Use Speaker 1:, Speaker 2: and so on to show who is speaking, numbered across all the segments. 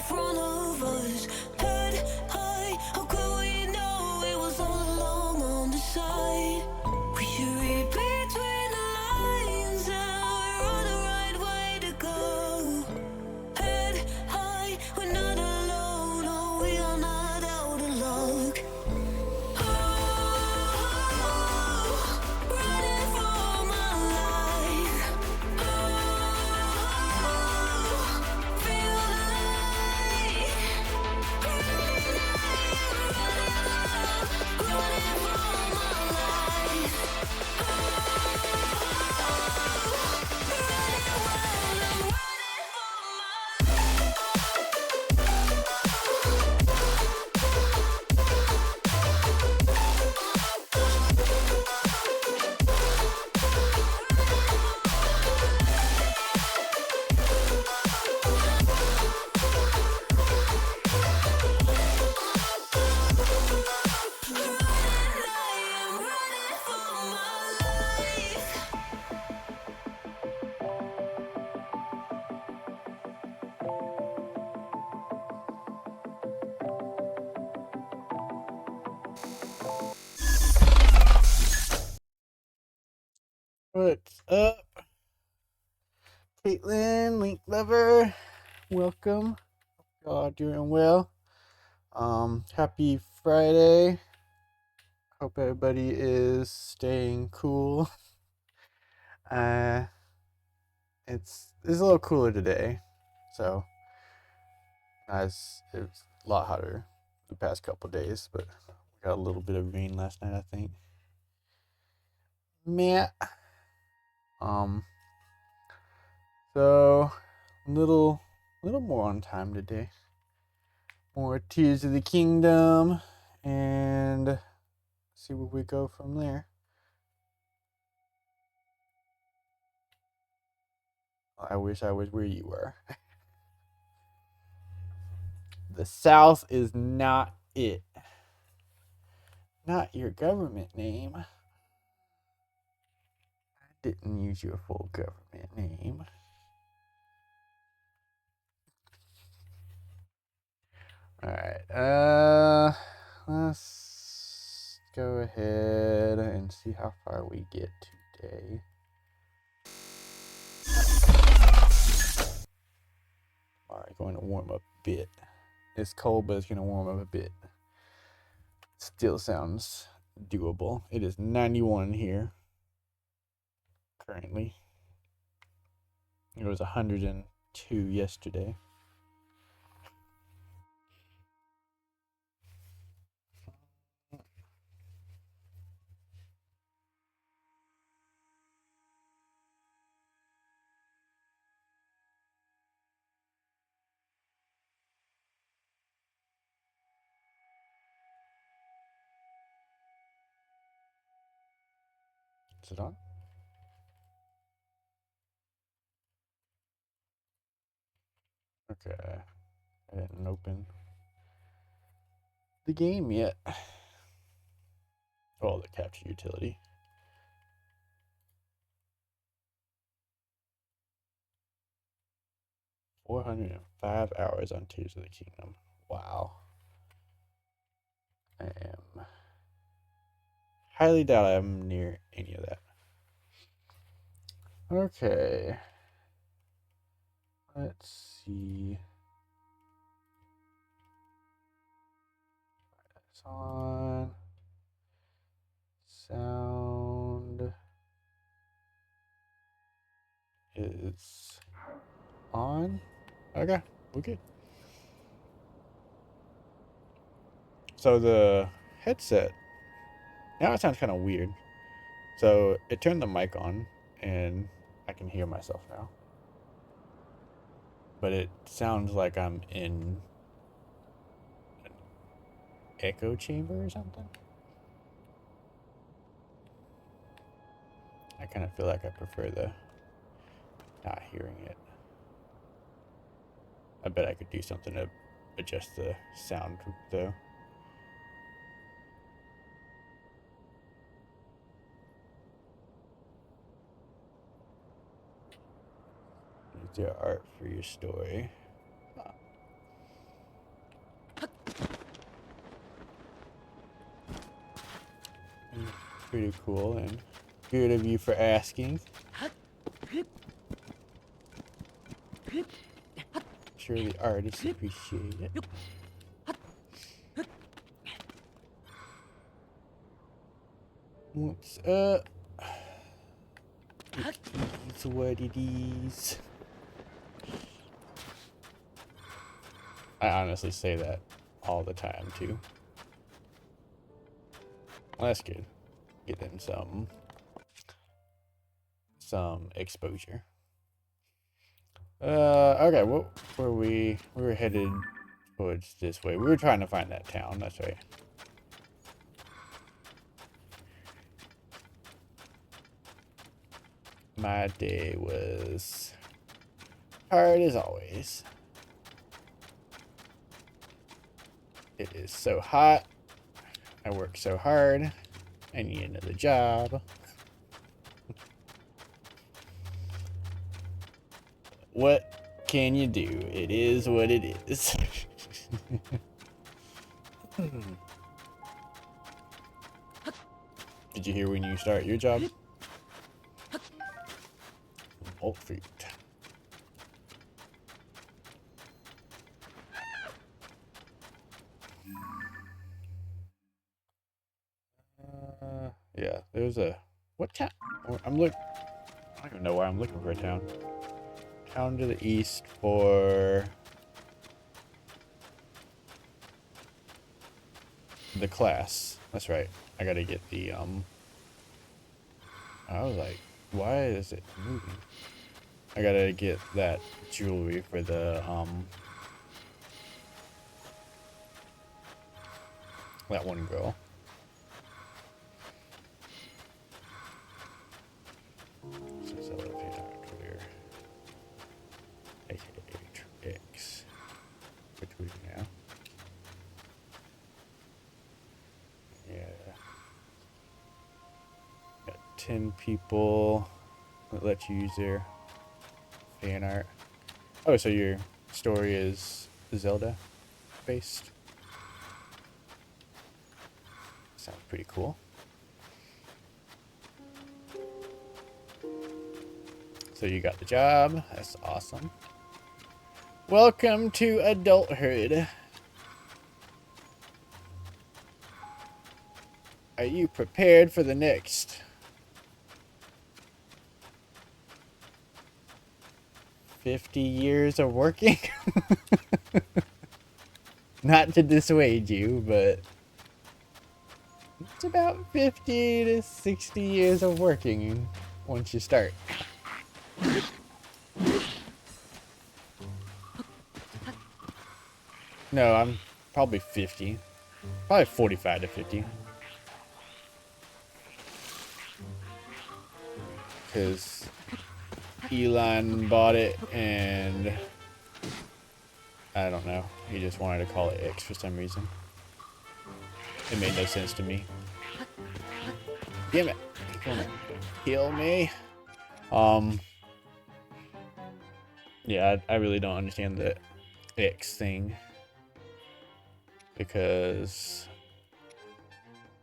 Speaker 1: front of us. Head high, how could we know it was all along on the side? We should read between the lines, and we're on the right way to go. Head high, we're not alone, no, we are not out of luck. Running for my life. Feel the light. Running for my life.
Speaker 2: What's up, Caitlin, Link Lover? Welcome. Y'all doing well. Happy Friday. Hope everybody is staying cool. It's a little cooler today, so it's a lot hotter the past couple days, but we got a little bit of rain last night, I think. Meh. So little more on time today. More Tears of the Kingdom, and see where we go from there. I wish I was where you were. The South is not it. Not your government name. I didn't use your full government name. Alright, let's go ahead and see how far we get today. Alright, going to warm up a bit. It's cold, but it's going to warm up a bit. Still sounds doable. It is 91 here currently. It was 102 yesterday. Is it on? Okay. I didn't open the game yet. Oh, the capture utility. $405 on Tears of the Kingdom. Wow. I am highly doubt I'm near any of that. Okay. Let's see. It's on. Sound is on. Okay, we're good. So the headset, now it sounds kind of weird. So it turned the mic on and I can hear myself now. But it sounds like I'm in an echo chamber or something. I kind of feel like I prefer the not hearing it. I bet I could do something to adjust the sound though. Use your art for your story. pretty cool and good of you for asking. Sure the artists appreciate it. What's up? It's what it is. I honestly say that all the time too. Well, that's good. Get them some exposure. Okay, what were we? We were headed towards this way. We were trying to find that town, that's right. My day was hard as always. It is so hot. I work so hard. I need another job. What can you do? It is what it is. Did you hear when you start your job? Bolt fruit. Yeah, there's a what town? I don't even know why I'm looking for a town. Town to the east for the class. That's right. I gotta get the I was like, why is it moving? I gotta get that jewelry for the that one girl. Since I love you on Twitter. AKA X. We're tweeting now. Yeah. Got 10 people that let you use their fan art. Oh, so your story is Zelda based? Sounds pretty cool. So you got the job. That's awesome. Welcome to adulthood. Are you prepared for the next 50 years of working? Not to dissuade you, but it's about 50 to 60 years of working once you start. No, I'm probably 50. Probably 45 to 50. Because Elon bought it and I don't know. He just wanted to call it X for some reason. It made no sense to me. Damn it. Kill me. Yeah, I really don't understand the X thing. Because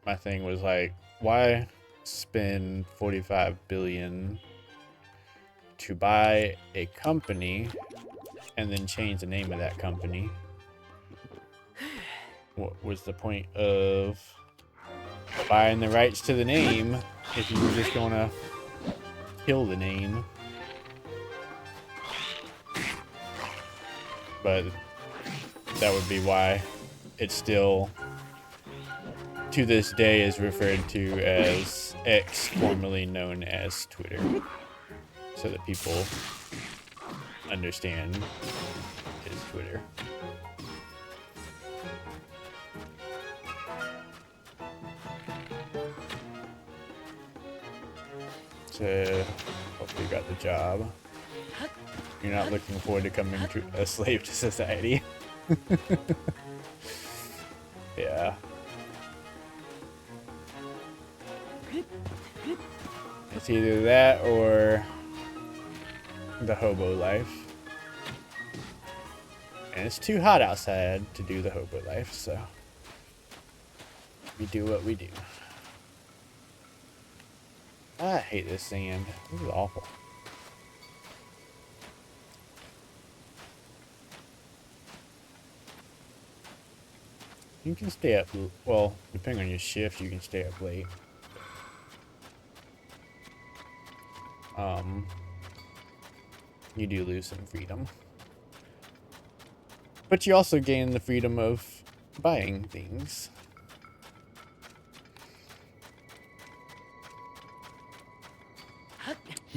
Speaker 2: my thing was like, why spend 45 billion to buy a company and then change the name of that company? What was the point of buying the rights to the name if you were just gonna kill the name? But that would be why it still to this day is referred to as X, formerly known as Twitter, so that people understand it is Twitter. So, hopefully you got the job. You're not looking forward to coming to a slave to society. Yeah. It's either that or the hobo life. And it's too hot outside to do the hobo life, so we do what we do. I hate this sand. This is awful. You can stay up, well, depending on your shift, you can stay up late. You do lose some freedom. But you also gain the freedom of buying things.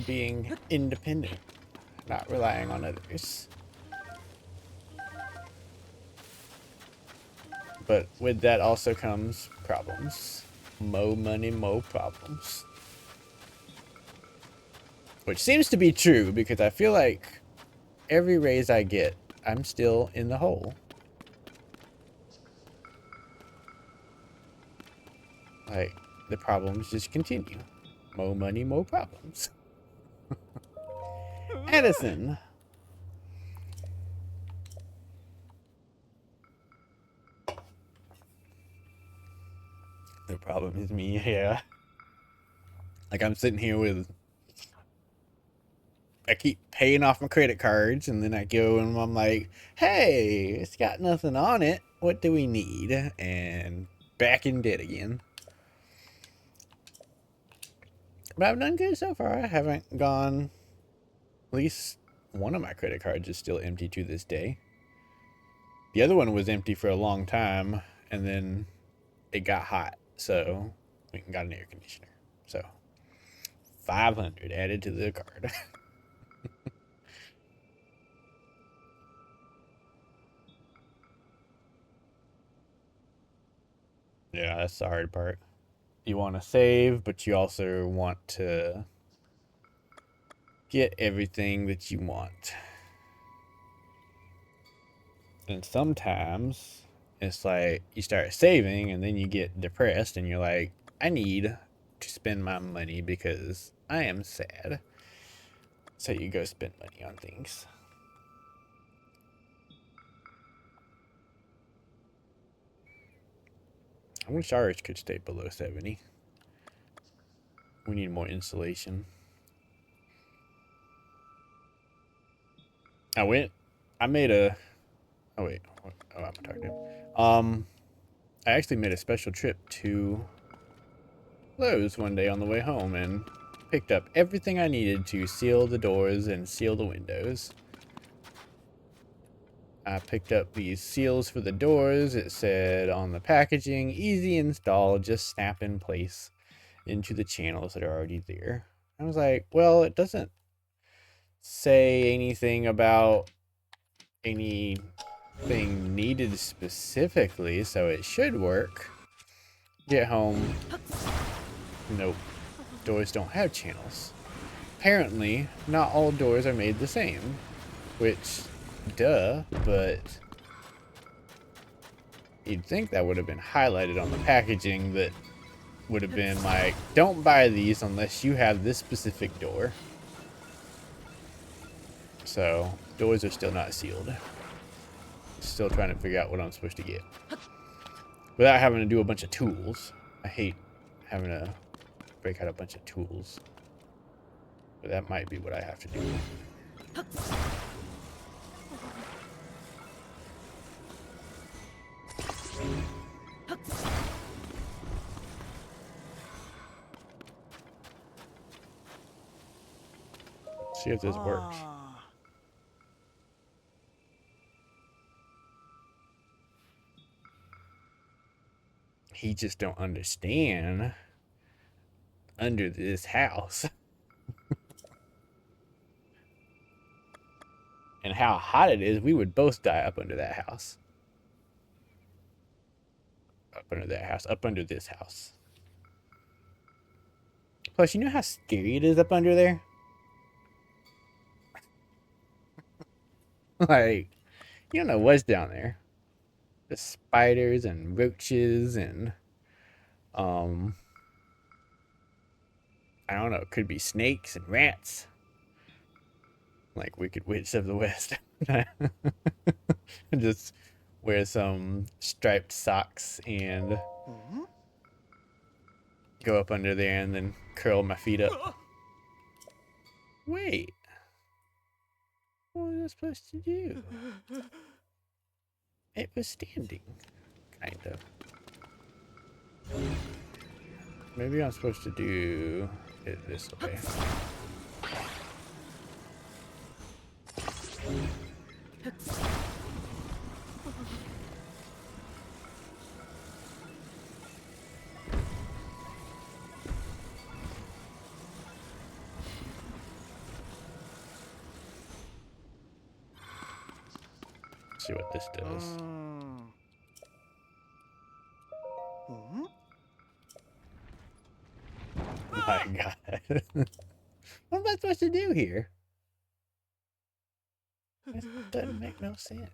Speaker 2: Being independent, not relying on others. But with that also comes problems. Mo money, mo problems. Which seems to be true because I feel like every raise I get, I'm still in the hole. Like, the problems just continue. Mo money, mo problems. Edison. The problem is me, yeah. Like, I'm sitting here with... I keep paying off my credit cards, and then I go and I'm like, hey, it's got nothing on it. What do we need? And back in debt again. But I've done good so far. I haven't gone... At least one of my credit cards is still empty to this day. The other one was empty for a long time, and then it got hot, so we got an air conditioner. So 500 added to the card. Yeah, that's the hard part. You want to save, but you also want to get everything that you want. And sometimes it's like you start saving and then you get depressed and you're like, I need to spend my money because I am sad. So you go spend money on things. I wish ours could stay below 70. We need more insulation. I made a, oh wait, oh, I'm talking to him. I actually made a special trip to Lowe's one day on the way home and picked up everything I needed to seal the doors and seal the windows. I picked up these seals for the doors. It said on the packaging, easy install, just snap in place into the channels that are already there. I was like, well, it doesn't say anything about anything needed specifically, so it should work. Get home. Nope. Doors don't have channels. Apparently, not all doors are made the same. Which, duh, but you'd think that would have been highlighted on the packaging, that would have been like, don't buy these unless you have this specific door. So, doors are still not sealed. Still trying to figure out what I'm supposed to get. Without having to do a bunch of tools. I hate having to break out a bunch of tools. But that might be what I have to do. See if this works. He just don't understand under this house. And how hot it is, we would both die up under that house. Up under that house, up under this house. Plus, you know how scary it is up under there? Like, you don't know what's down there. The spiders and roaches and, I don't know, it could be snakes and rats. Like Wicked Witch of the West. Just wear some striped socks and go up under there and then curl my feet up. Wait. What was I supposed to do? It was standing. Kind of. Maybe I'm supposed to do it this way. See what this does. My God. What am I supposed to do here? This doesn't make no sense.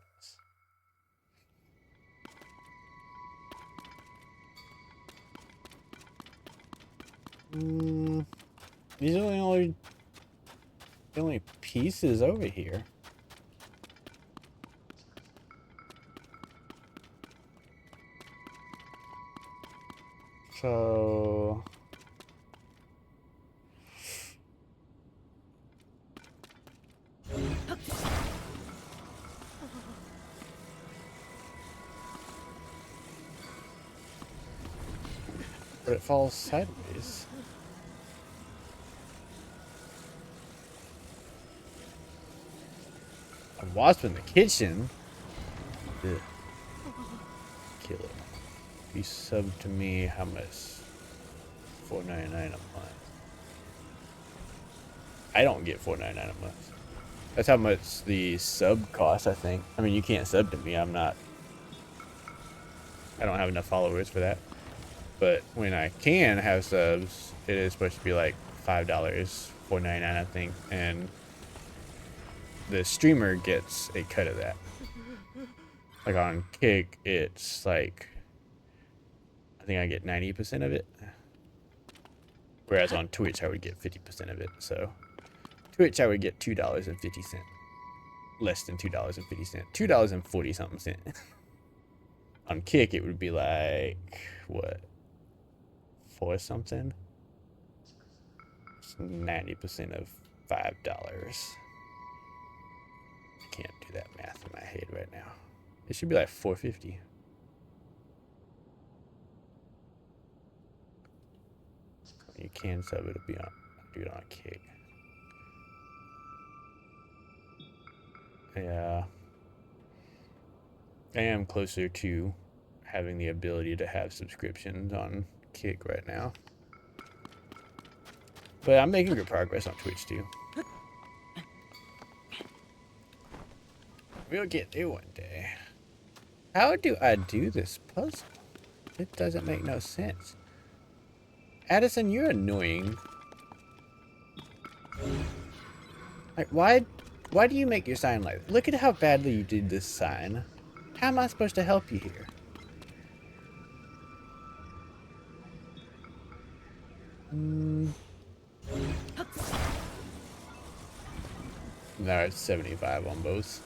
Speaker 2: These are the only pieces over here. So but it falls sideways. A wasp in the kitchen? Ugh. Kill it. If you sub to me, how much? $4.99 a month. I don't get $4.99 a month. That's how much the sub costs, I think. I mean, you can't sub to me. I don't have enough followers for that. But when I can have subs, it is supposed to be like $5, $4.99, I think. And the streamer gets a cut of that. Like on Kick, it's like, I think I get 90% of it. Whereas on Twitch, I would get 50% of it. So Twitch, I would get $2.50. Less than $2.50. $2.40 something cent. On Kick, it would be like, what? 4 something? It's 90% of $5. I can't do that math in my head right now. It should be like $4.50. You can sub it, do it on Kick. Yeah. I am closer to having the ability to have subscriptions on Kick right now. But I'm making good progress on Twitch too. We'll get there one day. How do I do this puzzle? It doesn't make no sense. Addison, you're annoying. Like, why do you make your sign like that? Look at how badly you did this sign. How am I supposed to help you here? No, it's 75 on both.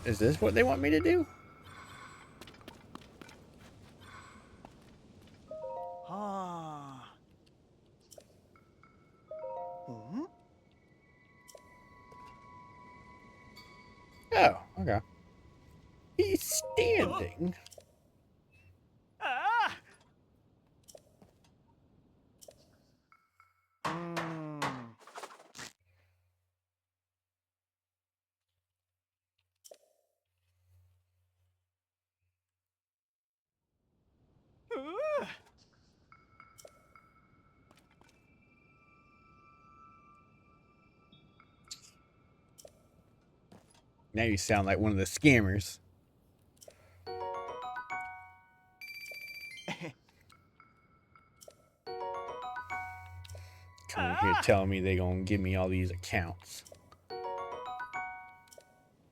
Speaker 2: Is this what they want me to do? Oh, okay. He's standing. Now you sound like one of the scammers. Coming here telling me they gonna give me all these accounts.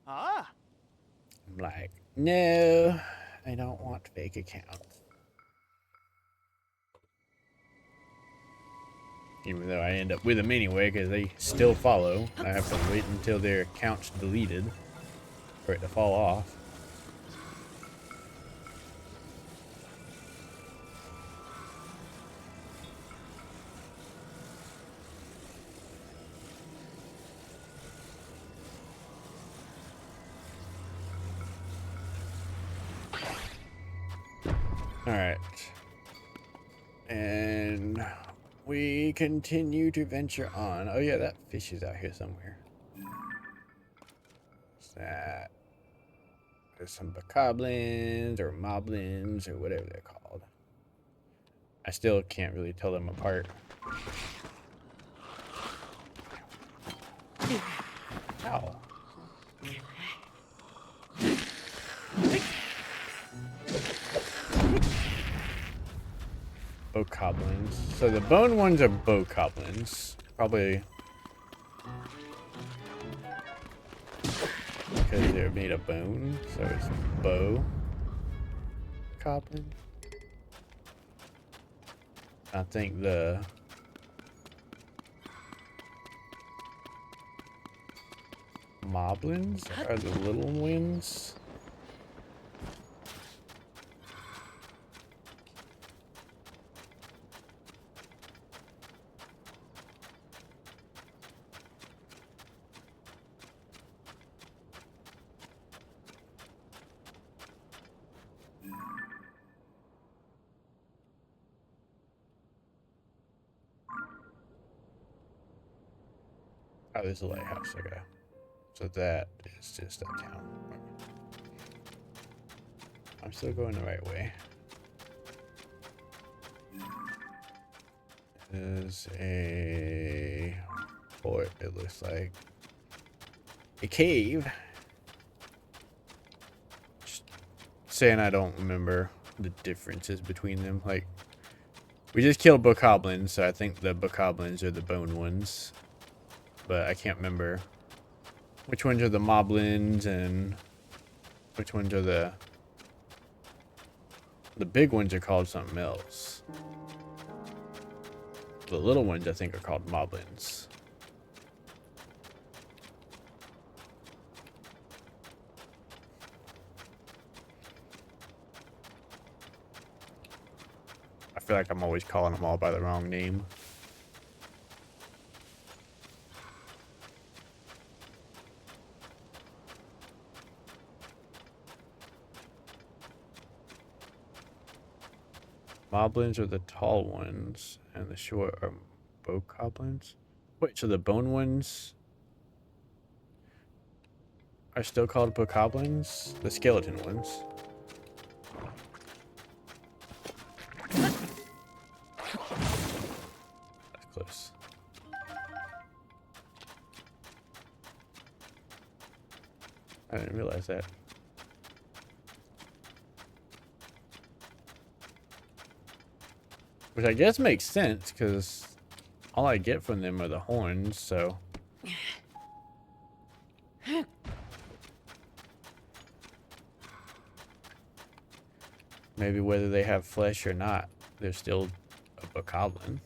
Speaker 2: I'm like, no, I don't want fake accounts. Even though I end up with them anyway, because they still follow. I have to wait until their account's deleted for it to fall off. Alright. And we continue to venture on. Oh yeah, that fish is out here somewhere. What's that? There's some bokoblins or moblins or whatever they're called. I still can't really tell them apart. Ow. Bokoblins. So the bone ones are bokoblins. Probably because they're made of bone. So it's bow goblin. I think the moblins are the little ones. Oh, there's a lighthouse. Okay. So that is just that town. I'm still going the right way. There's a fort, it looks like. A cave. Just saying I don't remember the differences between them. Like, we just killed bokoblins, so I think the bokoblins are the bone ones. But I can't remember which ones are the moblins and which ones are the big ones are called something else. The little ones I think are called moblins. I feel like I'm always calling them all by the wrong name. Moblins are the tall ones, and the short are bokoblins. Wait, so the bone ones are still called bokoblins? The skeleton ones. That's close. I didn't realize that. Which I guess makes sense, because all I get from them are the horns, so... Maybe whether they have flesh or not, they're still a bokoblin.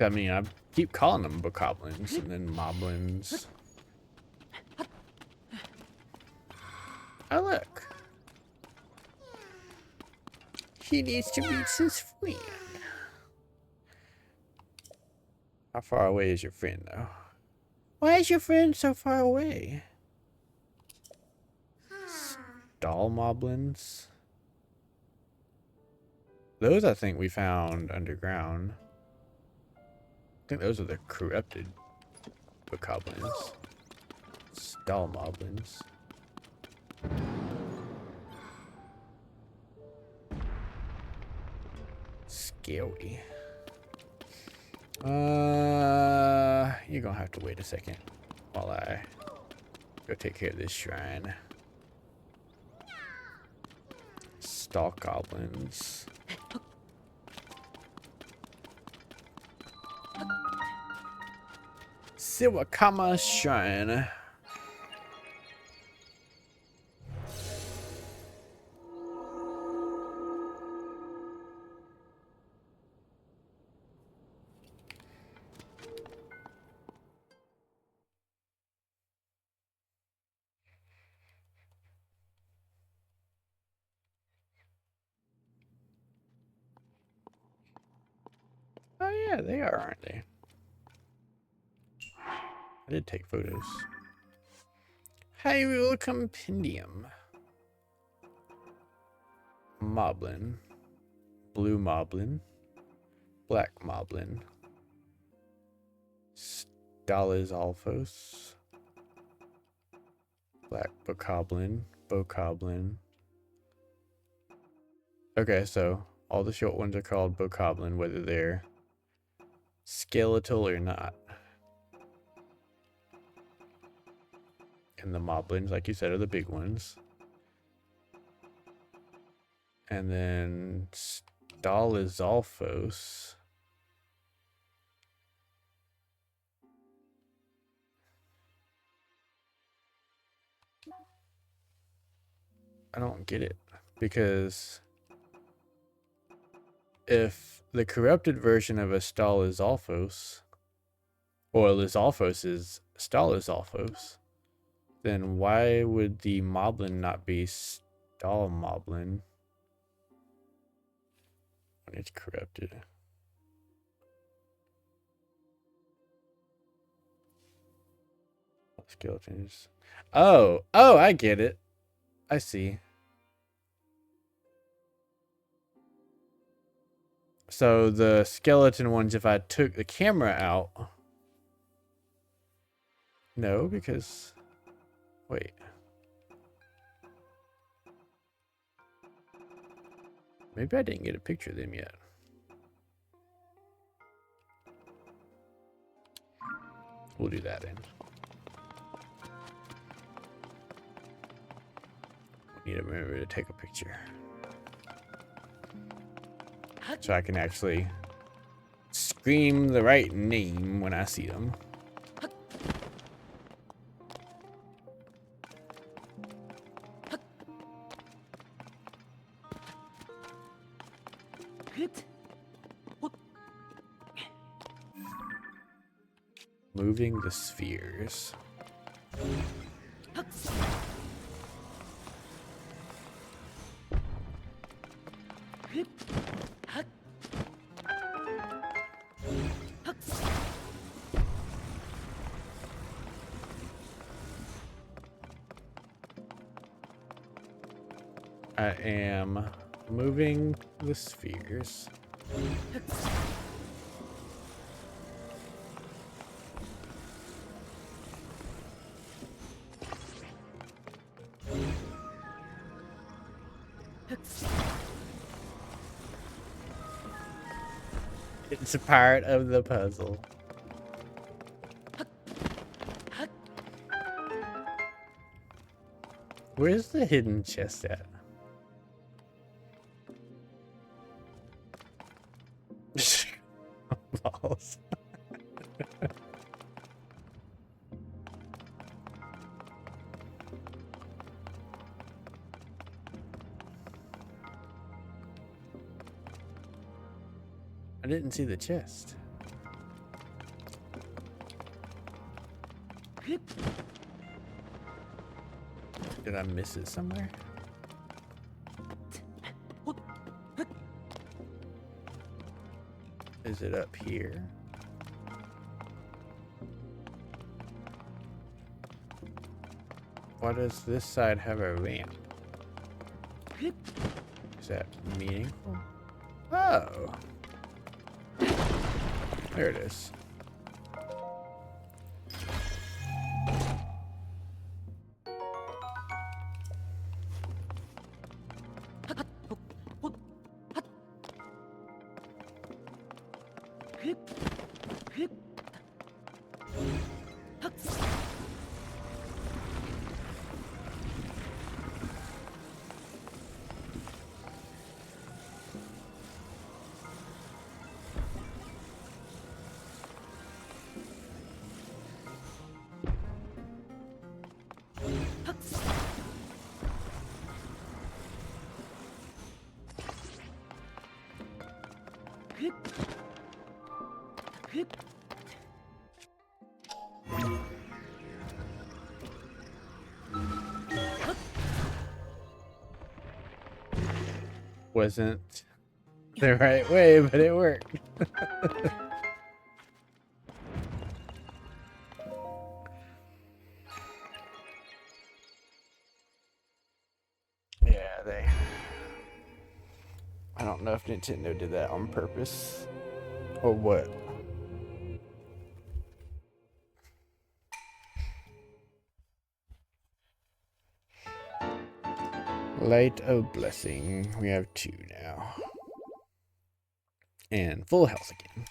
Speaker 2: I mean, I keep calling them bokoblins and then moblins. Oh, look. He needs to meet his friend. How far away is your friend, though? Why is your friend so far away? Stall moblins? Those I think we found underground. I think those are the corrupted bokoblins. Stall moblins. Scary. You're gonna have to wait a second while I go take care of this shrine. Stalk goblins. Siwakama Shrine. Oh yeah, they are, aren't they? I did take photos. Hyrule Compendium. Moblin, blue Moblin, black Moblin, Stalizalfos, black Bokoblin, Bokoblin. Okay, so all the short ones are called Bokoblin, whether they're skeletal or not. And the Moblins, like you said, are the big ones. And then Stalizalfos. I don't get it. Because if the corrupted version of a Stalizalfos, or Lizalfos is Stalizalfos, then why would the Moblin not be Stalmoblin when it's corrupted? Skeletons. Oh, I get it. I see. So the skeleton ones, if I took the camera out, no, because wait. Maybe I didn't get a picture of them yet. We'll do that then. We need to remember to take a picture. So I can actually scream the right name when I see them. Moving the spheres. I am moving the spheres. It's a part of the puzzle. Where's the hidden chest at? Balls. I didn't see the chest. Did I miss it somewhere? Is it up here? Why does this side have a ramp? Is that meaningful? Oh! There it is. Wasn't the right way, but it worked. Yeah, I don't know if Nintendo did that on purpose or what. Light of Blessing. We have 2 now. And full health again.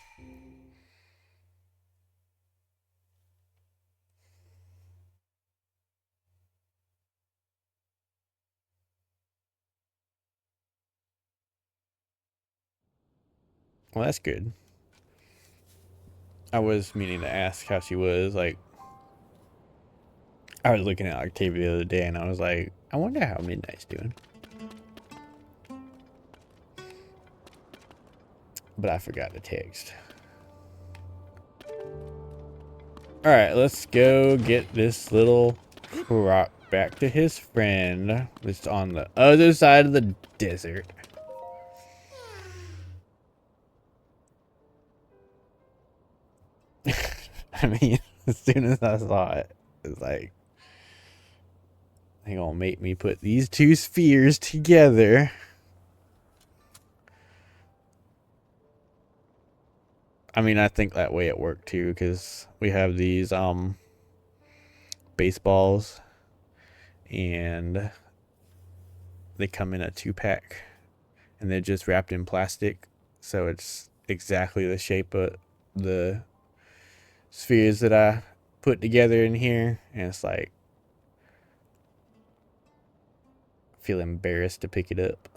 Speaker 2: Well, that's good. I was meaning to ask how she was. Like, I was looking at Octavia the other day and I was like, I wonder how Midnight's doing. But I forgot to text. Alright, let's go get this little croc back to his friend. It's on the other side of the desert. I mean, as soon as I saw it, it's like, they gonna make me put these 2 spheres together. I mean, I think that way it worked too, because we have these baseballs, and they come in a 2-pack, and they're just wrapped in plastic, so it's exactly the shape of the spheres that I put together in here, and it's like, I feel embarrassed to pick it up.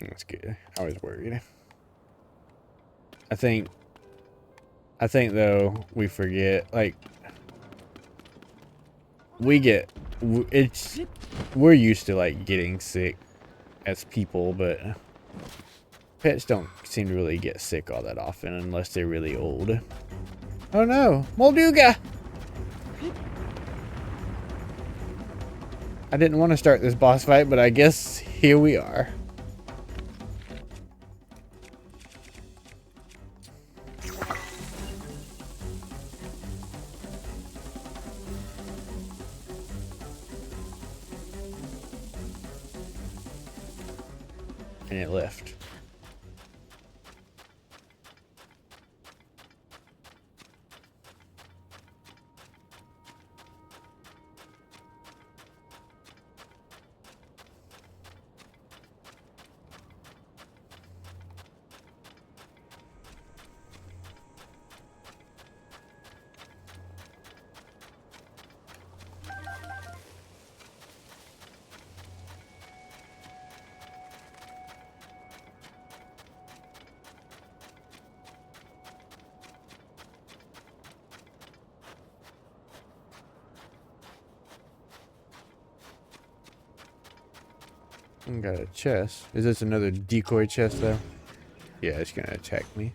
Speaker 2: That's good. I was worried. I think though, we forget, like, we're used to like getting sick as people, but pets don't seem to really get sick all that often unless they're really old. Oh no, Molduga! I didn't want to start this boss fight, but I guess here we are. And it left. Got a chest. Is this another decoy chest though? Yeah, it's gonna attack me.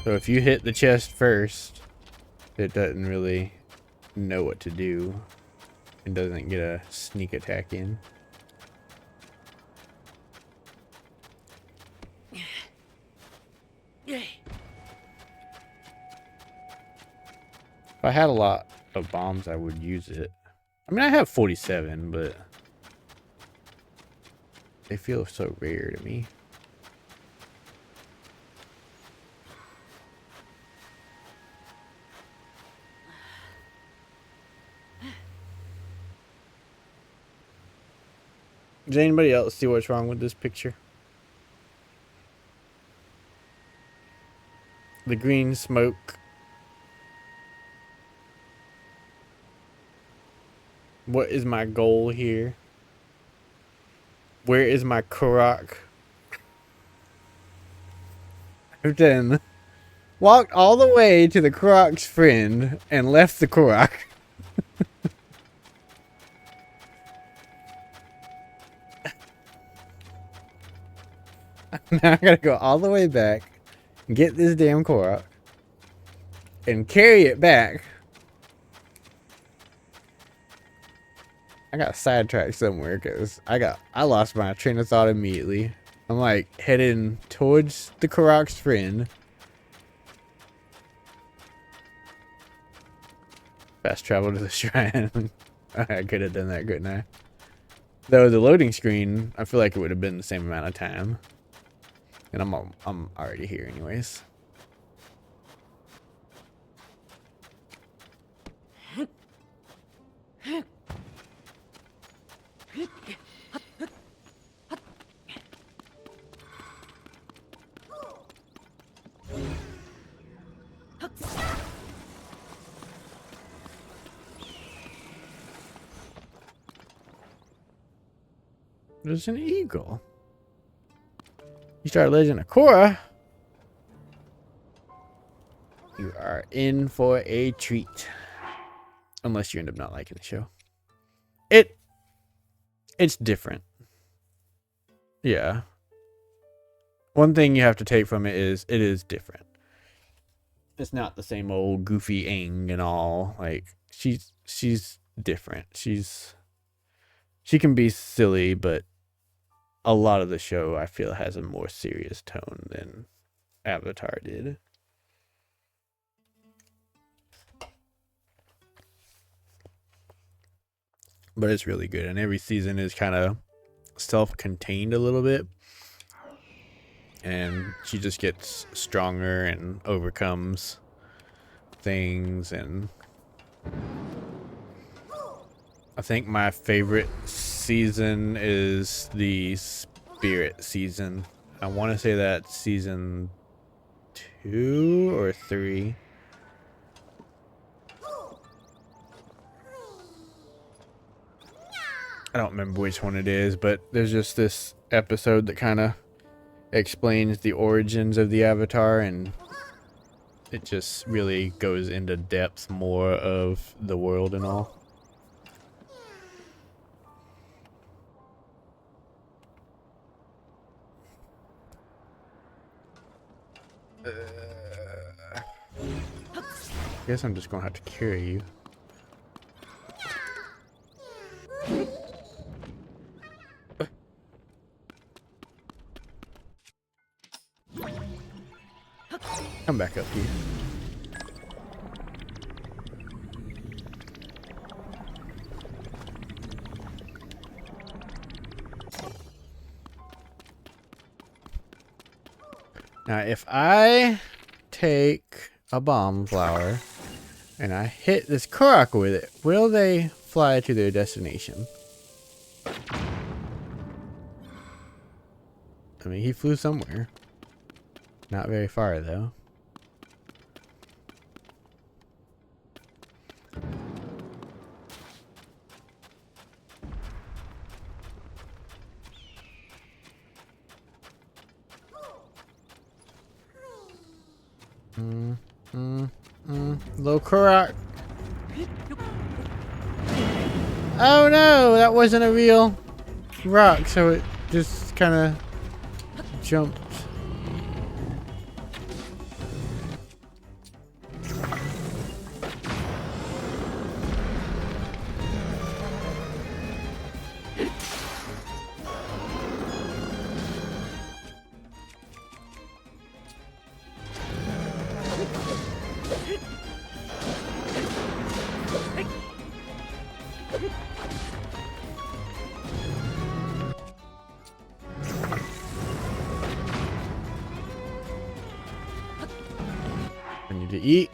Speaker 2: So if you hit the chest first, it doesn't really know what to do. It doesn't get a sneak attack in. If I had a lot of bombs, I would use it. I mean, I have 47, but they feel so rare to me. Does anybody else see what's wrong with this picture? The green smoke. What is my goal here? Where is my Korok? I've done walked all the way to the Korok's friend and left the Korok. Now I gotta go all the way back, get this damn Korok, and carry it back got sidetracked somewhere because I lost my train of thought immediately. I'm like heading towards the Karak's friend. Fast travel to the shrine. I could have done that, couldn't I? Though the loading screen, I feel like it would have been the same amount of time. And I'm already here anyways. There's an eagle. You start Legend of Korra, you are in for a treat. Unless you end up not liking the show. It's different. Yeah. One thing you have to take from it is different. It's not the same old goofy Aang and all. Like she's different. She can be silly, but a lot of the show I feel has a more serious tone than Avatar did. But it's really good, and every season is kind of self-contained a little bit. And she just gets stronger and overcomes things. And I think my favorite season is the Spirit season. I want to say that's season 2 or 3. I don't remember which one it is, but there's just this episode that kind of explains the origins of the Avatar, and it just really goes into depth more of the world and all. I guess I'm just gonna have to carry you. Come back up here. Now, if I take a bomb flower and I hit this Karak with it, will they fly to their destination? I mean, he flew somewhere. Not very far, though. Little Karak. Oh no, that wasn't a real rock, so it just kind of jumped. I need to eat.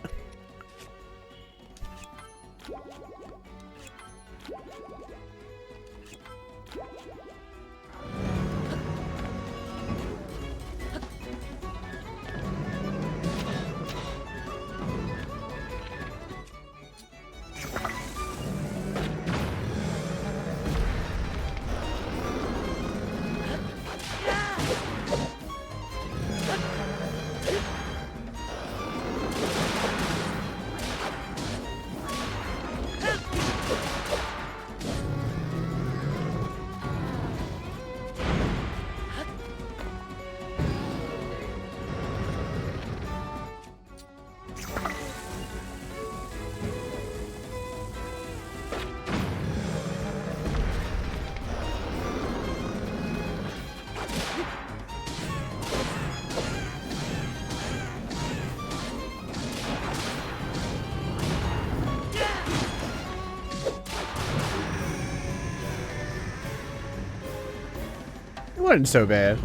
Speaker 2: wasn't so bad.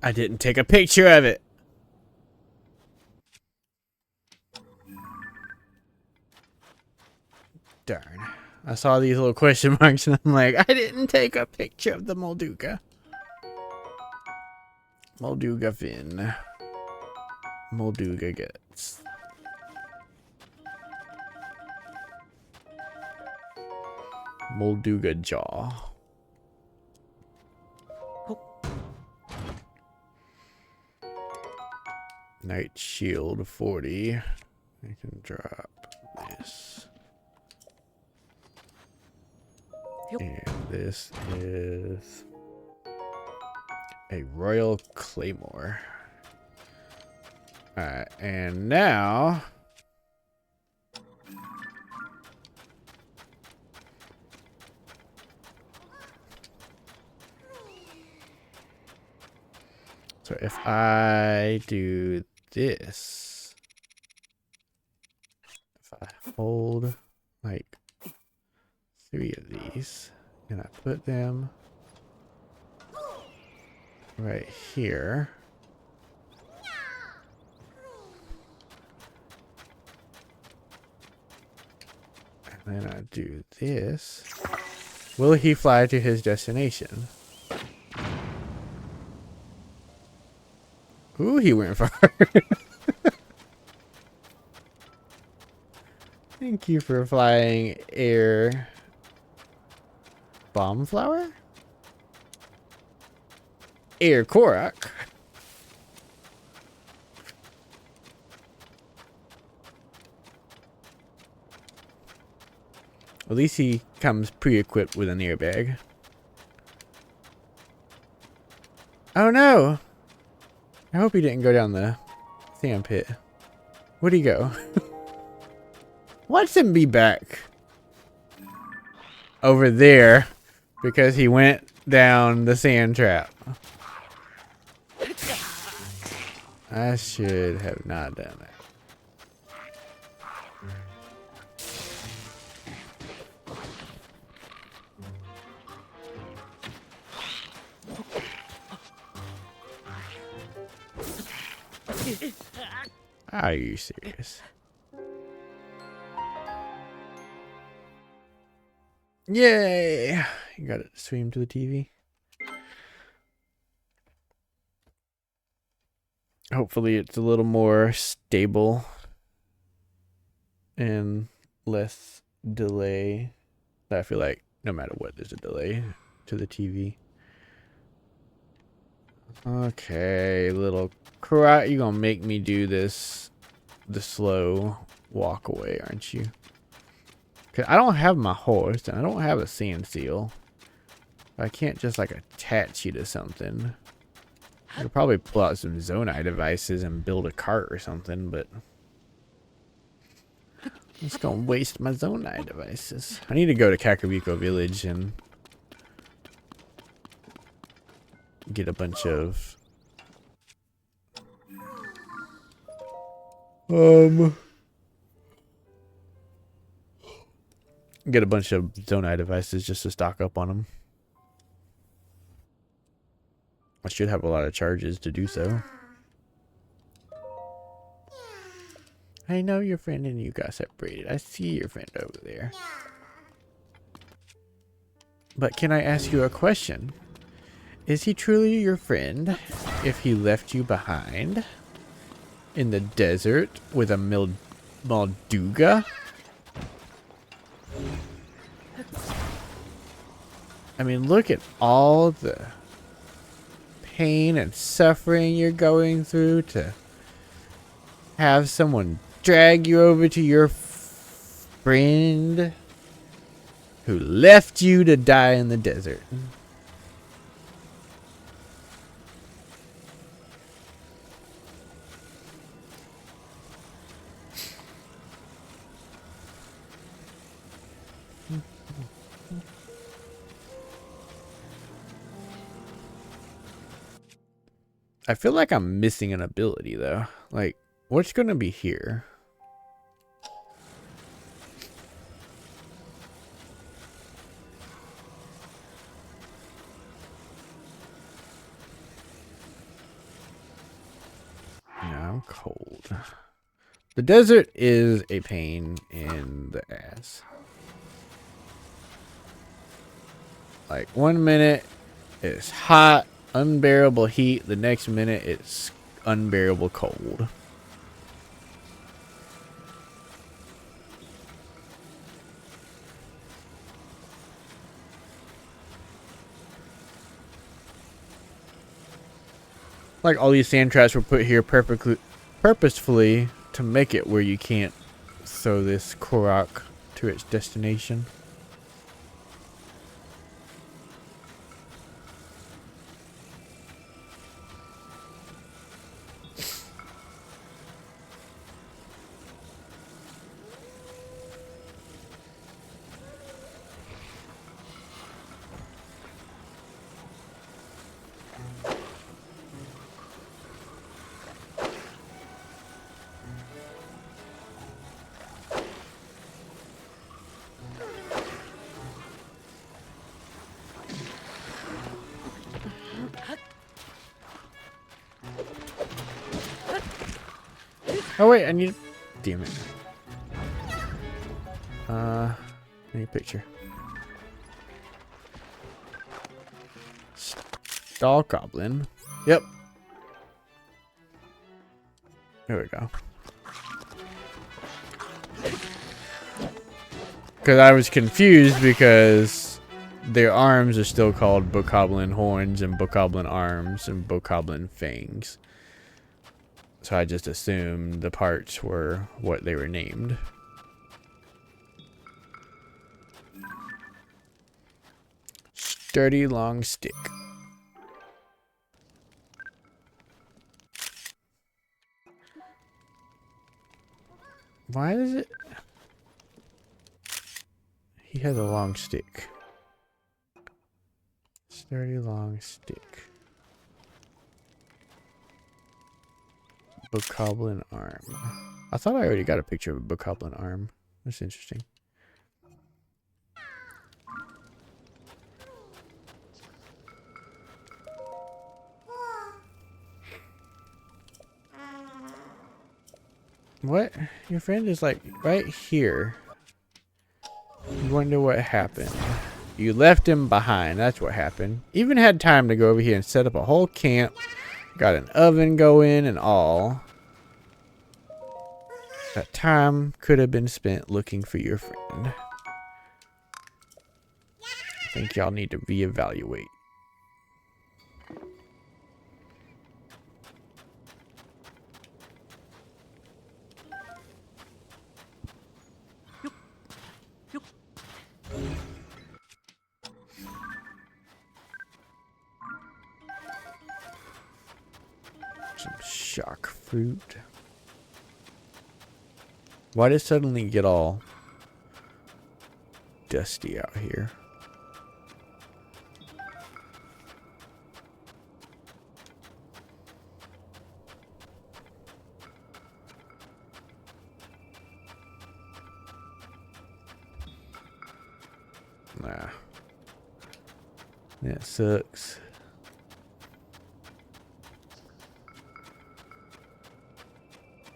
Speaker 2: I didn't take a picture of it. Darn. I saw these little question marks and I'm like, I didn't take a picture of the Molduga. Molduga fin. Molduga guts. Molduga jaw. Knight shield 40. I can drop this. And this is a Royal Claymore. Alright, and now so if I do this, if I hold like 3 of these and I put them right here, and then I do this, will he fly to his destination? Ooh, he went far. Thank you for flying, air bomb flower? Air Korok. At least he comes pre-equipped with an airbag. Oh no! I hope he didn't go down the sand pit. Where'd he go? Watch him be back over there because he went down the sand trap. I should have not done that. Are you serious? Yay! You got it streamed to the TV. Hopefully it's a little more stable and less delay. I feel like no matter what, there's a delay to the TV. Okay, little crap, you gonna make me do this the slow walk away, aren't you? Cause I don't have my horse and I don't have a sand seal. I can't just like attach you to something. I could probably pull out some Zonai devices and build a cart or something, but I'm just gonna waste my Zonai devices. I need to go to Kakariko Village and get a bunch of Zonai devices just to stock up on them. I should have a lot of charges to do so. I know your friend and you got separated. I see your friend over there. But can I ask you a question? Is he truly your friend if he left you behind in the desert with a Molduga? I mean, look at all the pain and suffering you're going through to have someone drag you over to your friend who left you to die in the desert. I feel like I'm missing an ability though. Like, what's gonna be here? I'm cold. The desert is a pain in the ass. Like 1 minute it's hot, unbearable heat. The next minute it's unbearable cold. Like all these sand traps were put here purposefully to make it where you can't throw this Korok to its destination. Oh wait, I need. Damn it. I need a picture. Stall Goblin. Yep. There we go. Because I was confused because their arms are still called Bokoblin horns and Bokoblin arms and Bokoblin fangs. So I just assumed the parts were what they were named. Sturdy long stick. Why is it? He has a long stick. Sturdy long stick. Bokoblin arm. I thought I already got a picture of a Bokoblin arm. That's interesting. What? Your friend is like right here. You wonder what happened. You left him behind. That's what happened. Even had time to go over here and set up a whole camp. Got an oven going and all. That time could have been spent looking for your friend. I think y'all need to reevaluate. Some shock fruit. Why did it suddenly get all dusty out here? Nah. That sucks.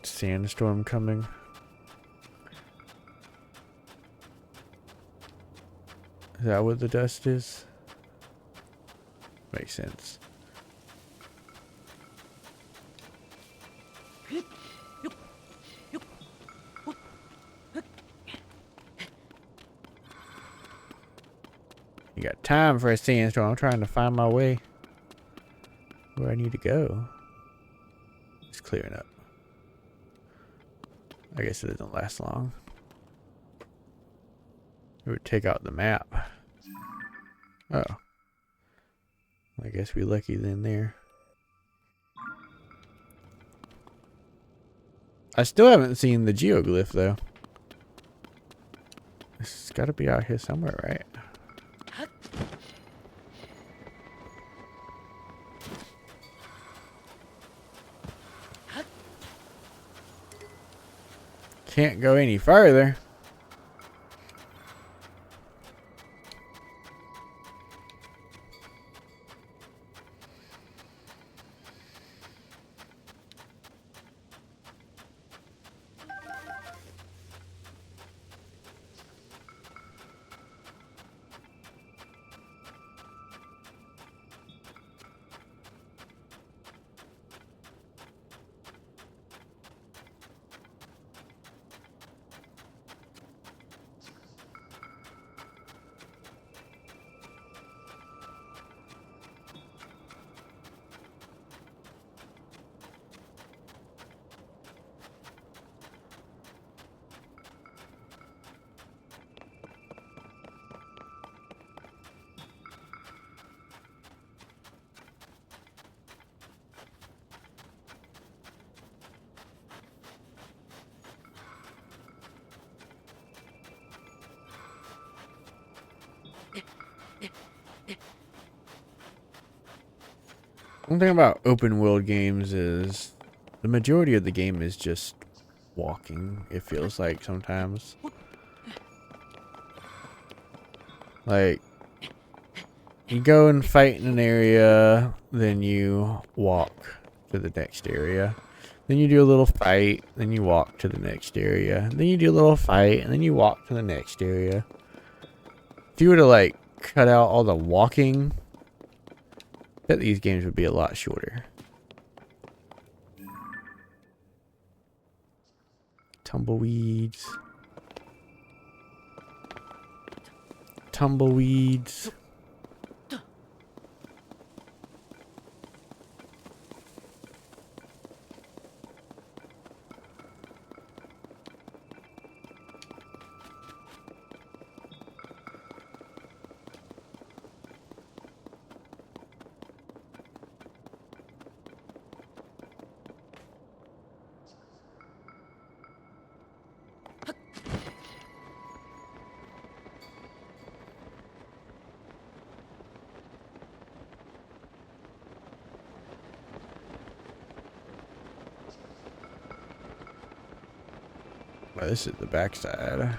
Speaker 2: Sandstorm coming. Is that what the dust is? Makes sense. You got time for a sandstorm. I'm trying to find my way where I need to go. It's clearing up. I guess it doesn't last long. It would take out the map. Oh. I guess we're lucky then there. I still haven't seen the geoglyph though. It's gotta be out here somewhere, right? Can't go any further. One thing about open world games is the majority of the game is just walking, it feels like sometimes. Like, you go and fight in an area, then you walk to the next area. Then you do a little fight, then you walk to the next area. Then you do a little fight, and then you walk to the next area. If you were to, like, cut out all the walking, I bet these games would be a lot shorter. Tumbleweeds. Tumbleweeds. Well, this is the backside.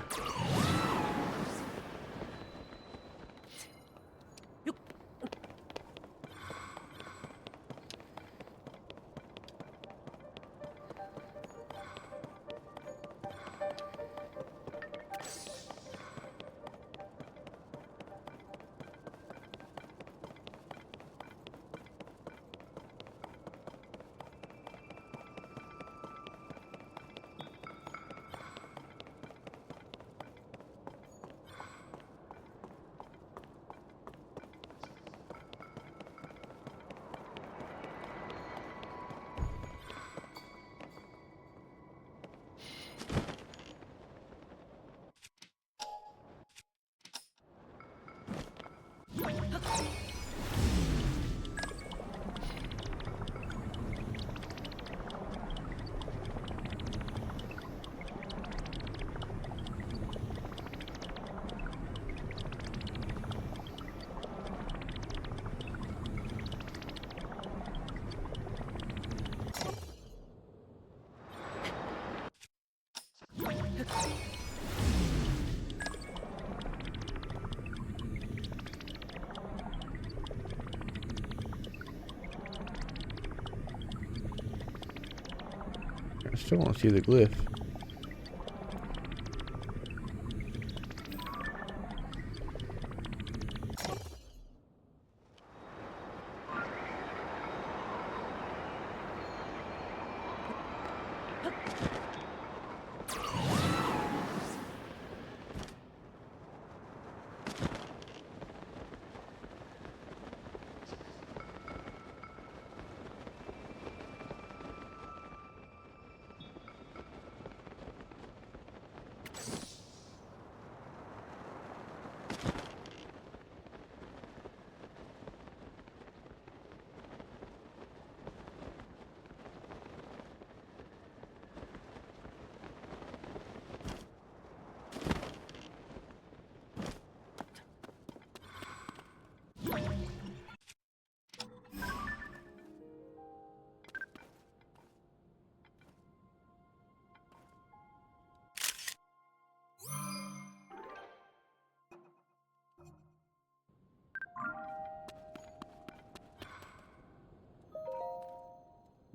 Speaker 2: I still want to see the glyph.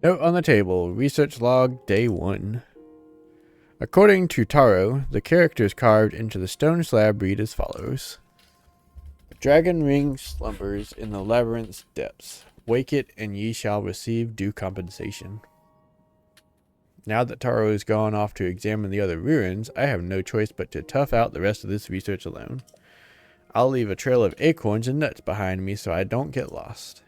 Speaker 2: Note on the table, research log day 1. According to Taro, the characters carved into the stone slab read as follows. A dragon ring slumbers in the labyrinth's depths. Wake it and ye shall receive due compensation. Now that Taro has gone off to examine the other ruins, I have no choice but to tough out the rest of this research alone. I'll leave a trail of acorns and nuts behind me so I don't get lost.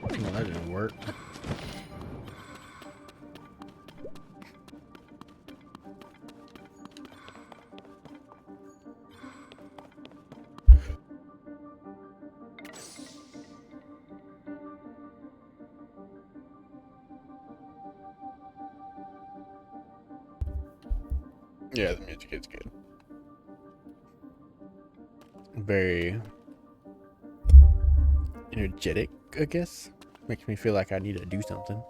Speaker 2: Well, that didn't work. Yeah, the music is good. Very energetic, I guess. Makes me feel like I need to do something.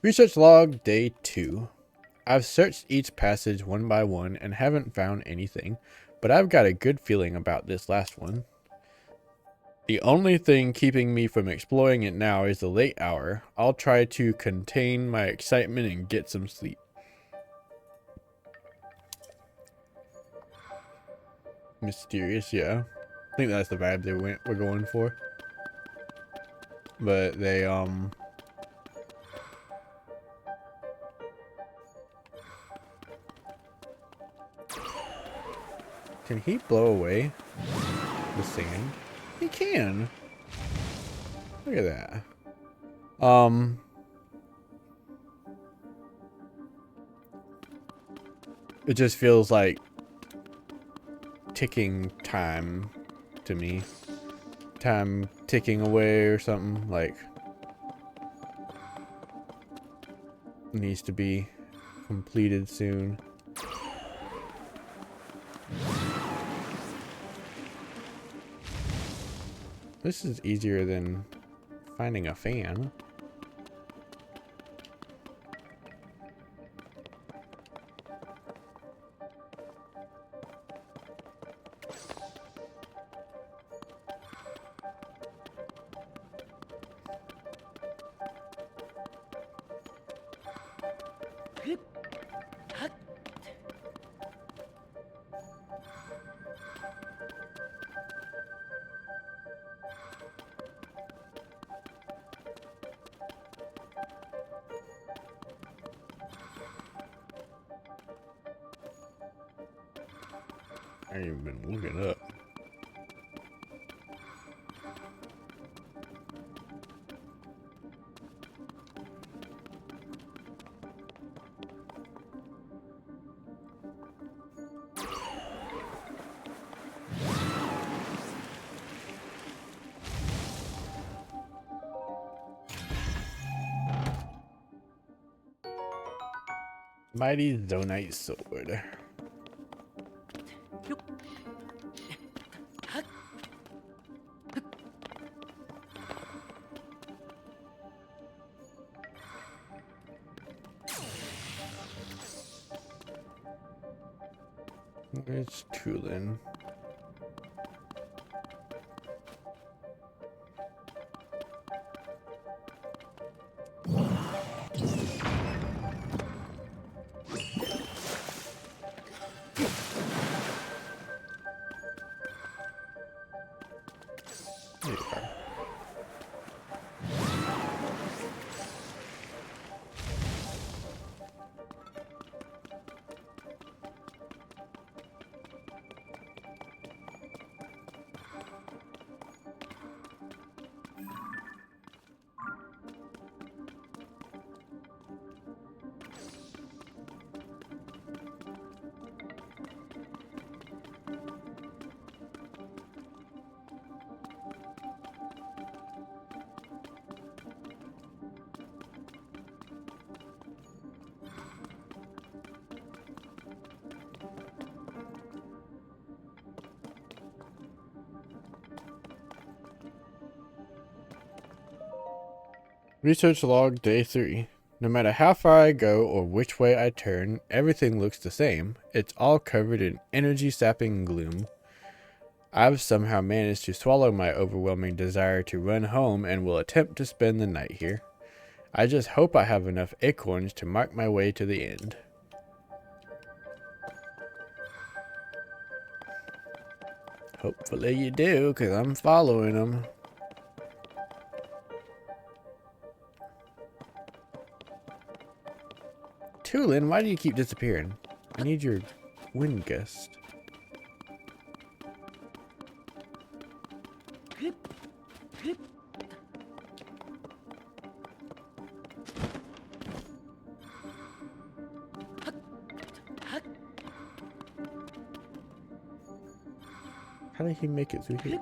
Speaker 2: Research log day 2. I've searched each passage one by one and haven't found anything, but I've got a good feeling about this last one. The only thing keeping me from exploring it now is the late hour. I'll try to contain my excitement and get some sleep. Mysterious, yeah. I think that's the vibe they were going for. But they can he blow away the sand? He can. Look at that. It just feels like ticking time to me. Time ticking away or something, like needs to be completed soon. This is easier than finding a fan. I ain't even been looking up. Mighty Zonite Sword. It's Tulin. Research log day 3. No matter how far I go or which way I turn, everything looks the same. It's all covered in energy-sapping gloom. I've somehow managed to swallow my overwhelming desire to run home and will attempt to spend the night here. I just hope I have enough acorns to mark my way to the end. Hopefully you do, because I'm following them. Tulin, why do you keep disappearing? I need your wind gust. How did he make it through here?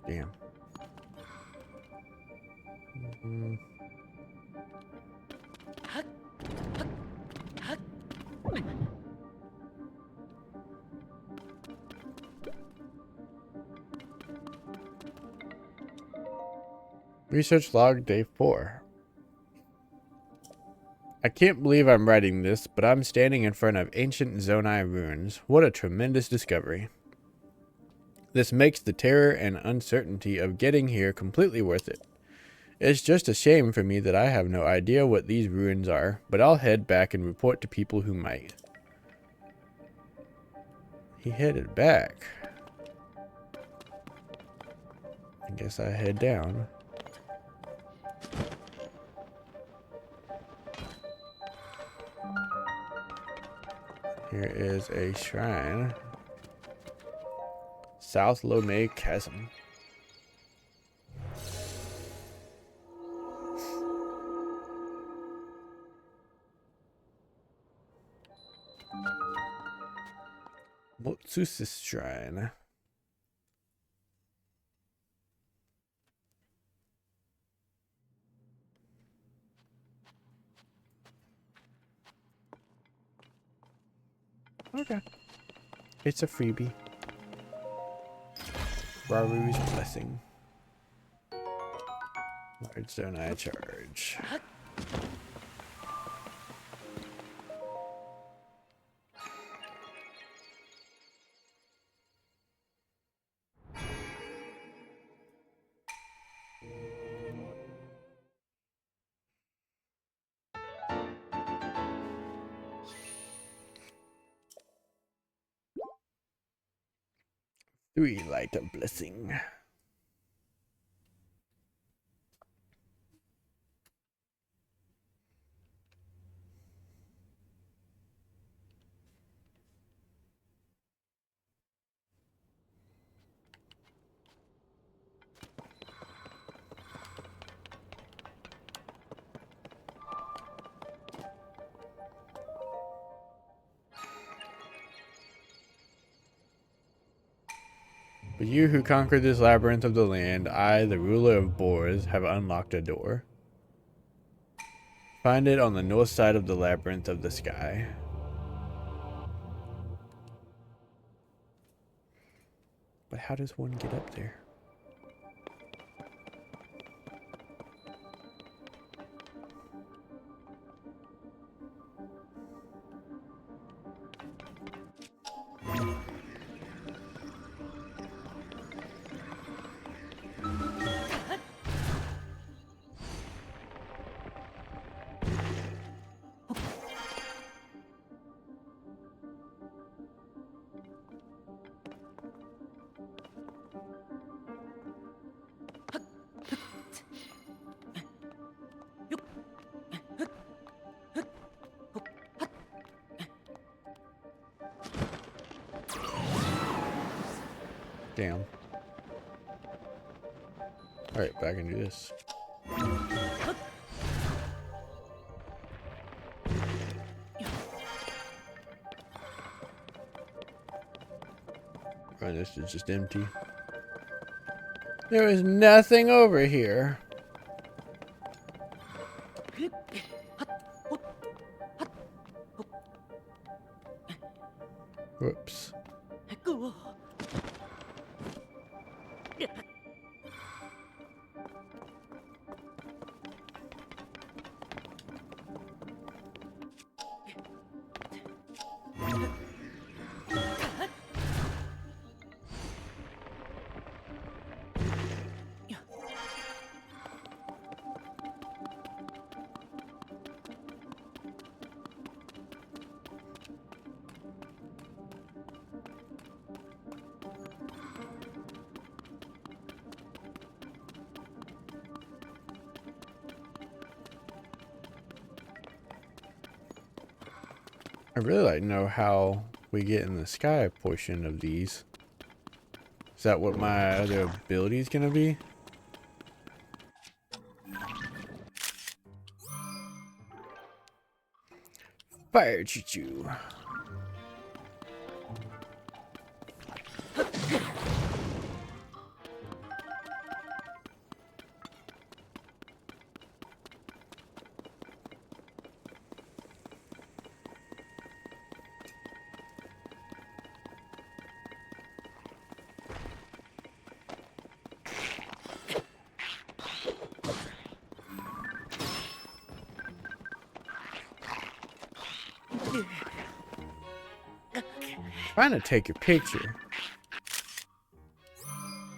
Speaker 2: Damn. Research log day 4. I can't believe I'm writing this, but I'm standing in front of ancient Zonai ruins. What a tremendous discovery. This makes the terror and uncertainty of getting here completely worth it. It's just a shame for me that I have no idea what these ruins are, but I'll head back and report to people who might. He headed back. I guess I head down. Here is a shrine. South Lomé Chasm. Motsusis Shrine. Okay. It's a freebie. Raru's Blessing. Large Zonai charge. Three light of blessing. But you who conquered this labyrinth of the land, I, the ruler of boars, have unlocked a door. Find it on the north side of the labyrinth of the sky. But how does one get up there? Damn. Alright, but I can do this. Oh, this is just empty. There is nothing over here. Whoops. I really like to know how we get in the sky portion of these. Is that what my other ability is gonna be? Fire choo-choo. Trying to take your picture.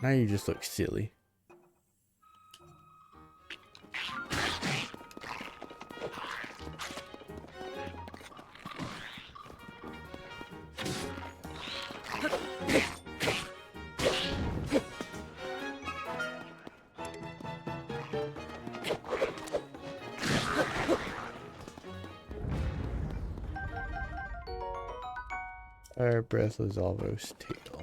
Speaker 2: Now you just look silly. Fire breathless Alvo's tail.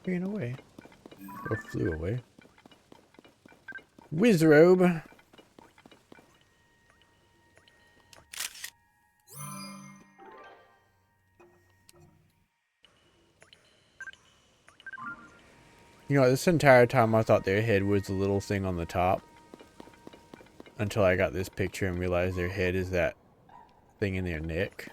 Speaker 2: Ran away. Or flew away. Wizrobe. You know, this entire time I thought their head was the little thing on the top. Until I got this picture and realized their head is that thing in their neck.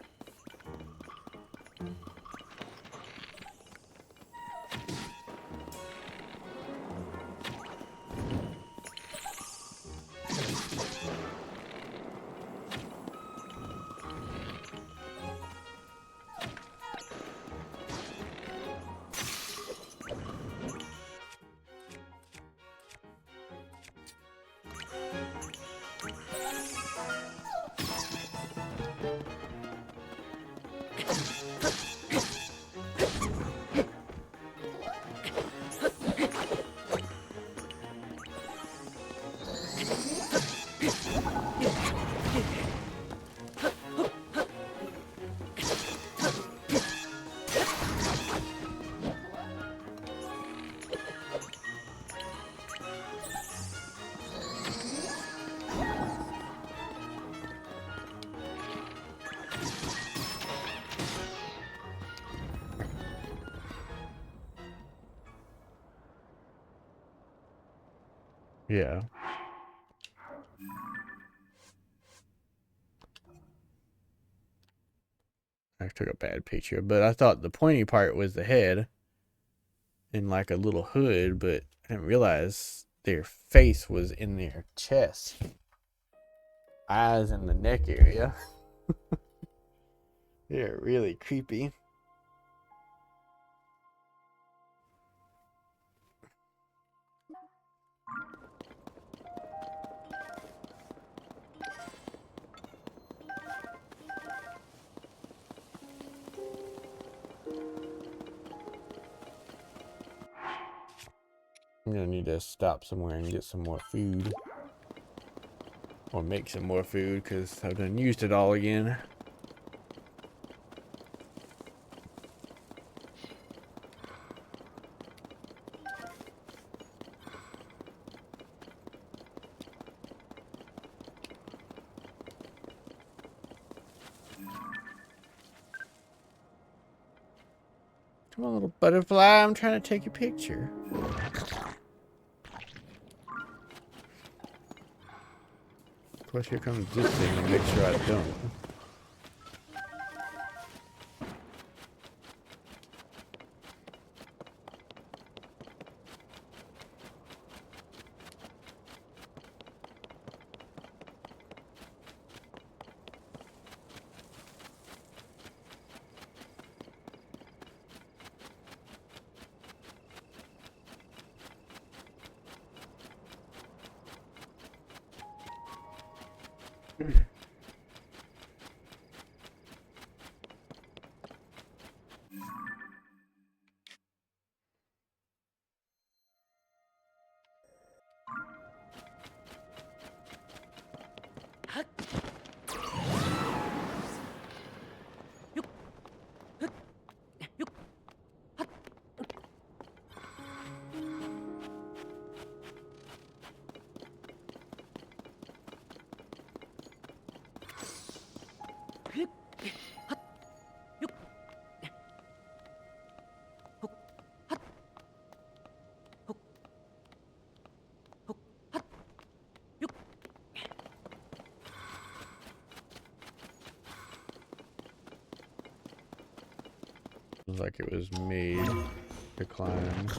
Speaker 2: Yeah. I took a bad picture, but I thought the pointy part was the head and like a little hood, but I didn't realize their face was in their chest. Eyes in the neck area. They're really creepy. I'm gonna need to stop somewhere and get some more food. Or make some more food, because I've done used it all again. Come on, little butterfly, I'm trying to take a picture. Of course, here comes this thing to make sure I don't. Looks like it was made to climb.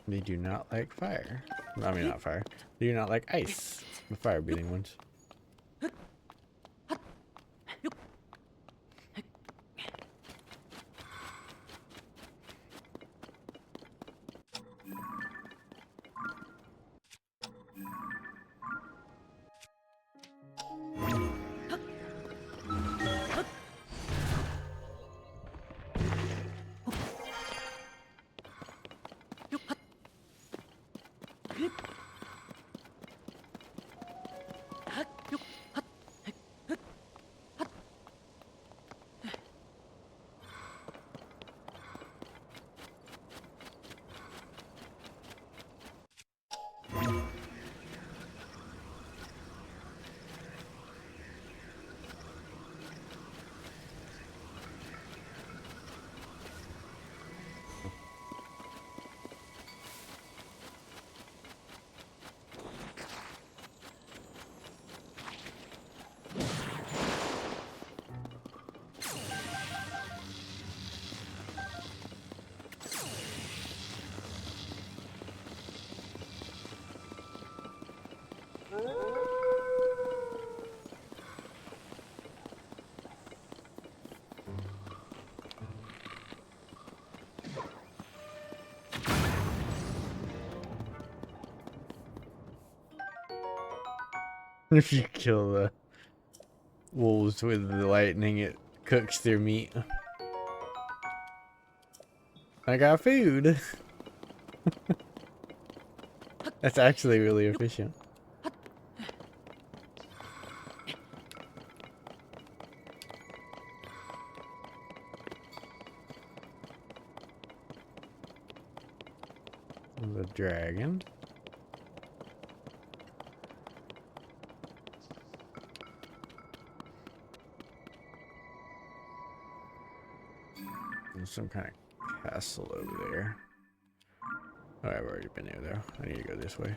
Speaker 2: They do not like fire. I mean, not fire. They do not like ice. The fire breathing ones. If you kill the wolves with the lightning, it cooks their meat. I got food. That's actually really efficient. The dragon. There's some kind of castle over there. Oh, I've already been there though. I need to go this way.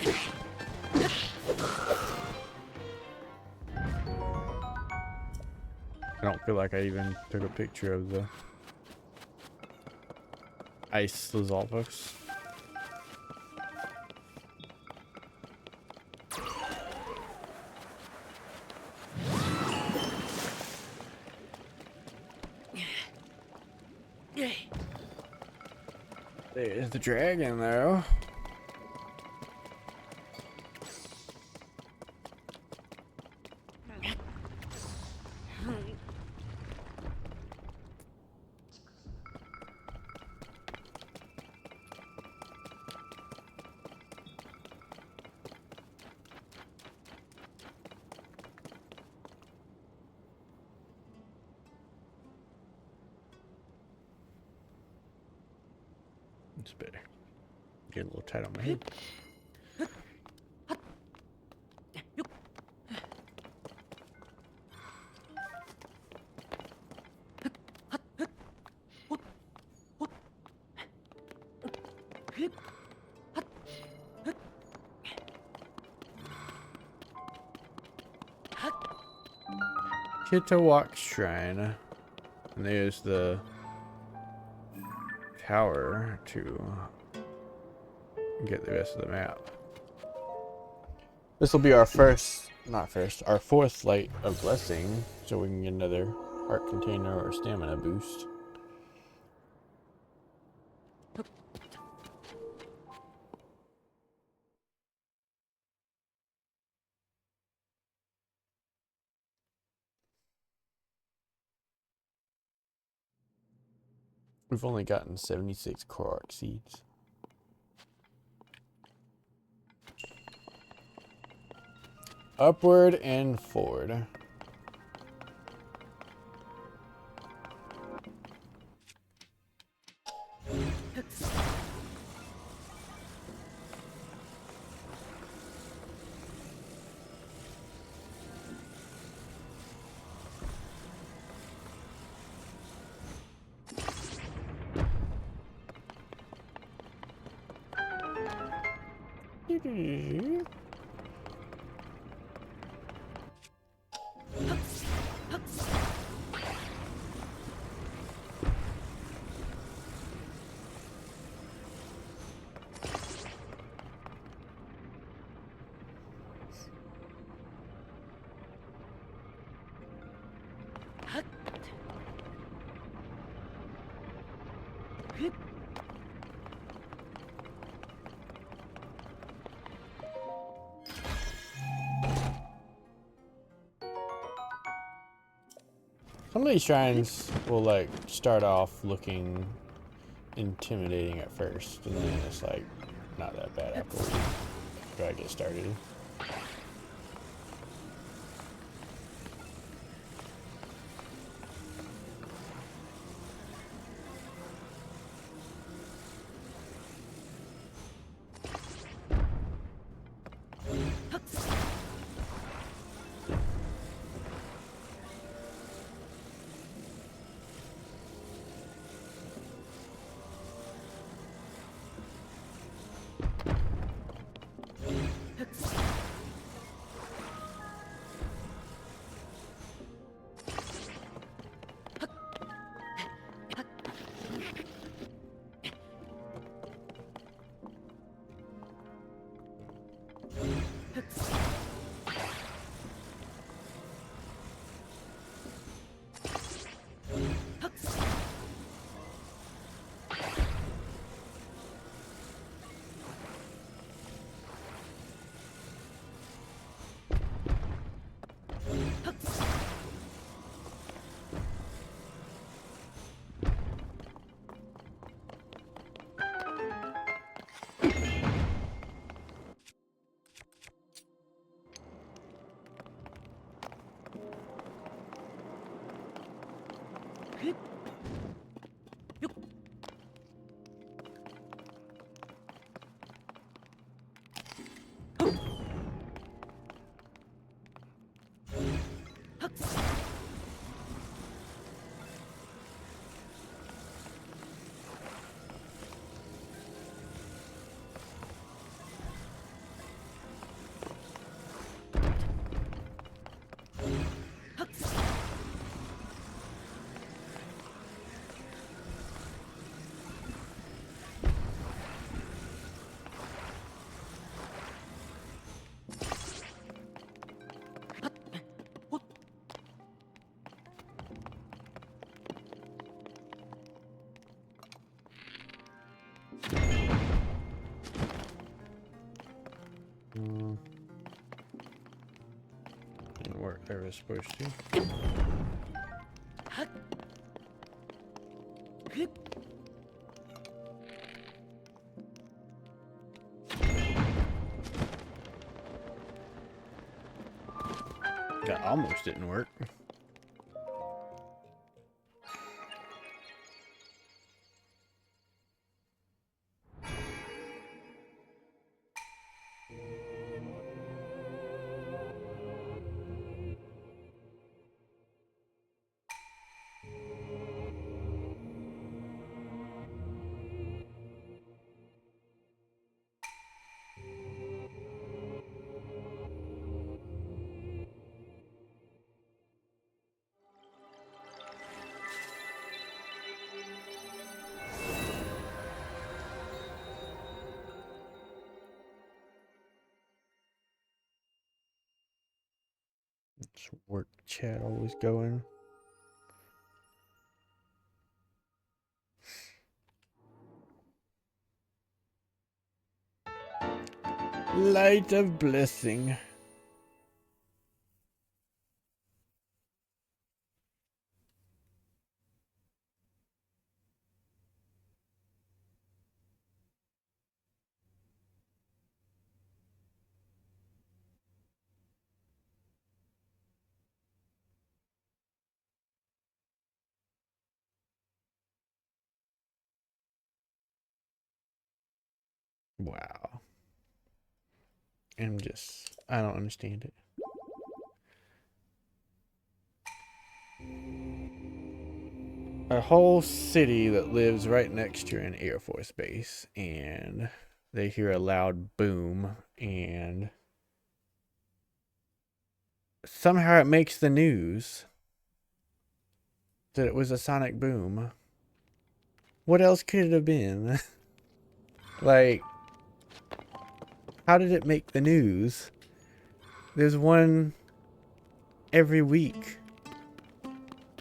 Speaker 2: I don't feel like I even took a picture of the ice Lizalvos. There's the dragon, though. It's better. Get a little tight on my head. Kitawak Shrine. And there's the tower to get the rest of the map. This will be our our fourth light of blessing, so we can get another heart container or stamina boost. We've only gotten 76 Korok seeds. Upward and forward. Some of these shrines will like start off looking intimidating at first, and then it's like not that bad after I get started. Didn't work like it was supposed to. That almost didn't work. This work chat always going. Light of blessing. Wow. I don't understand it. A whole city that lives right next to an Air Force base, and they hear a loud boom, and somehow it makes the news that it was a sonic boom. What else could it have been? Like, how did it make the news? There's one every week.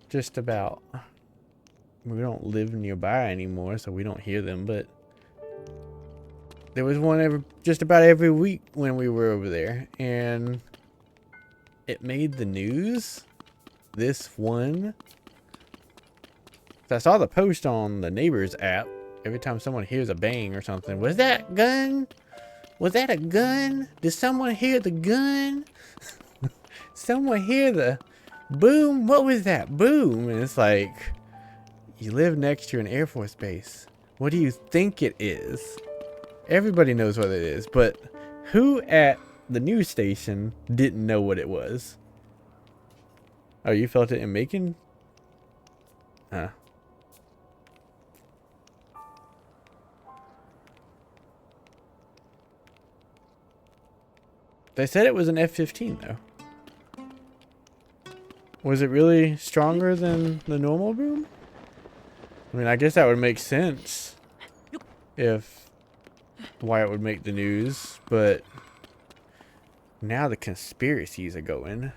Speaker 2: Just about. We don't live nearby anymore, so we don't hear them, but there was one just about every week when we were over there, and it made the news. This one. I saw the post on the Neighbors app. Every time someone hears a bang or something, was that gun? Was that a gun? Did someone hear the gun? Someone hear the boom? What was that boom? And it's like, you live next to an Air Force base. What do you think it is? Everybody knows what it is, but who at the news station didn't know what it was? Oh, you felt it in Macon? Huh. They said it was an F-15 though. Was it really stronger than the normal boom? I mean, I guess that would make sense if why it would make the news, but now the conspiracies are going.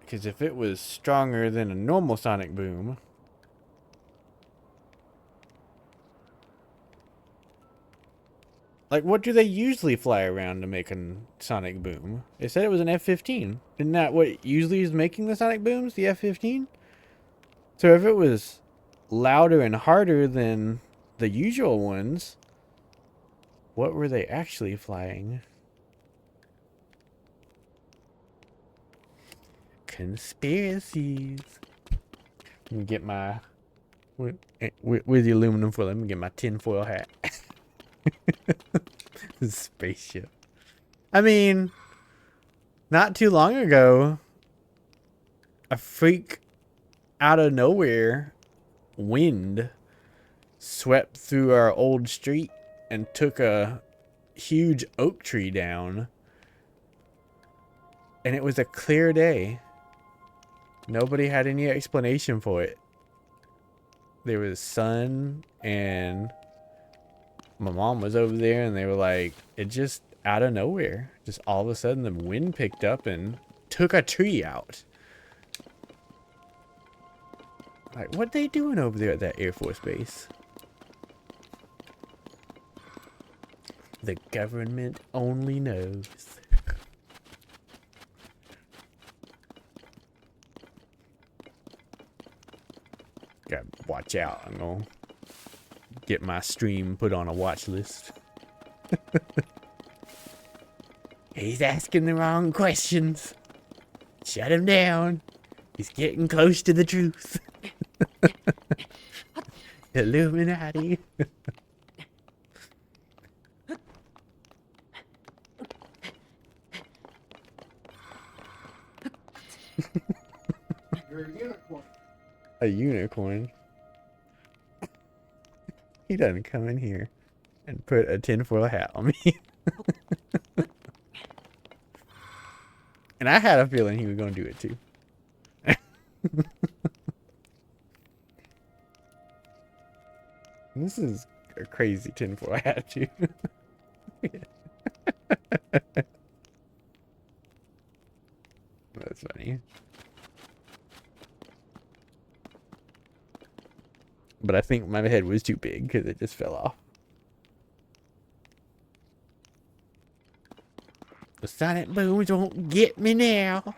Speaker 2: Because if it was stronger than a normal sonic boom, like, what do they usually fly around to make a sonic boom? They said it was an F-15. Isn't that what usually is making the sonic booms? The F-15? So if it was louder and harder than the usual ones, what were they actually flying? Conspiracies. Let me get my... with the aluminum foil, let me get my tinfoil hat. Spaceship. I mean, not too long ago, a freak out of nowhere wind swept through our old street and took a huge oak tree down. And it was a clear day. Nobody had any explanation for it. There was sun, and my mom was over there, and they were like, it just out of nowhere, just all of a sudden the wind picked up and took a tree out. Like, what they doing over there at that Air Force base? The government only knows. Gotta watch out. I'm gonna get my stream put on a watch list. He's asking the wrong questions. Shut him down. He's getting close to the truth. Illuminati.
Speaker 3: You're a unicorn.
Speaker 2: A unicorn? He doesn't come in here and put a tinfoil hat on me. And I had a feeling he was going to do it too. This is a crazy tinfoil hat too. That's funny. But I think my head was too big because it just fell off. The sonic booms won't get me now.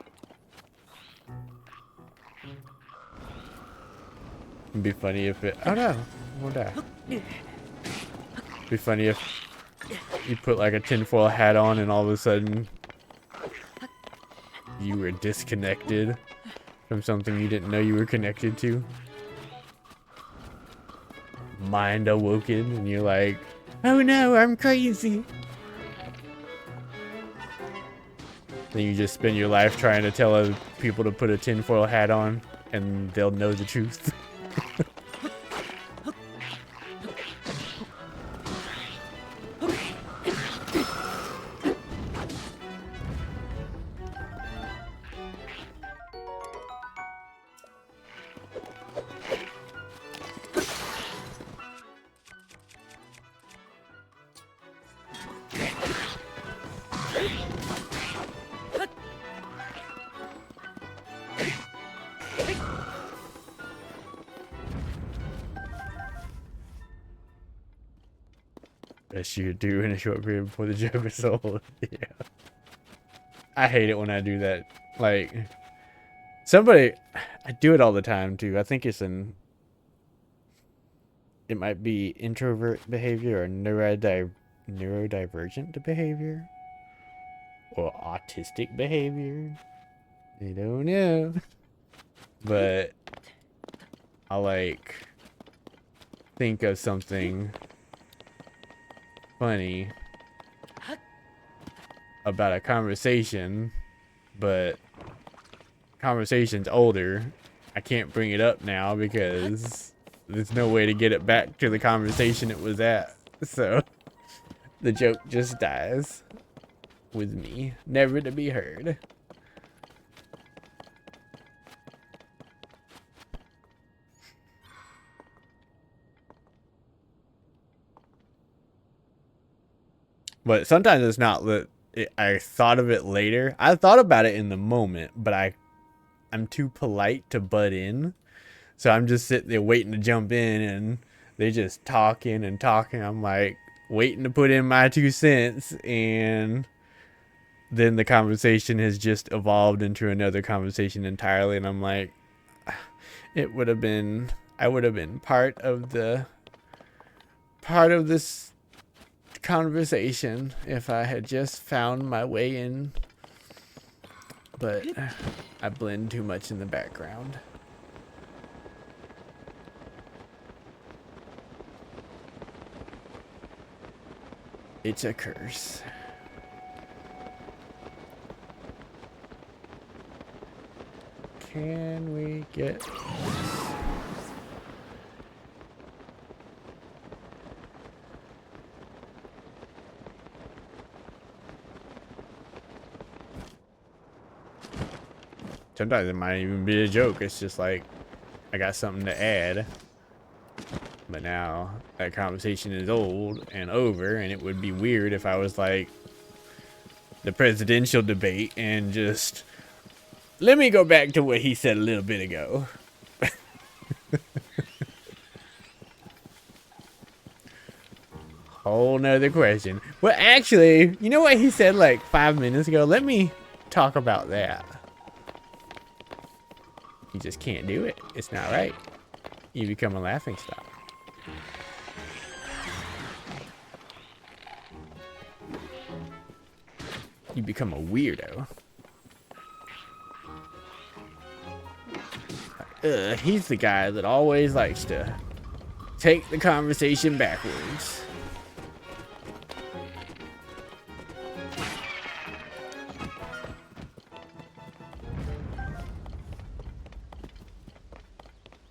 Speaker 2: It'd be funny if it... Oh no, I won't die. It'd be funny if you put like a tinfoil hat on and all of a sudden you were disconnected from something you didn't know you were connected to. Mind awoken and you're like, oh no, I'm crazy. Then you just spend your life trying to tell other people to put a tinfoil hat on and they'll know the truth. Best you could do in a short period before the joke is sold. Yeah. I hate it when I do that. Like, somebody, I do it all the time too. I think it might be introvert behavior or neurodivergent behavior or autistic behavior. I don't know. But I'll like think of something funny about a conversation, but conversation's older. I can't bring it up now because there's no way to get it back to the conversation it was at. So the joke just dies with me, never to be heard. But sometimes it's not that I thought of it later. I thought about it in the moment, but I'm too polite to butt in. So I'm just sitting there waiting to jump in and they just talking and talking. I'm like waiting to put in my 2 cents, and then the conversation has just evolved into another conversation entirely, and I'm like, I would have been part of this conversation if I had just found my way in, but I blend too much in the background. It's a curse. Can we get sometimes it might even be a joke. It's just like I got something to add. But now that conversation is old and over, and it would be weird if I was like the presidential debate and just let me go back to what he said a little bit ago. Whole nother question. Well, actually, you know what he said like 5 minutes ago? Let me talk about that. You just can't do it. It's not right. You become a laughingstock. You become a weirdo. He's the guy that always likes to take the conversation backwards.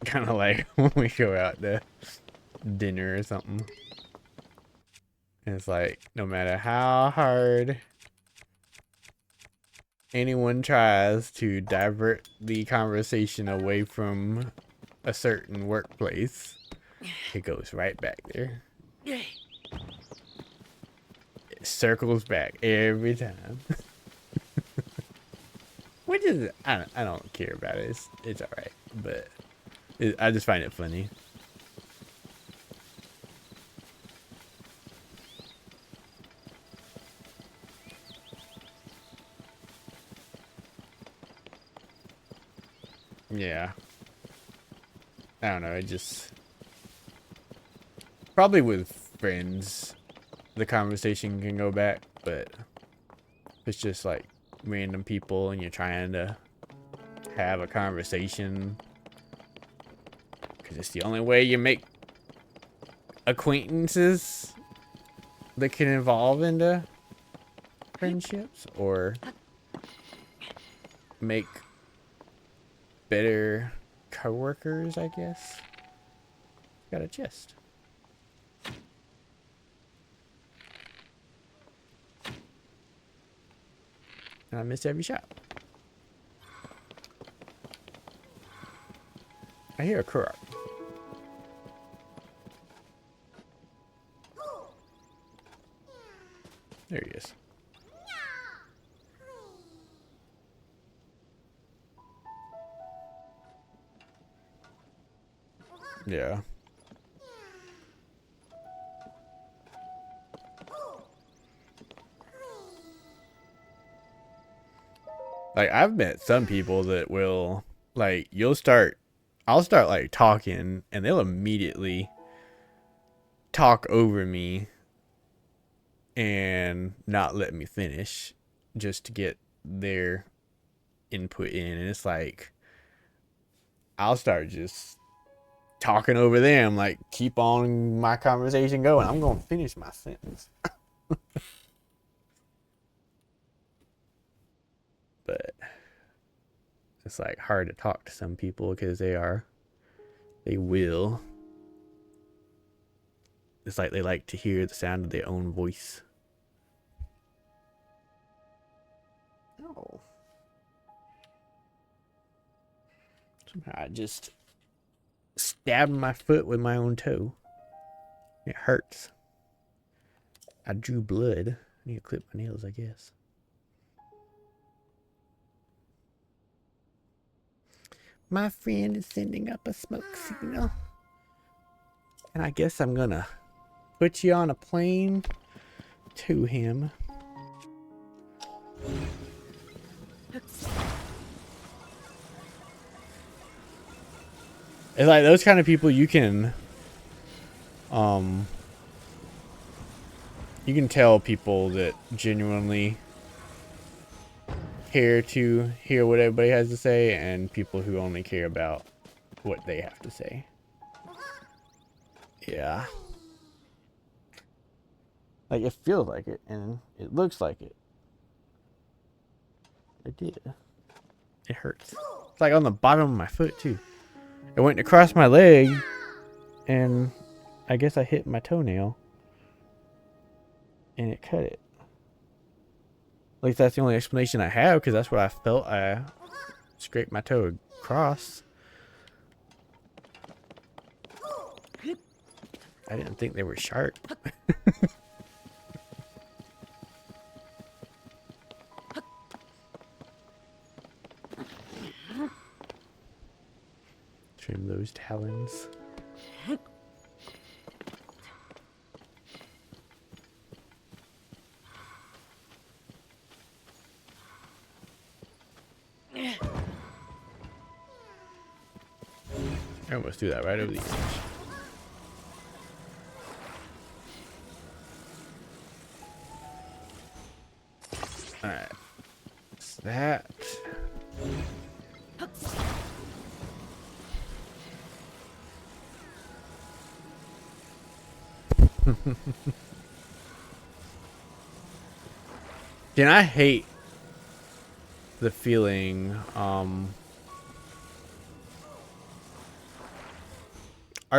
Speaker 2: Kind of like when we go out to dinner or something. And it's like, no matter how hard anyone tries to divert the conversation away from a certain workplace, it goes right back there. It circles back every time. Which is, I don't care about it. It's alright, but I just find it funny. Yeah. I don't know, it just... Probably with friends, the conversation can go back, but if it's just like random people and you're trying to have a conversation, because it's the only way you make acquaintances that can evolve into friendships or make better coworkers, I guess. Got a chest. And I missed every shot. I hear a croak. There he is. Yeah. Like, I've met some people that will, like, I'll start, like, talking, and they'll immediately talk over me and not let me finish just to get their input in. And it's like, I'll start just talking over them, like, keep on my conversation going. I'm going to finish my sentence. But it's like hard to talk to some people because they will. It's like they like to hear the sound of their own voice. Oh. Somehow I just stabbed my foot with my own toe. It hurts. I drew blood. I need to clip my nails, I guess. My friend is sending up a smoke signal. And I guess I'm gonna put you on a plane to him. It's like those kind of people you can tell people that genuinely care to hear what everybody has to say and people who only care about what they have to say. Yeah. Like, it feels like it and it looks like it. It did. It hurts. It's like on the bottom of my foot too. It went across my leg and I guess I hit my toenail and it cut it. At least that's the only explanation I have, because that's what I felt. I scraped my toe across. I didn't think they were sharp. Trim those talons. I almost threw that right over the edge. Alright. That's that. And I hate the feeling, our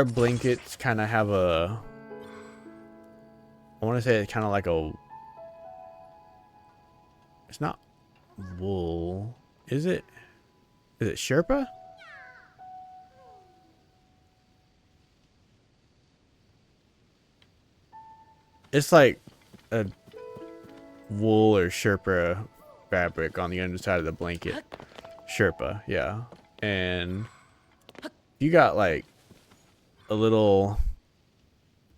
Speaker 2: blankets kind of have I want to say it's kind of like it's not wool, is it? Is it Sherpa? It's like a wool or Sherpa fabric on the underside of the blanket. Sherpa, yeah. And you got like a little,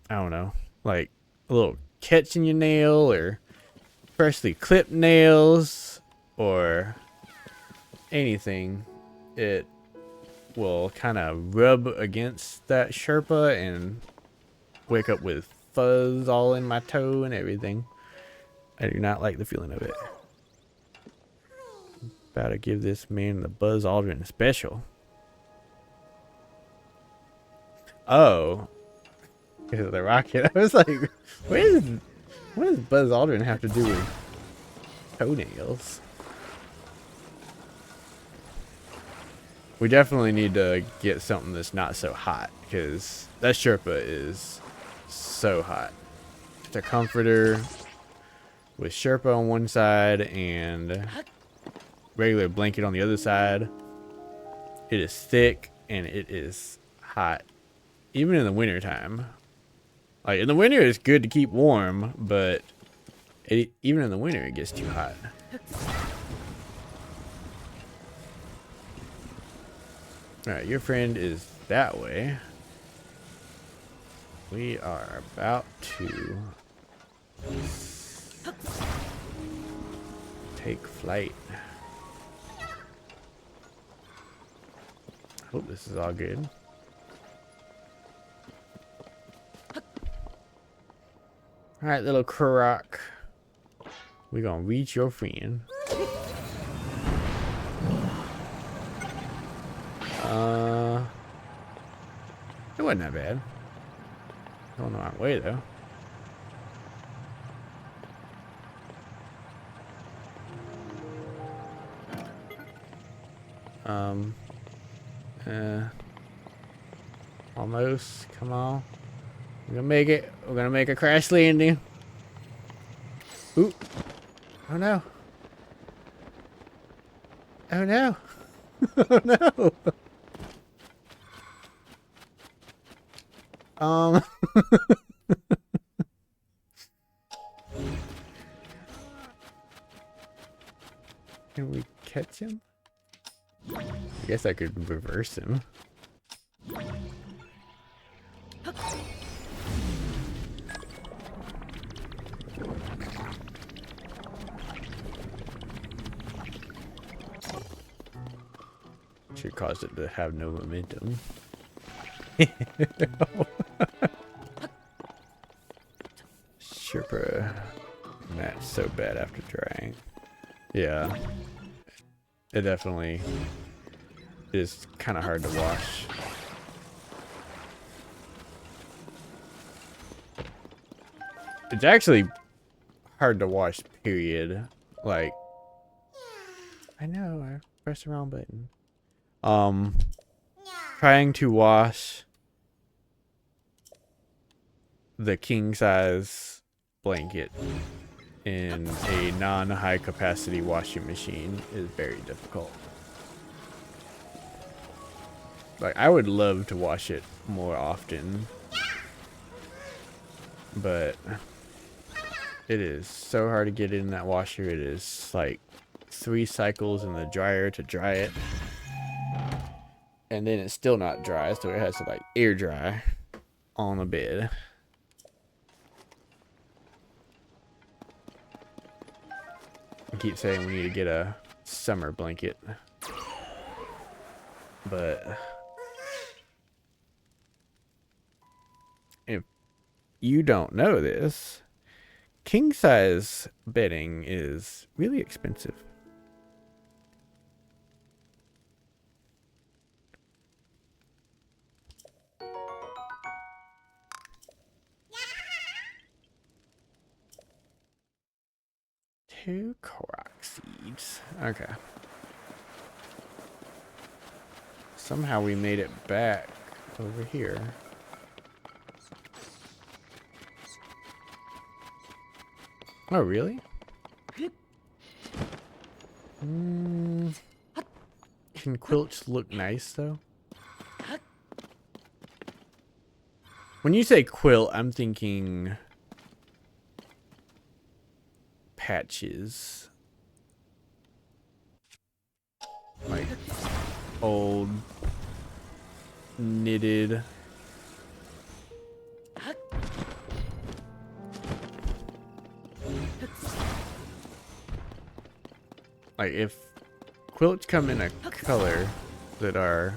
Speaker 2: I don't know, like a little catch in your nail or freshly clipped nails or anything, it will kind of rub against that Sherpa and wake up with fuzz all in my toe and everything. I do not like the feeling of it. About to give this man the Buzz Aldrin special. Oh. Because of the rocket. I was like, what does Buzz Aldrin have to do with toenails? We definitely need to get something that's not so hot, because that Sherpa is so hot. It's a comforter with Sherpa on one side and regular blanket on the other side. It is thick and it is hot, even in the winter time. Like in the winter, it's good to keep warm, but even in the winter, it gets too hot. All right, your friend is that way. We are about to take flight. I hope this is all good. All right, little croc. We're gonna reach your friend. It wasn't that bad. Going the wrong way though. Almost. Come on. We're gonna make it. We're gonna make a crash landing. Ooh. Oh no. Oh no. Oh no. Can we catch him? I guess I could reverse him. Should cause it to have no momentum. Sherpa. That's so bad after drying. Yeah. It definitely is kind of hard to wash. It's actually hard to wash, period. Like, I know, I pressed the wrong button. Trying to wash the king size blanket in a non-high capacity washing machine is very difficult. Like, I would love to wash it more often, but it is so hard to get in that washer. It is like 3 cycles in the dryer to dry it, and then it's still not dry, so it has to like air dry on the bed. I keep saying we need to get a summer blanket, but if you don't know this, king size bedding is really expensive. Two Korok seeds. Okay. Somehow we made it back over here. Oh, really? Can quilts look nice, though? When you say quilt, I'm thinking patches. Like old knitted. Like if quilts come in a color that are,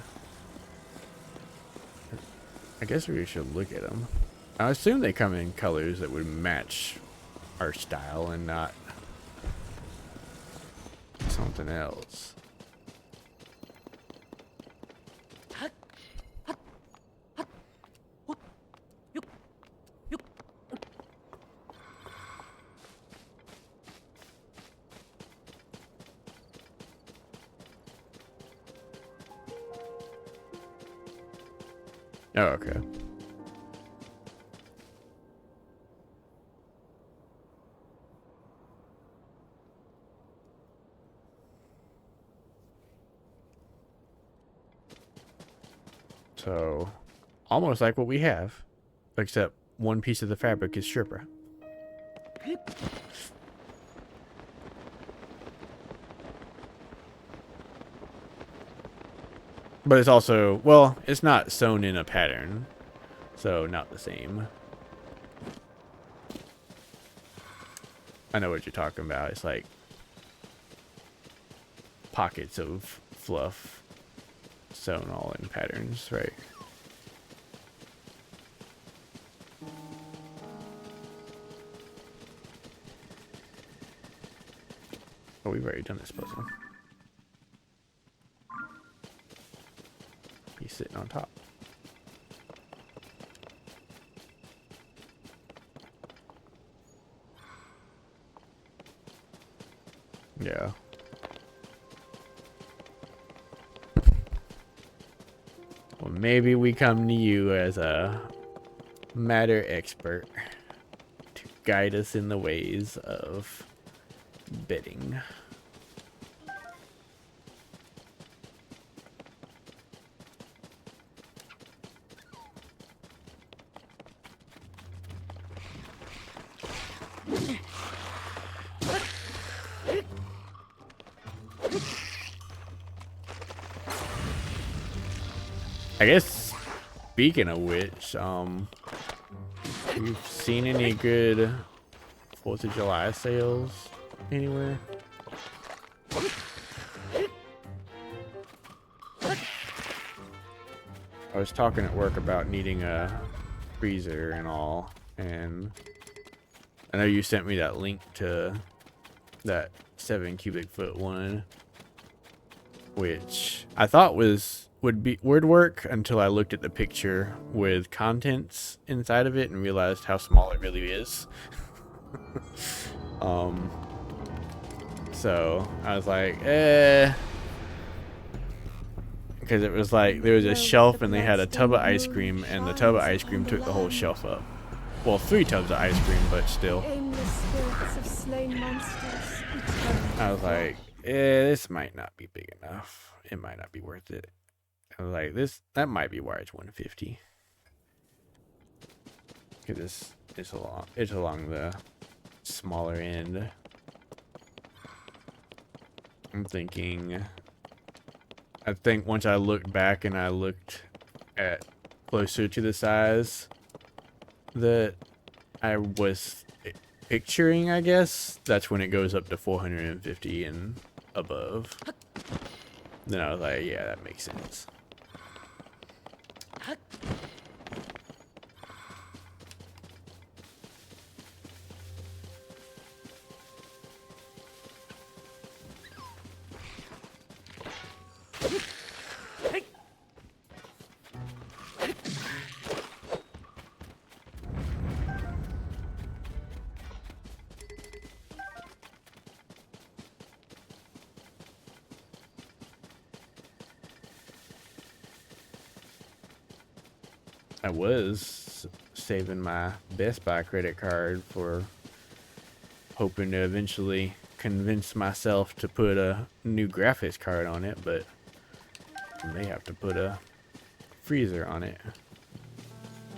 Speaker 2: I guess we should look at them. I assume they come in colors that would match our style and not something else. Oh, okay. So, almost like what we have, except one piece of the fabric is Sherpa. But it's also, well, it's not sewn in a pattern, so not the same. I know what you're talking about. It's like pockets of fluff sewn all in patterns, right? Oh, we've already done this puzzle. He's sitting on top. Yeah. Well, maybe we come to you as a matter expert to guide us in the ways of bedding. I guess, speaking of which, you've seen any good 4th of July sales anywhere? I was talking at work about needing a freezer and all, and I know you sent me that link to that 7 cubic foot one, which I thought would work until I looked at the picture with contents inside of it and realized how small it really is. So I was like, because it was like there was a shelf and they had a tub of ice cream, and the tub of ice cream took the whole shelf up. Well, 3 tubs of ice cream, but still. I was like, this might not be big enough. It might not be worth it. I was like, that might be why it's 150. Because it's along the smaller end. I think once I looked back and I looked at closer to the size that I was picturing, I guess, that's when it goes up to 450 and above. Then I was like, yeah, that makes sense. I was saving my Best Buy credit card for hoping to eventually convince myself to put a new graphics card on it, but I may have to put a freezer on it.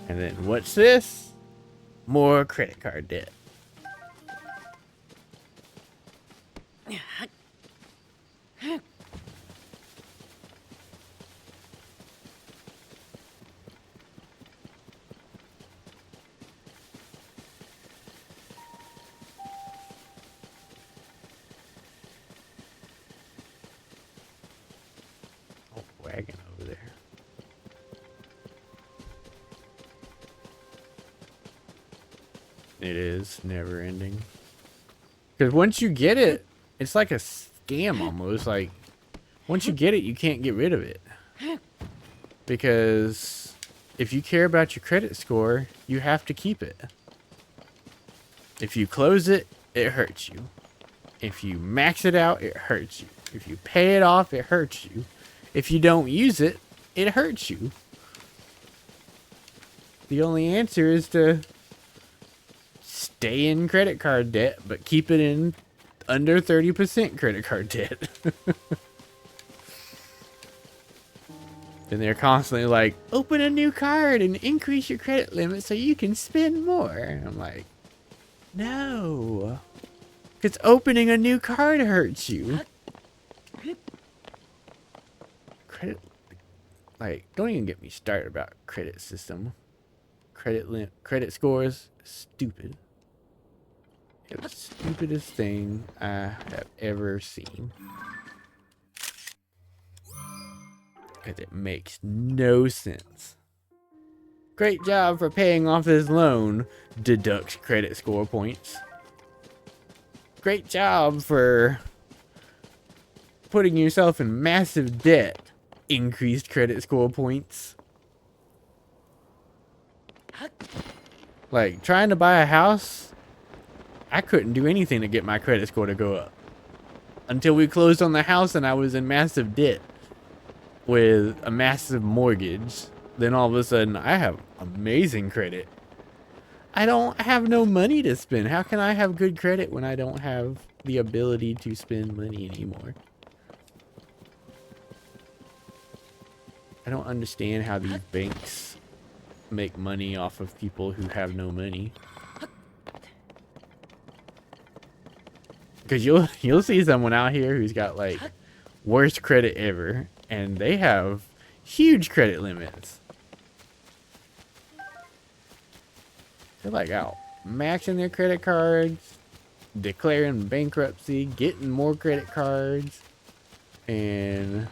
Speaker 2: And then what's this? More credit card debt. Oh, wagon over there. It is never ending. Because once you get it, it's like a scam almost. Like, once you get it, you can't get rid of it. Because if you care about your credit score, you have to keep it. If you close it, it hurts you. If you max it out, it hurts you. If you pay it off, it hurts you. If you don't use it, it hurts you. The only answer is to stay in credit card debt, but keep it in under 30% credit card debt. Then they're constantly like, open a new card and increase your credit limit so you can spend more. And I'm like, no. Because opening a new card hurts you. Credit, like, don't even get me started about credit system. Credit scores, stupid. It's the stupidest thing I have ever seen. Because it makes no sense. Great job for paying off this loan. Deducts credit score points. Great job for putting yourself in massive debt. Increased credit score points. Like, trying to buy a house, I couldn't do anything to get my credit score to go up. Until we closed on the house and I was in massive debt with a massive mortgage. Then all of a sudden, I have amazing credit. I don't have no money to spend. How can I have good credit when I don't have the ability to spend money anymore? I don't understand how these banks make money off of people who have no money. Because you'll see someone out here who's got like worst credit ever, and they have huge credit limits. They're like out maxing their credit cards, declaring bankruptcy, getting more credit cards, and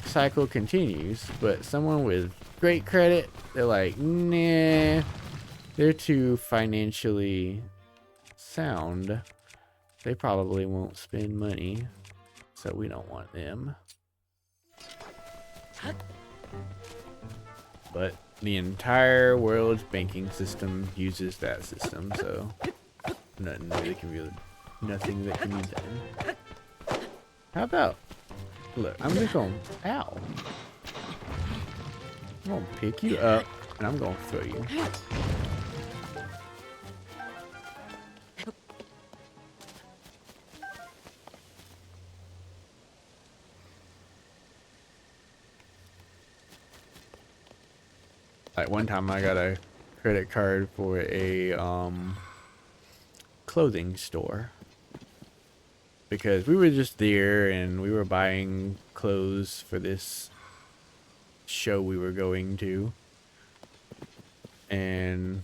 Speaker 2: cycle continues. But someone with great credit, they're like, nah, they're too financially sound. They probably won't spend money, so we don't want them. But the entire world's banking system uses that system, so nothing that can be done. How about, look, I'm just gonna, ow. I'm gonna pick you up and I'm gonna throw you. Like one time I got a credit card for a clothing store because we were just there and we were buying clothes for this show we were going to, and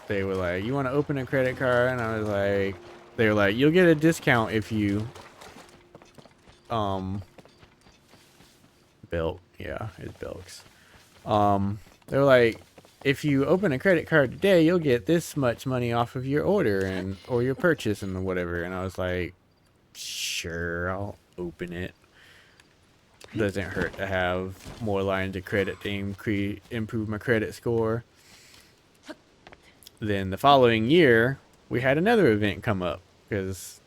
Speaker 2: they were like, you want to open a credit card? And I was like, they were like, you'll get a discount if you Belk, yeah, it's Belk's. They were like, if you open a credit card today, you'll get this much money off of your order and or your purchase and whatever. And I was like, sure, I'll open it. Doesn't hurt to have more lines of credit to improve my credit score. Then the following year, we had another event come up because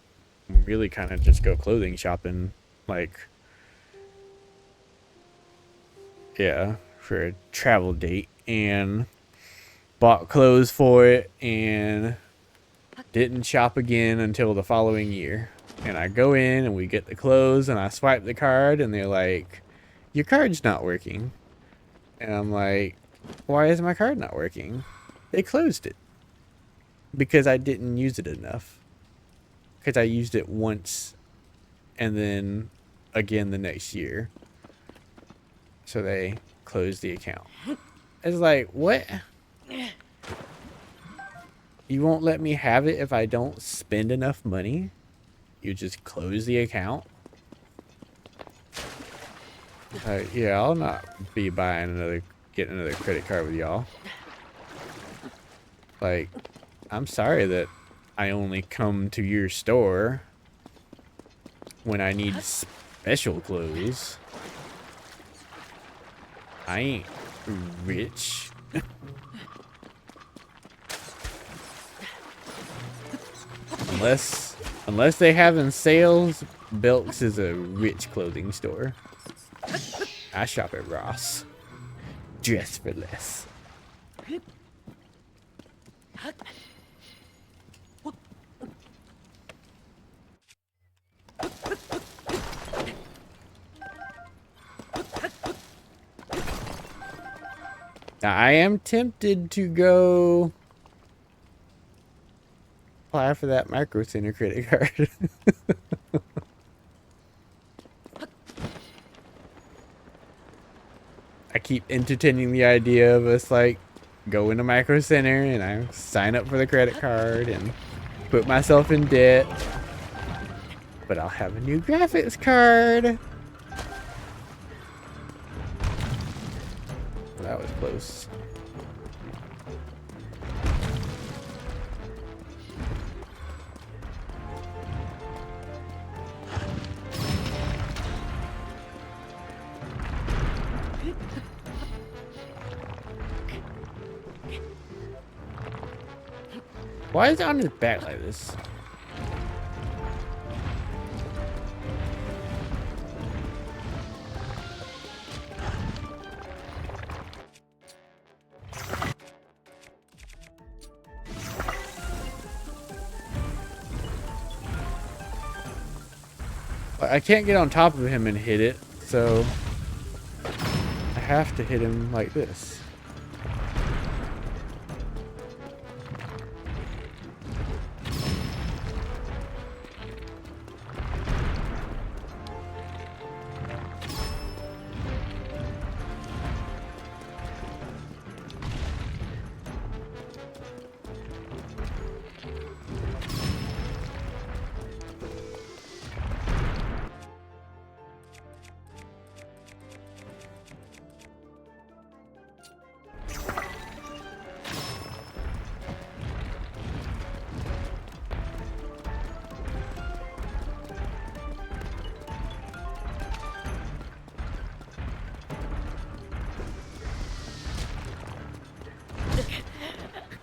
Speaker 2: we really kind of just go clothing shopping like Yeah, for a travel date, and bought clothes for it and didn't shop again until the following year. And I go in and we get the clothes and I swipe the card and they're like, your card's not working. And I'm like, why is my card not working? They closed it because I didn't use it enough. Because I used it once and then again the next year. So they closed the account. It's like, what? You won't let me have it if I don't spend enough money? You just close the account? Yeah, I'll not be getting another credit card with y'all. Like, I'm sorry that I only come to your store when I need special clothes. I ain't rich. Unless they having sales, Belk's is a rich clothing store. I shop at Ross. Dress for less. Now, I am tempted to go apply for that Micro Center credit card. I keep entertaining the idea of us like going to Micro Center and I sign up for the credit card and put myself in debt. But I'll have a new graphics card. That was close. Why is it on his back like this? I can't get on top of him and hit it, so I have to hit him like this.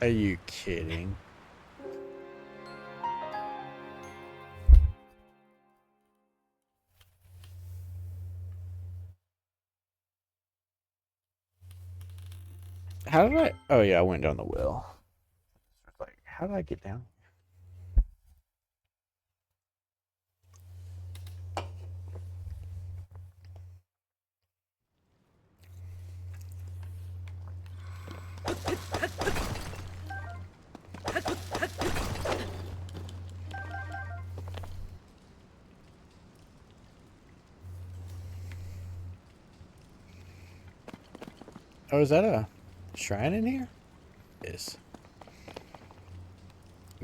Speaker 2: Are you kidding? How did I? Oh yeah, I went down the well. Like, how did I get down? Oh, is that a shrine in here? Yes.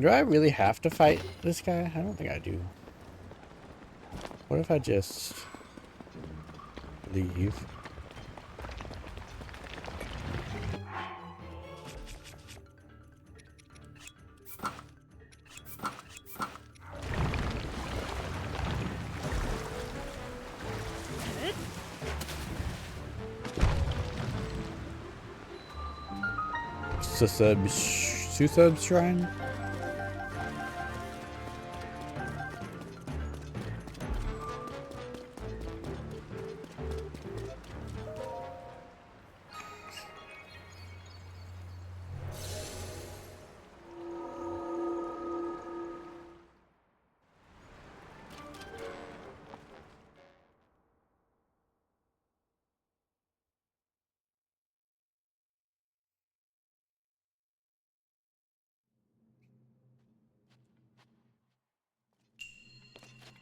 Speaker 2: Do I really have to fight this guy? I don't think I do. What if I just leave? Susub shrine?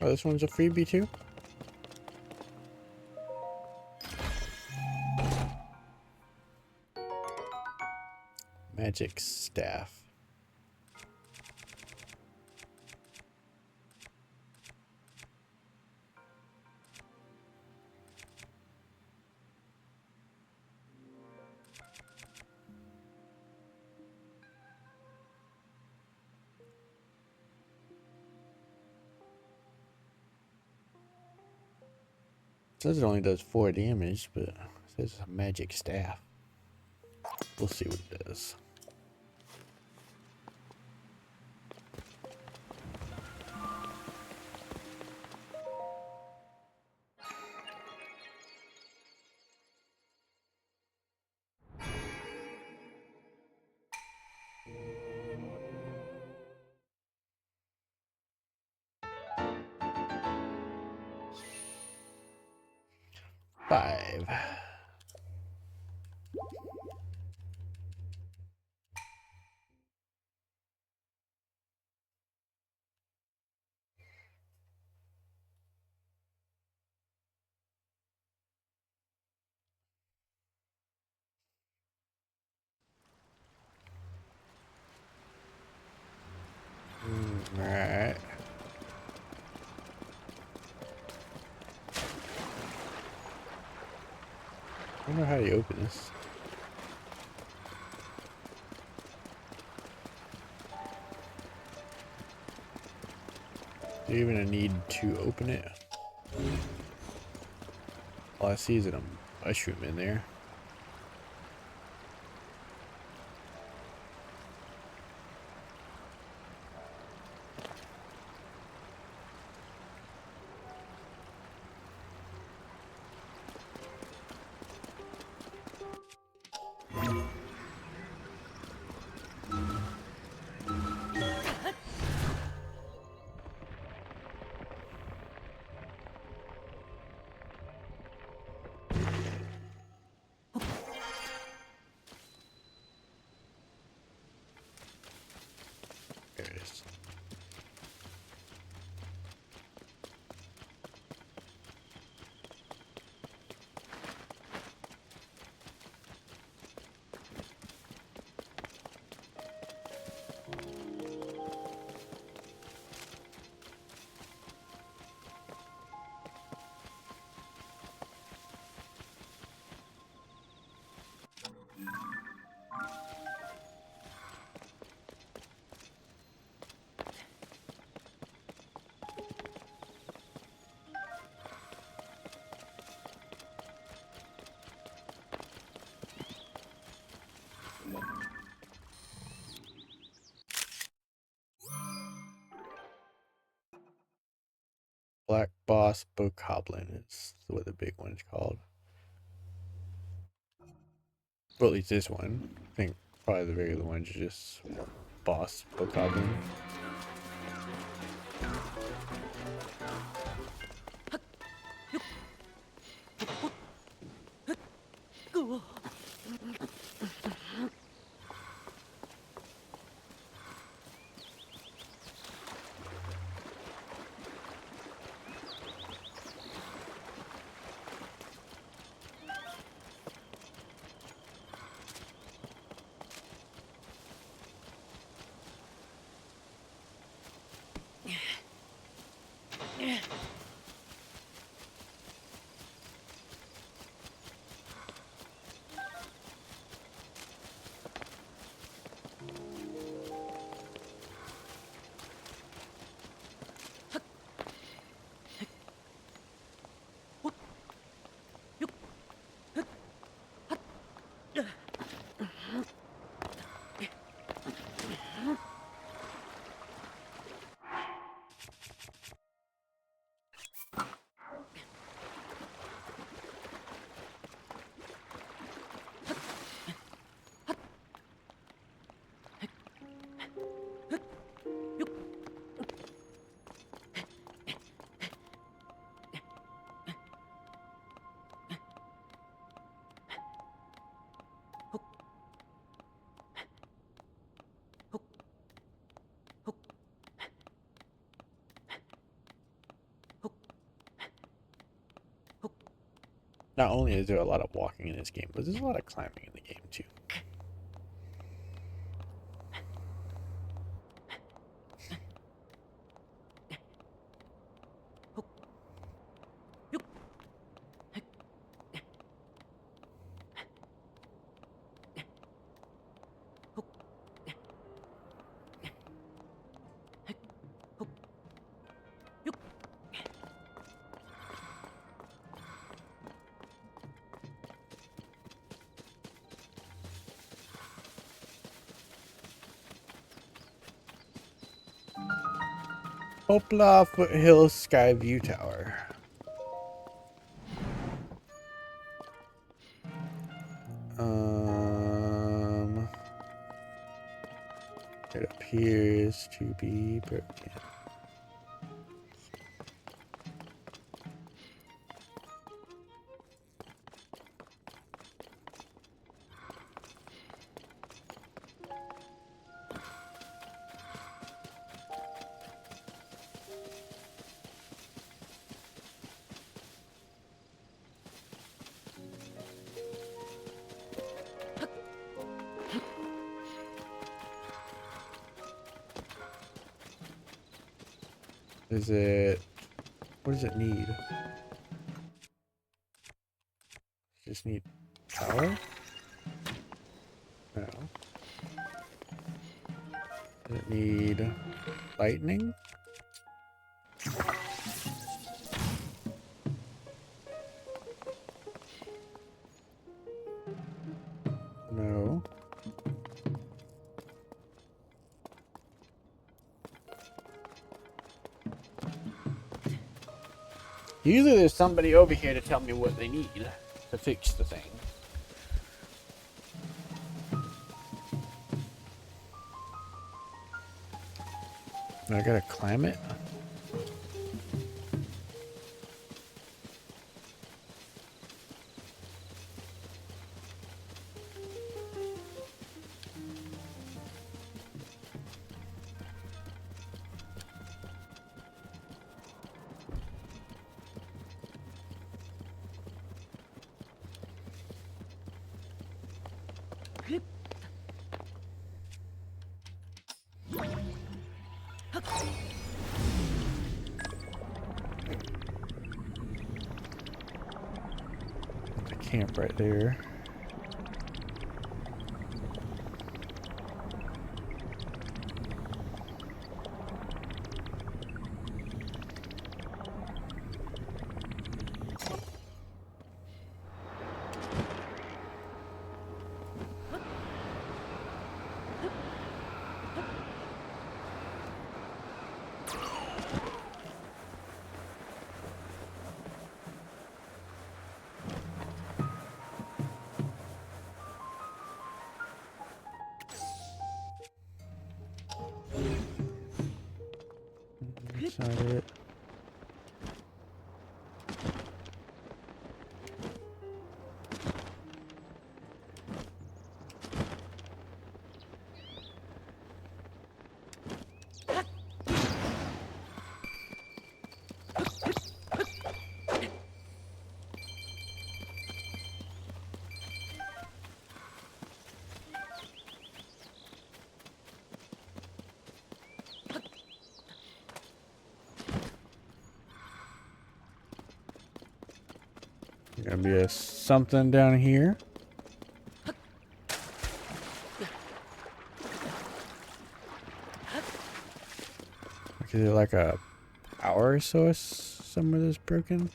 Speaker 2: Oh, this one's a freebie too? Magic staff. It says it only does 4 damage, but it says it's a magic staff. We'll see what it does. Five. Alright. I don't know how you open this. Do you even need to open it? All I see is a mushroom in there. There it is. Black Boss Bokoblin is what the big one's called. Well, at least this one. I think probably the regular ones are just Boss Bokoblin. not only is there a lot of walking in this game, but there's a lot of climbing in the game too. Hopla Foothills Sky View Tower. It appears to be broken. Is it... What does it need? Just need power? No. Does it need lightning? No. Usually there's somebody over here to tell me what they need to fix the thing. I gotta climb it? Camp right there. That's not it. Gonna be a something down here. Is it like a power source somewhere that's broken?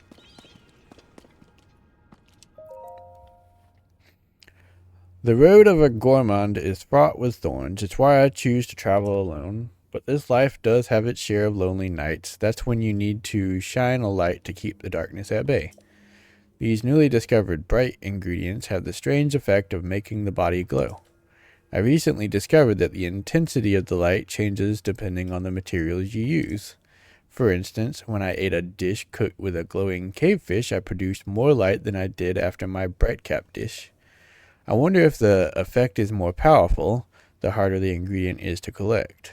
Speaker 2: The road of a gourmand is fraught with thorns. It's why I choose to travel alone. But this life does have its share of lonely nights. That's when you need to shine a light to keep the darkness at bay. These newly discovered bright ingredients have the strange effect of making the body glow. I recently discovered that the intensity of the light changes depending on the materials you use. For instance, when I ate a dish cooked with a glowing cavefish, I produced more light than I did after my bright cap dish. I wonder if the effect is more powerful the harder the ingredient is to collect.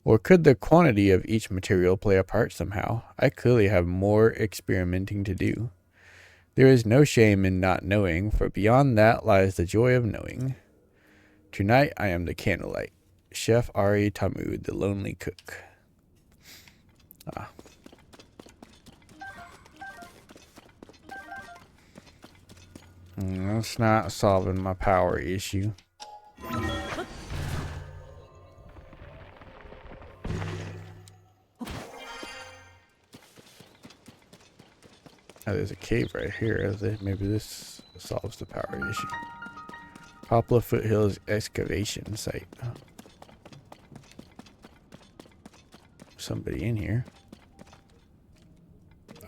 Speaker 2: Or could the quantity of each material play a part somehow? I clearly have more experimenting to do. There is no shame in not knowing, for beyond that lies the joy of knowing. Tonight I am the candlelight, Chef Ari Tamu, the lonely cook. Ah. That's not solving my power issue. Oh, there's a cave right here. Maybe this solves the power issue. Poplar Foothills excavation site. Oh. Somebody in here.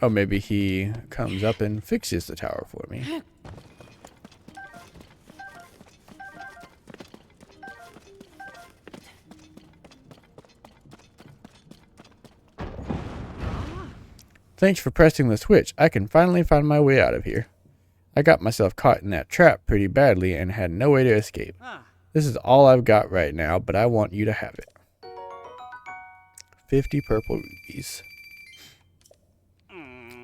Speaker 2: Oh, maybe he comes up and fixes the tower for me. Thanks for pressing the switch. I can finally find my way out of here. I got myself caught in that trap pretty badly and had no way to escape. This is all I've got right now, but I want you to have it. 50 purple rubies.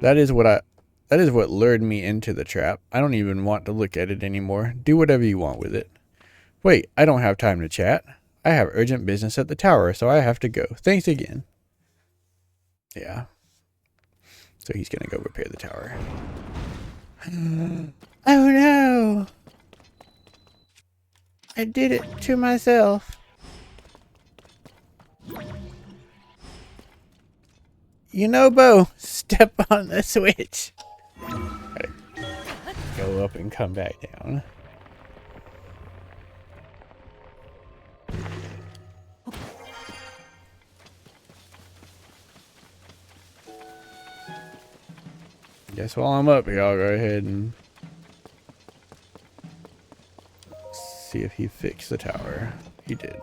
Speaker 2: That is what lured me into the trap. I don't even want to look at it anymore. Do whatever you want with it. Wait, I don't have time to chat. I have urgent business at the tower, so I have to go. Thanks again. Yeah. So he's gonna go repair the tower. Oh no! I did it to myself. You know, Bo, step on the switch. Gotta go up and come back down. Guess while I'm up here, I'll go ahead and see if he fixed the tower. He did.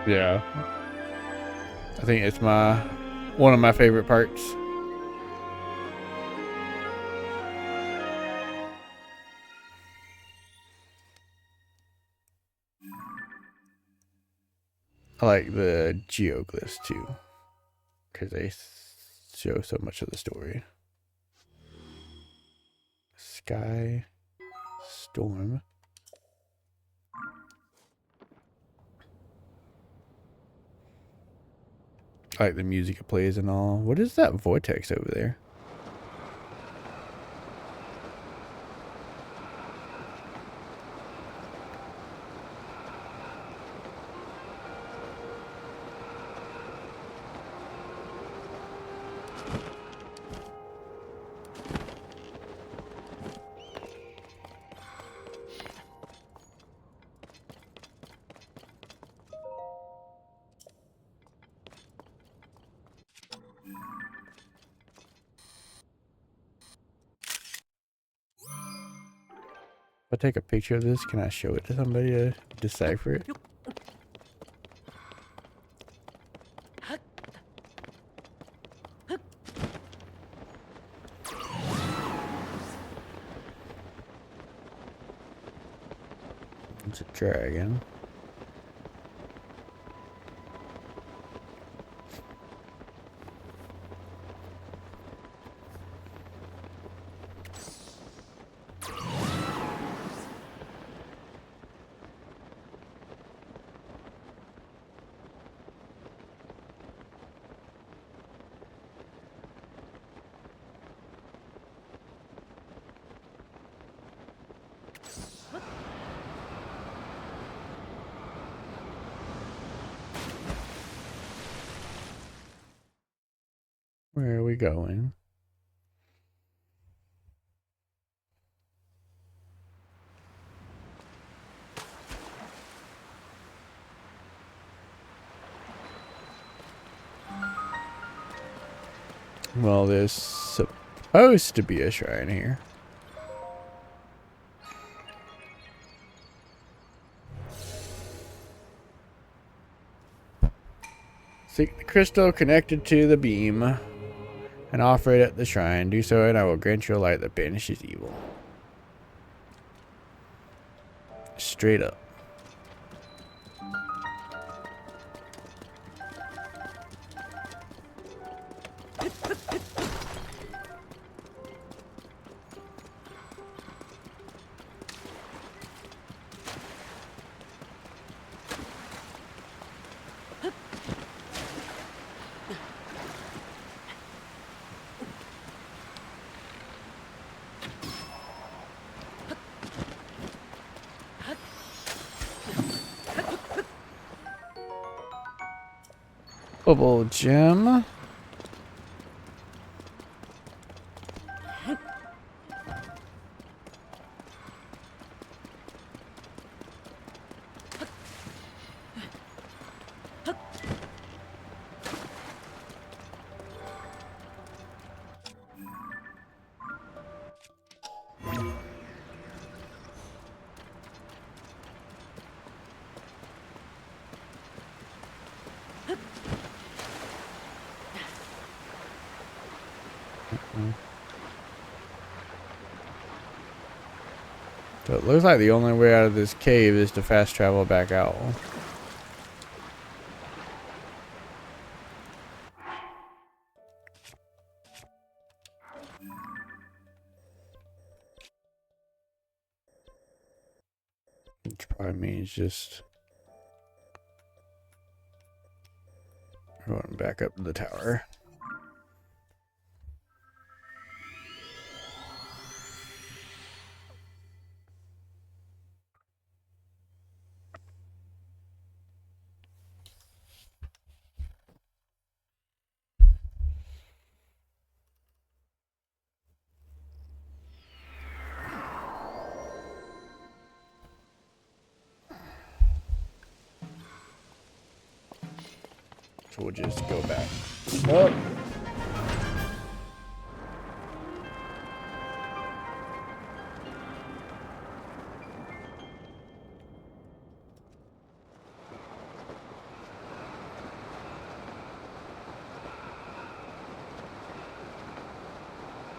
Speaker 2: Yeah. I think it's one of my favorite parts. I like the geoglyphs too, because they show so much of the story. Sky, storm. I like the music it plays and all. What is that vortex over there? If I take a picture of this, can I show it to somebody to decipher it? It's a dragon. Where are we going? Well, there's supposed to be a shrine here. Seek the crystal connected to the beam and offer it at the shrine. Do so and I will grant you a light that banishes evil. Straight up. Bubble gem. So it looks like the only way out of this cave is to fast travel back out. Which probably means just going back up to the tower. So we'll just go back. Oh.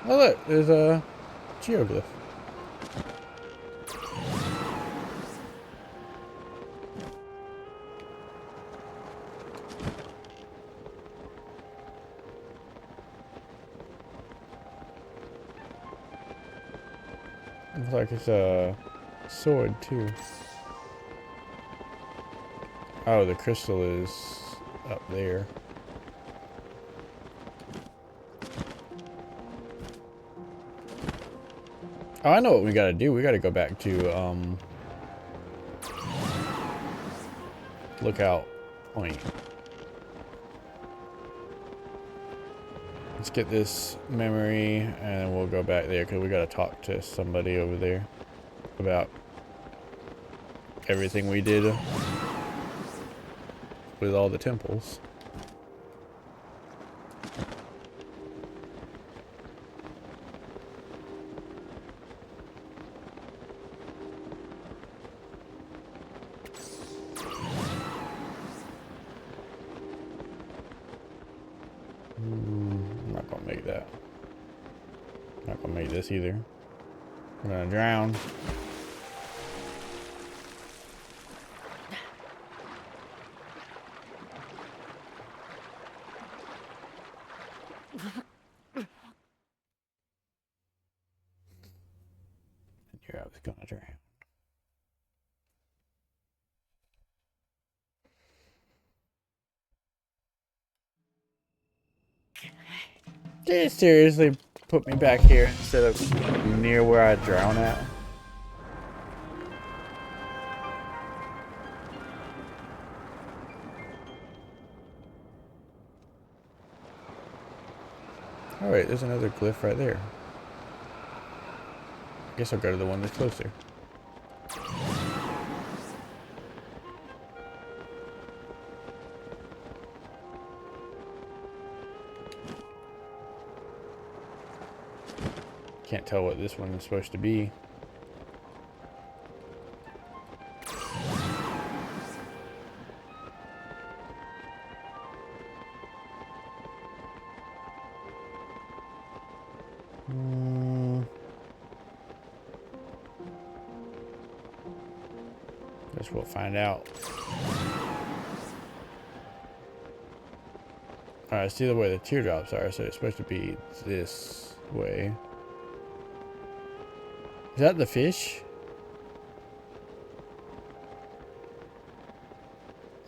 Speaker 2: Oh look, there's a geoglyph. Looks like it's a sword too. Oh, the crystal is up there. Oh, I know what we gotta do. We gotta go back to Lookout Point. Let's get this memory and we'll go back there because we gotta talk to somebody over there about everything we did with all the temples. I'm not gonna make that. Not gonna make this either. I'm gonna drown. Here I was gonna drown. Did it seriously put me back here instead of near where I drown at? Alright, there's another glyph right there. Guess I'll go to the one that's closer. Can't tell what this one's supposed to be. Guess we'll find out. Alright, I see the way the teardrops are, so it's supposed to be this way. Is that the fish?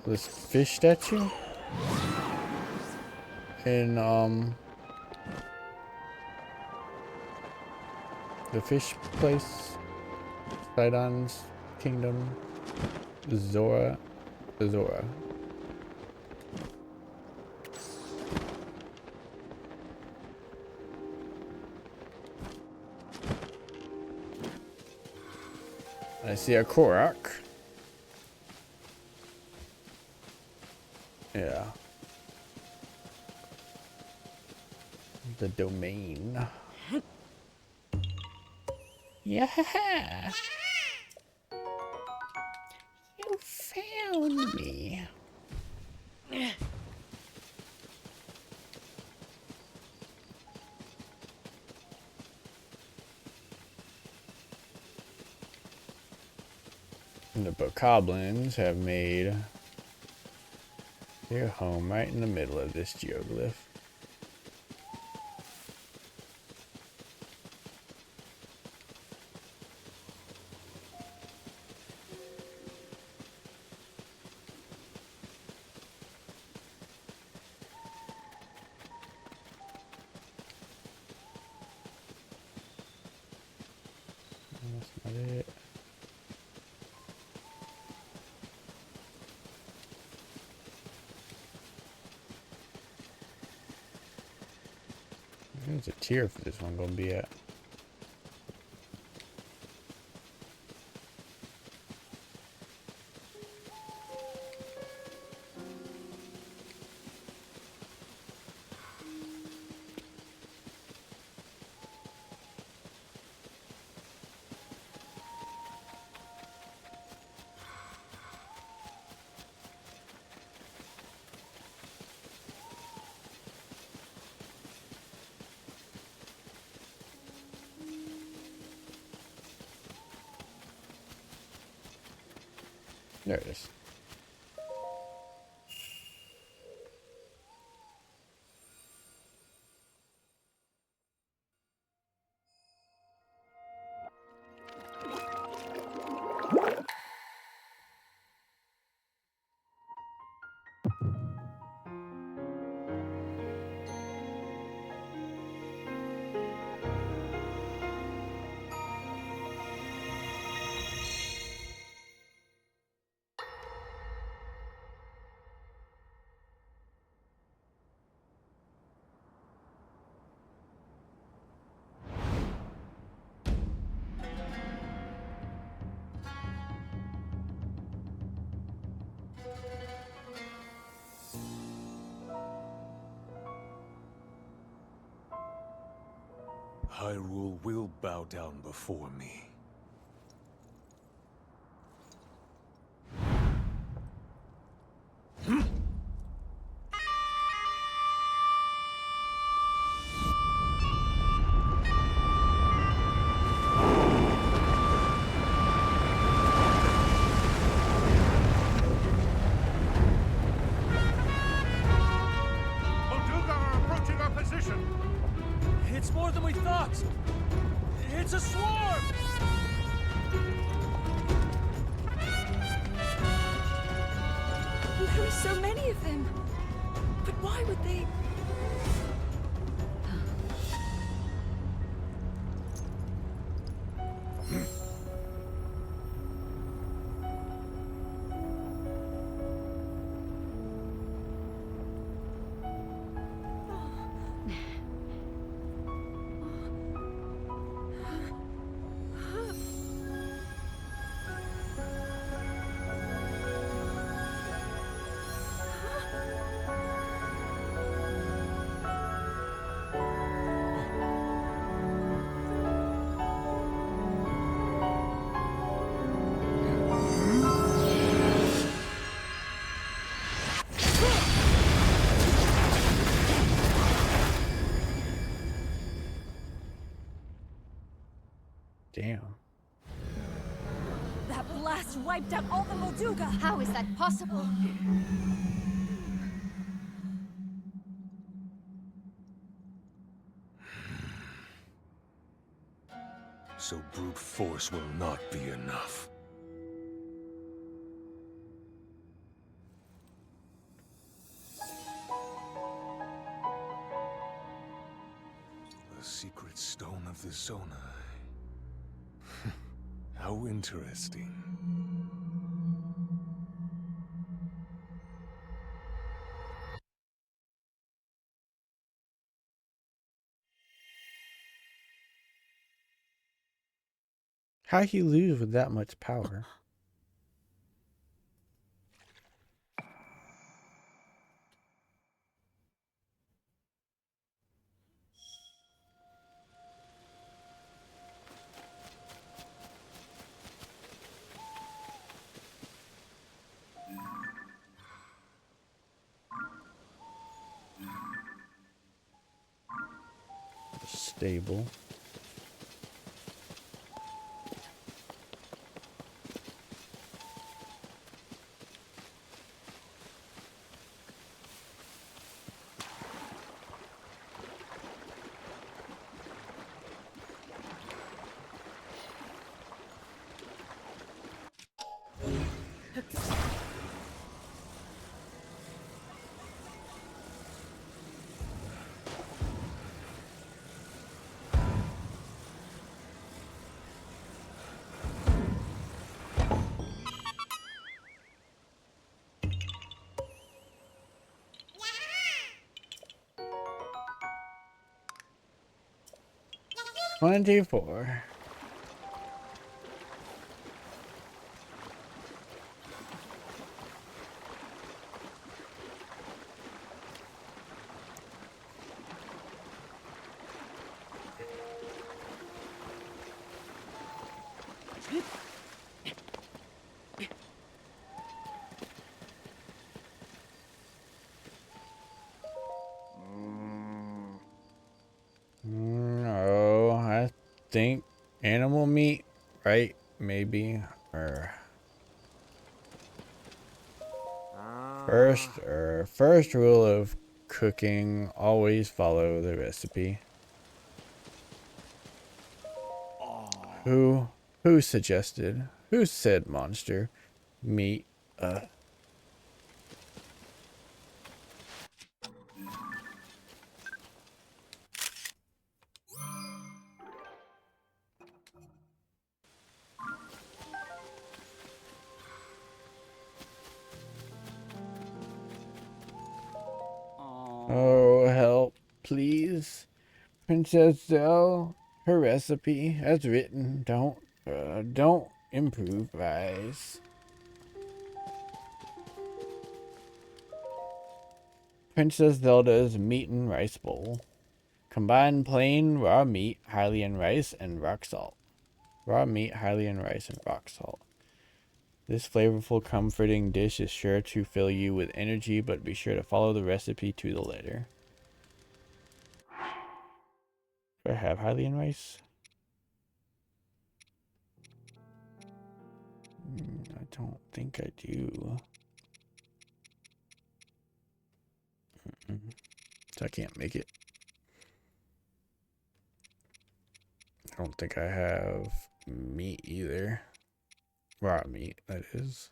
Speaker 2: This fish statue? In, the fish place? Sidon's Kingdom? Zora? Zora. I see a Korok. Yeah. The domain. Yeah. You found me. And the bokoblins have made their home right in the middle of this geoglyph. That's not it. There's a tier for this one gonna be at. There it is.
Speaker 3: Hyrule will bow down before me.
Speaker 4: It's more than we thought! It's a swarm!
Speaker 5: There are so many of them. But why would they...
Speaker 2: Damn.
Speaker 5: That blast wiped out all the Molduga!
Speaker 6: How is that possible?
Speaker 3: So brute force will not be enough. The secret stone of the Zonai. How interesting.
Speaker 2: How'd he lose with that much power? Stable. $24. No, I think animal meat, right? Maybe. Or first rule of cooking: always follow the recipe. Who suggested? Who said monster meat? Oh, help, please. Princess Zell, her recipe as written. Don't improvise. Princess Zelda's meat and rice bowl. Combine plain raw meat, Hylian rice, and rock salt. Raw meat, Hylian rice, and rock salt. This flavorful, comforting dish is sure to fill you with energy, but be sure to follow the recipe to the letter. Do I have Hylian rice? I don't think I do. So I can't make it. I don't think I have meat either. Raw meat, that is.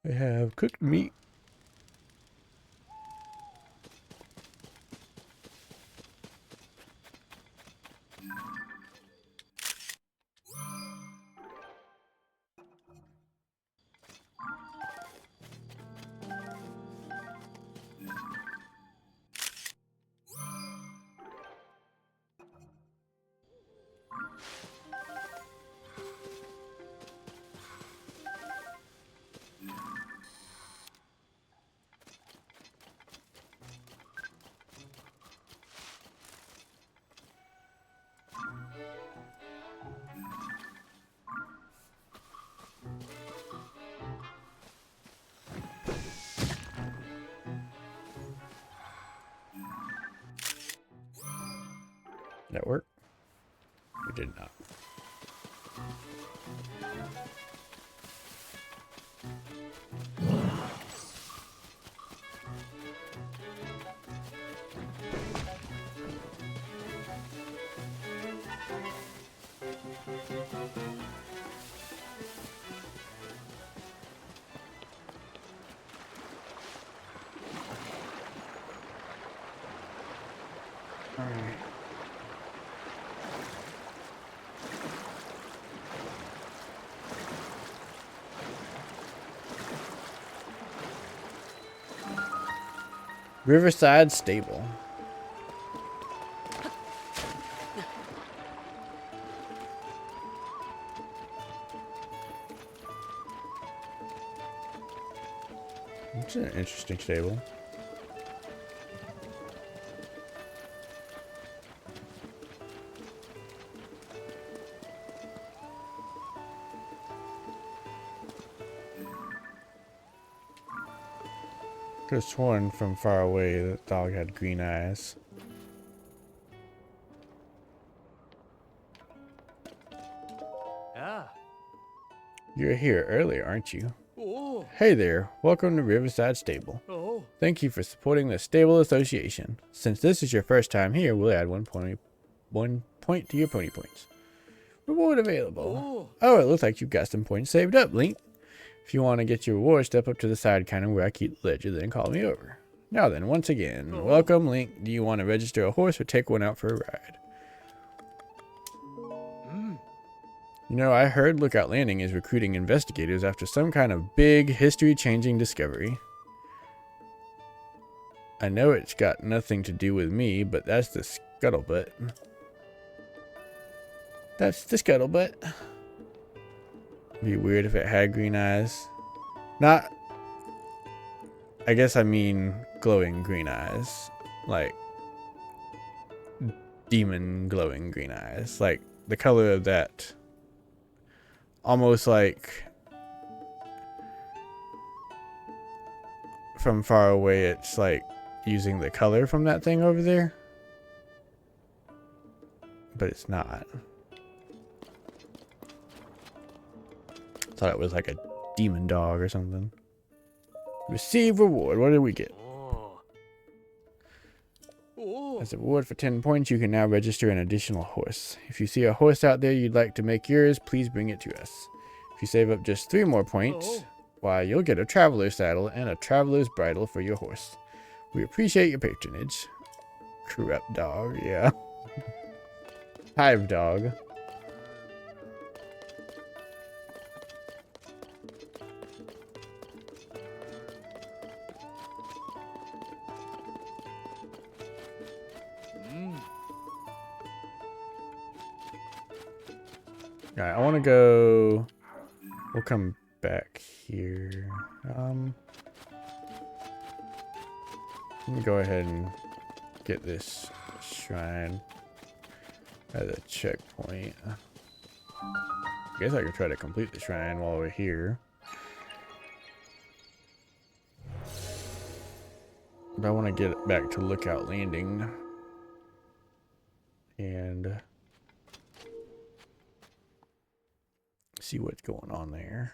Speaker 2: I have cooked meat. That work? It did not. All right. Riverside Stable. It's an interesting stable. Could have sworn from far away that the dog had green eyes.
Speaker 4: Ah.
Speaker 2: You're here early, aren't you?
Speaker 4: Oh.
Speaker 2: Hey there, welcome to Riverside Stable.
Speaker 4: Oh.
Speaker 2: Thank you for supporting the Stable Association. Since this is your first time here, we'll add 1 point to your pony points. Reward available. Oh, it looks like you've got some points saved up, Link. If you want to get your reward, step up to the side counter where I keep the ledger, then call me over. Now then, once again, welcome, Link. Do you want to register a horse or take one out for a ride? You know, I heard Lookout Landing is recruiting investigators after some kind of big, history-changing discovery. I know it's got nothing to do with me, but that's the scuttlebutt. That's the scuttlebutt. Be weird if it had green eyes. Not... I guess I mean glowing green eyes. Like... demon glowing green eyes. Like, the color of that... almost like from far away it's like using the color from that thing over there, but it's not. Thought it was like a demon dog or something. Receive reward. What did we get? As a reward for 10 points, you can now register an additional horse. If you see a horse out there you'd like to make yours, please bring it to us. If you save up just 3 more points, why, you'll get a traveler's saddle and a traveler's bridle for your horse. We appreciate your patronage. Corrupt dog, yeah. Hive dog. Alright, I want to go... We'll come back here. Let me go ahead and get this shrine at a checkpoint. I guess I could try to complete the shrine while we're here. But I want to get back to Lookout Landing. And... see what's going on there,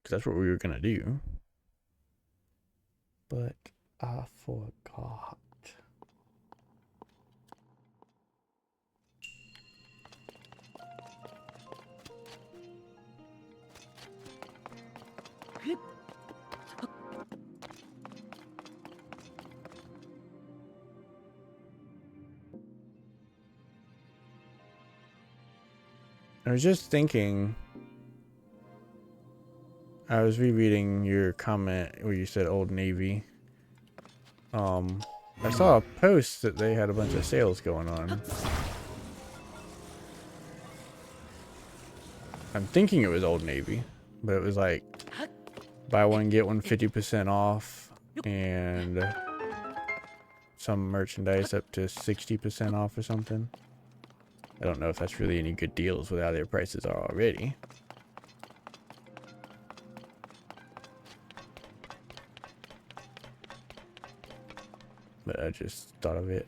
Speaker 2: because that's what we were gonna do, but I forgot. I was just thinking, I was rereading your comment where you said Old Navy. I saw a post that they had a bunch of sales going on. I'm thinking it was Old Navy, but it was like buy one get one 50% off, and some merchandise up to 60% off or something. I don't know if that's really any good deals with how their prices are already. But I just thought of it.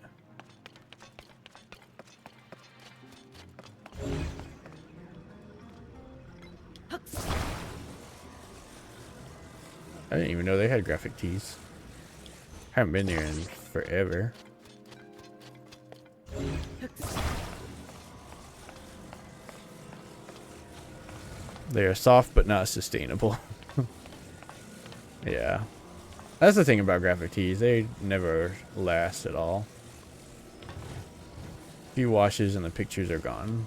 Speaker 2: I didn't even know they had graphic tees. Haven't been there in forever. They are soft but not sustainable. Yeah. That's the thing about graphic tees. They never last at all. A few washes and the pictures are gone.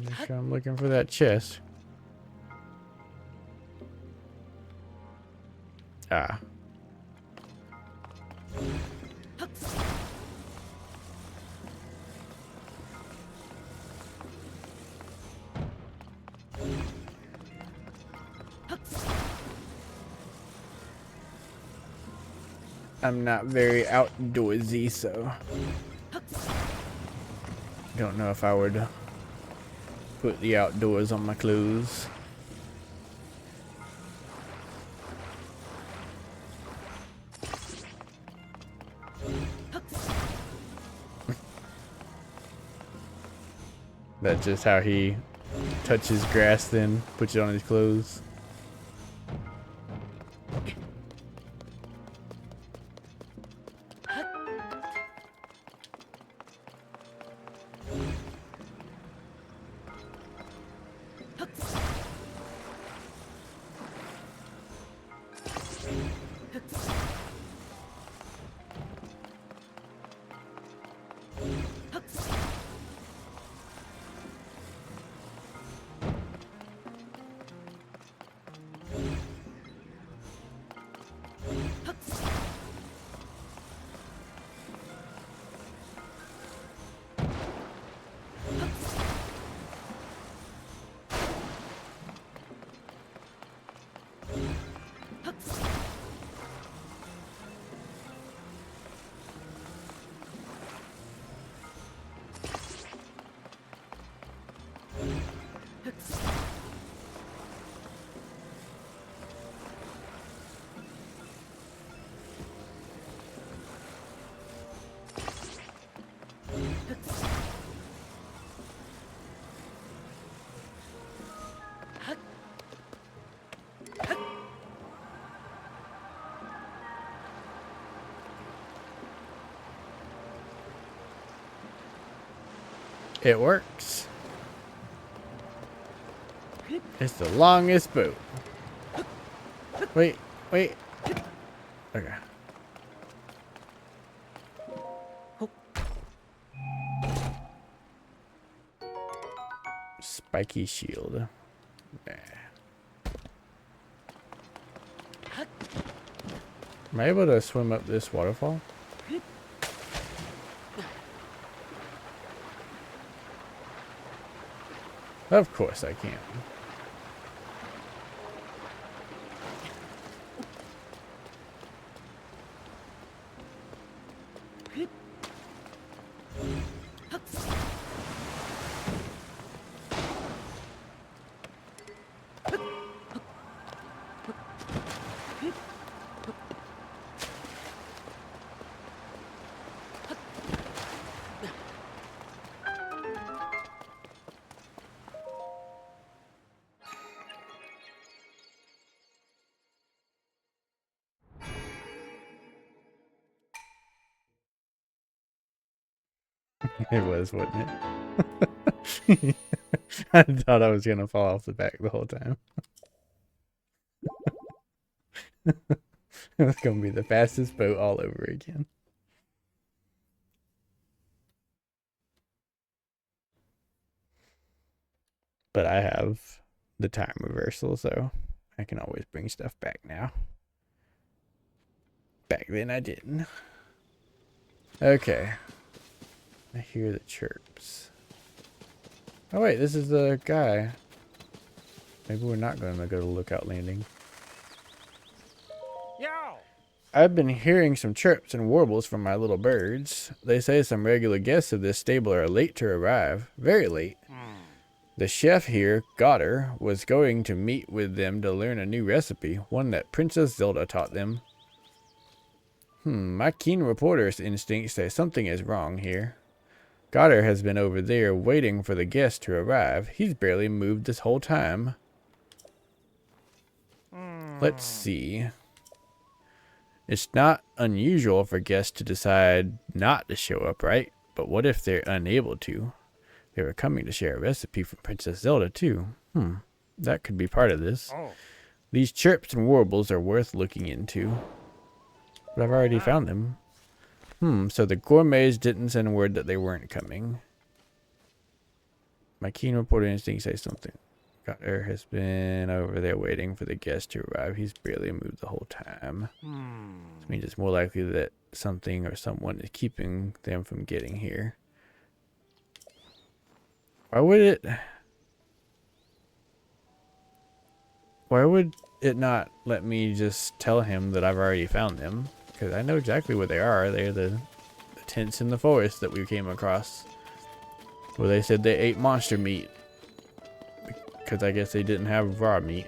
Speaker 2: Make sure I'm looking for that chest. Ah. I'm not very outdoorsy, so don't know if I would put the outdoors on my clothes. That's just how he touches grass, then puts it on his clothes. It works. It's the longest boat. Wait, wait. Okay. Spiky shield. Nah. Am I able to swim up this waterfall? Of course I can. It was, wasn't it? I thought I was gonna fall off the back the whole time. It's gonna be the fastest boat all over again. But I have the time reversal, so I can always bring stuff back now. Back then I didn't. Okay. I hear the chirps. Oh wait, this is the guy. Maybe we're not going to go to Lookout Landing. I've been hearing some chirps and warbles from my little birds. They say some regular guests of this stable are late to arrive. Very late. The chef here, Goddard, was going to meet with them to learn a new recipe, one that Princess Zelda taught them. My keen reporter's instincts say something is wrong here. Goddard has been over there waiting for the guests to arrive. He's barely moved this whole time. Let's see. It's not unusual for guests to decide not to show up, right? But what if they're unable to? They were coming to share a recipe from Princess Zelda, too. That could be part of this. These chirps and warbles are worth looking into. But I've already found them. So the gourmets didn't send word that they weren't coming. My keen reporter instinct says something. Goddard has been over there waiting for the guests to arrive. He's barely moved the whole time. This means it's more likely that something or someone is keeping them from getting here. Why would it not let me just tell him that I've already found them? Because I know exactly what they are. They're the tents in the forest that we came across. Where they said they ate monster meat. Because I guess they didn't have raw meat.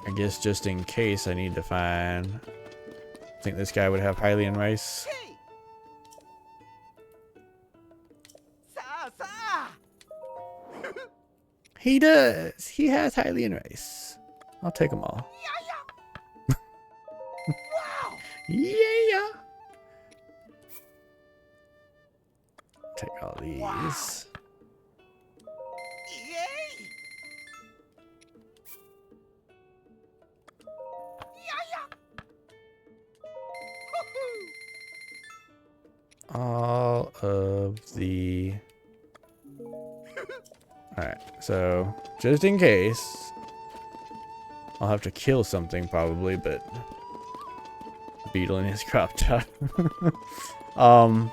Speaker 2: I guess just in case I need to find... I think this guy would have Hylian rice. He does. He has Hylian rice. I'll take them all. Yeah. Take all these. All of the... Alright, so just in case, I'll have to kill something probably, but beetle in his crop top. I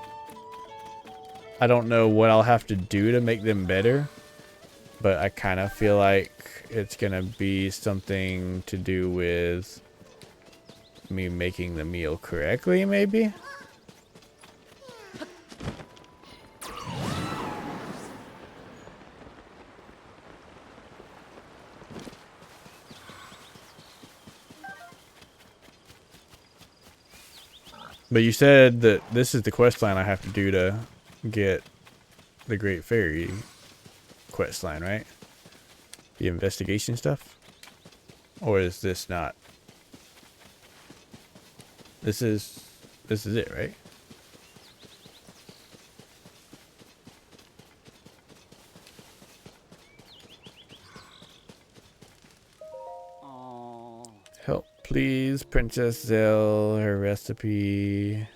Speaker 2: don't know what I'll have to do to make them better, but I kind of feel like it's gonna be something to do with me making the meal correctly, maybe? But you said that this is the quest line I have to do to get the Great Fairy quest line, right? The investigation stuff? Or is this not? This is it, right? Help, please, Princess Zell, her recipe.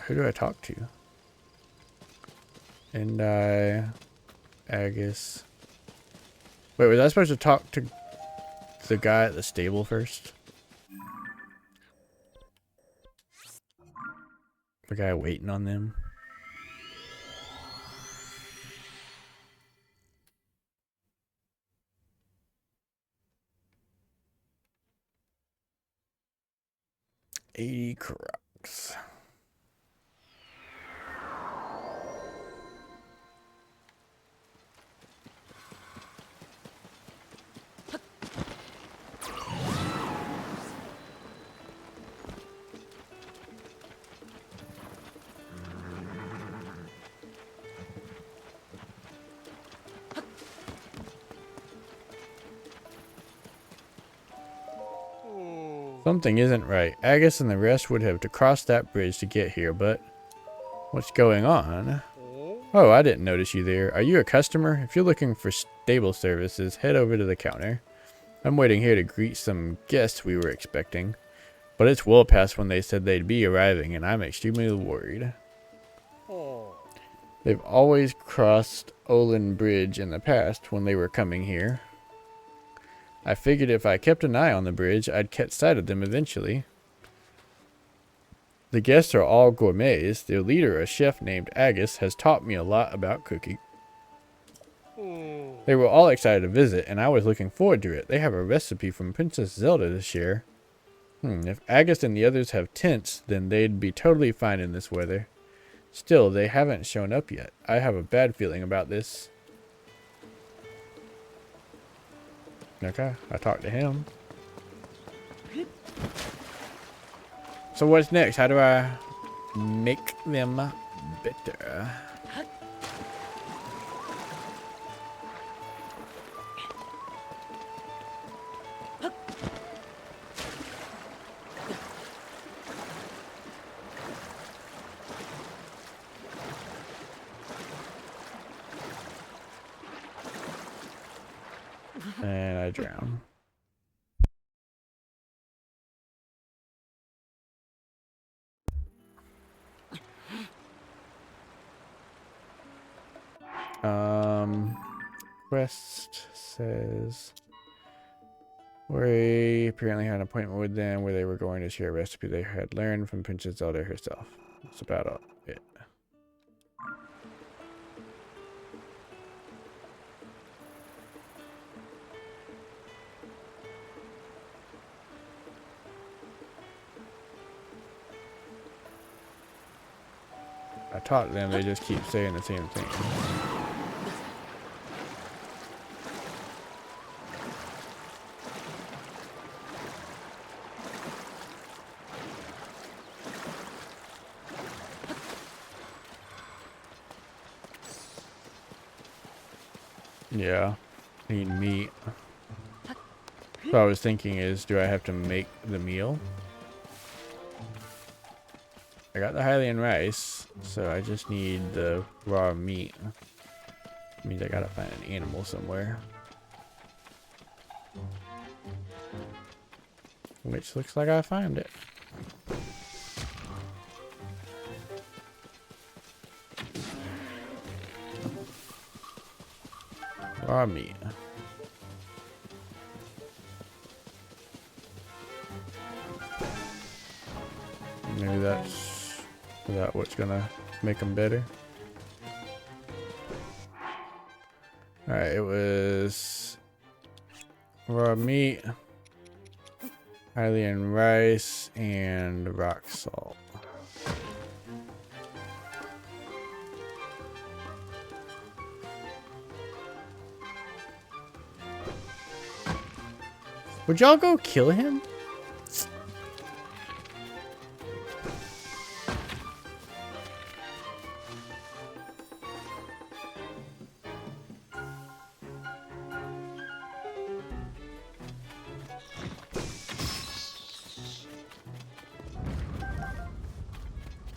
Speaker 2: Who do I talk to? And Agus. Wait, was I supposed to talk to the guy at the stable first? The guy waiting on them? $80 crux. Something isn't right. Agus and the rest would have to cross that bridge to get here, but what's going on? Oh, I didn't notice you there. Are you a customer? If you're looking for stable services, head over to the counter. I'm waiting here to greet some guests we were expecting, but it's well past when they said they'd be arriving, and I'm extremely worried. They've always crossed Olin Bridge in the past when they were coming here. I figured if I kept an eye on the bridge, I'd catch sight of them eventually. The guests are all gourmets. Their leader, a chef named Agus, has taught me a lot about cooking. They were all excited to visit, and I was looking forward to it. They have a recipe from Princess Zelda to share. If Agus and the others have tents, then they'd be totally fine in this weather. Still, they haven't shown up yet. I have a bad feeling about this. Okay, I talked to him. So what's next? How do I make them better? And I drown. Quest says we apparently had an appointment with them where they were going to share a recipe they had learned from Princess Zelda herself. That's about it. I taught them, they just keep saying the same thing. Yeah, need meat. What I was thinking is, do I have to make the meal? I got the Hylian rice, so I just need the raw meat. Means I gotta find an animal somewhere. Which looks like I found it. Raw meat. Maybe that's what's gonna make them better. Alright, it was raw meat, Hylian rice, and rock salt. Would y'all go kill him?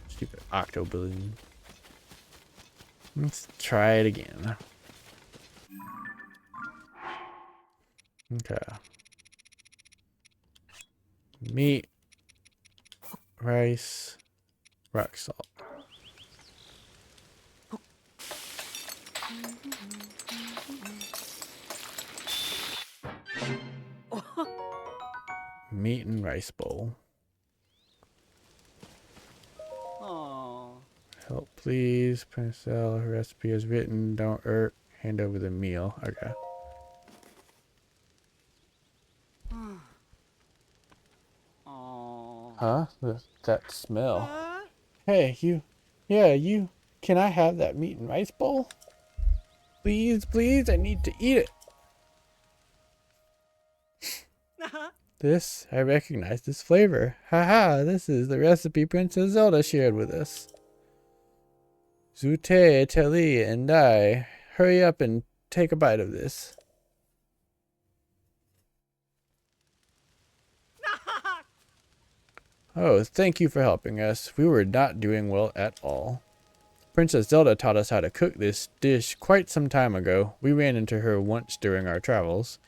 Speaker 2: Stupid octoballoon. Let's try it again. Okay. Meat, rice, rock salt. Meat and rice bowl. Help, please. Pincel. Her recipe is written. Don't hand over the meal. Okay. Huh? That smell. Hey, you. Yeah, you. Can I have that meat and rice bowl? Please, please. I need to eat it. I recognize this flavor. Haha, this is the recipe Princess Zelda shared with us. Zute, Teli, and I. Hurry up and take a bite of this. Oh, thank you for helping us. We were not doing well at all. Princess Zelda taught us how to cook this dish quite some time ago. We ran into her once during our travels.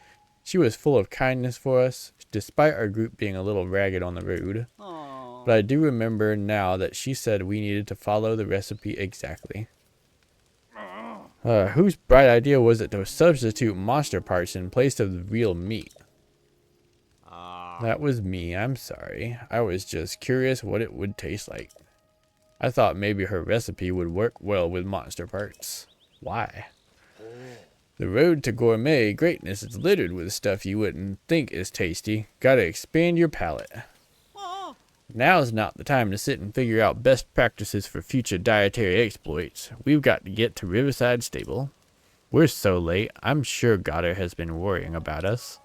Speaker 2: She was full of kindness for us, despite our group being a little ragged on the road. But I do remember now that she said we needed to follow the recipe exactly. Whose bright idea was it to substitute monster parts in place of the real meat? That was me. I'm sorry. I was just curious what it would taste like. I thought maybe her recipe would work well with monster parts. Why? The road to gourmet greatness is littered with stuff you wouldn't think is tasty. Gotta expand your palate. Now's not the time to sit and figure out best practices for future dietary exploits. We've got to get to Riverside Stable. We're so late, I'm sure Goddard has been worrying about us.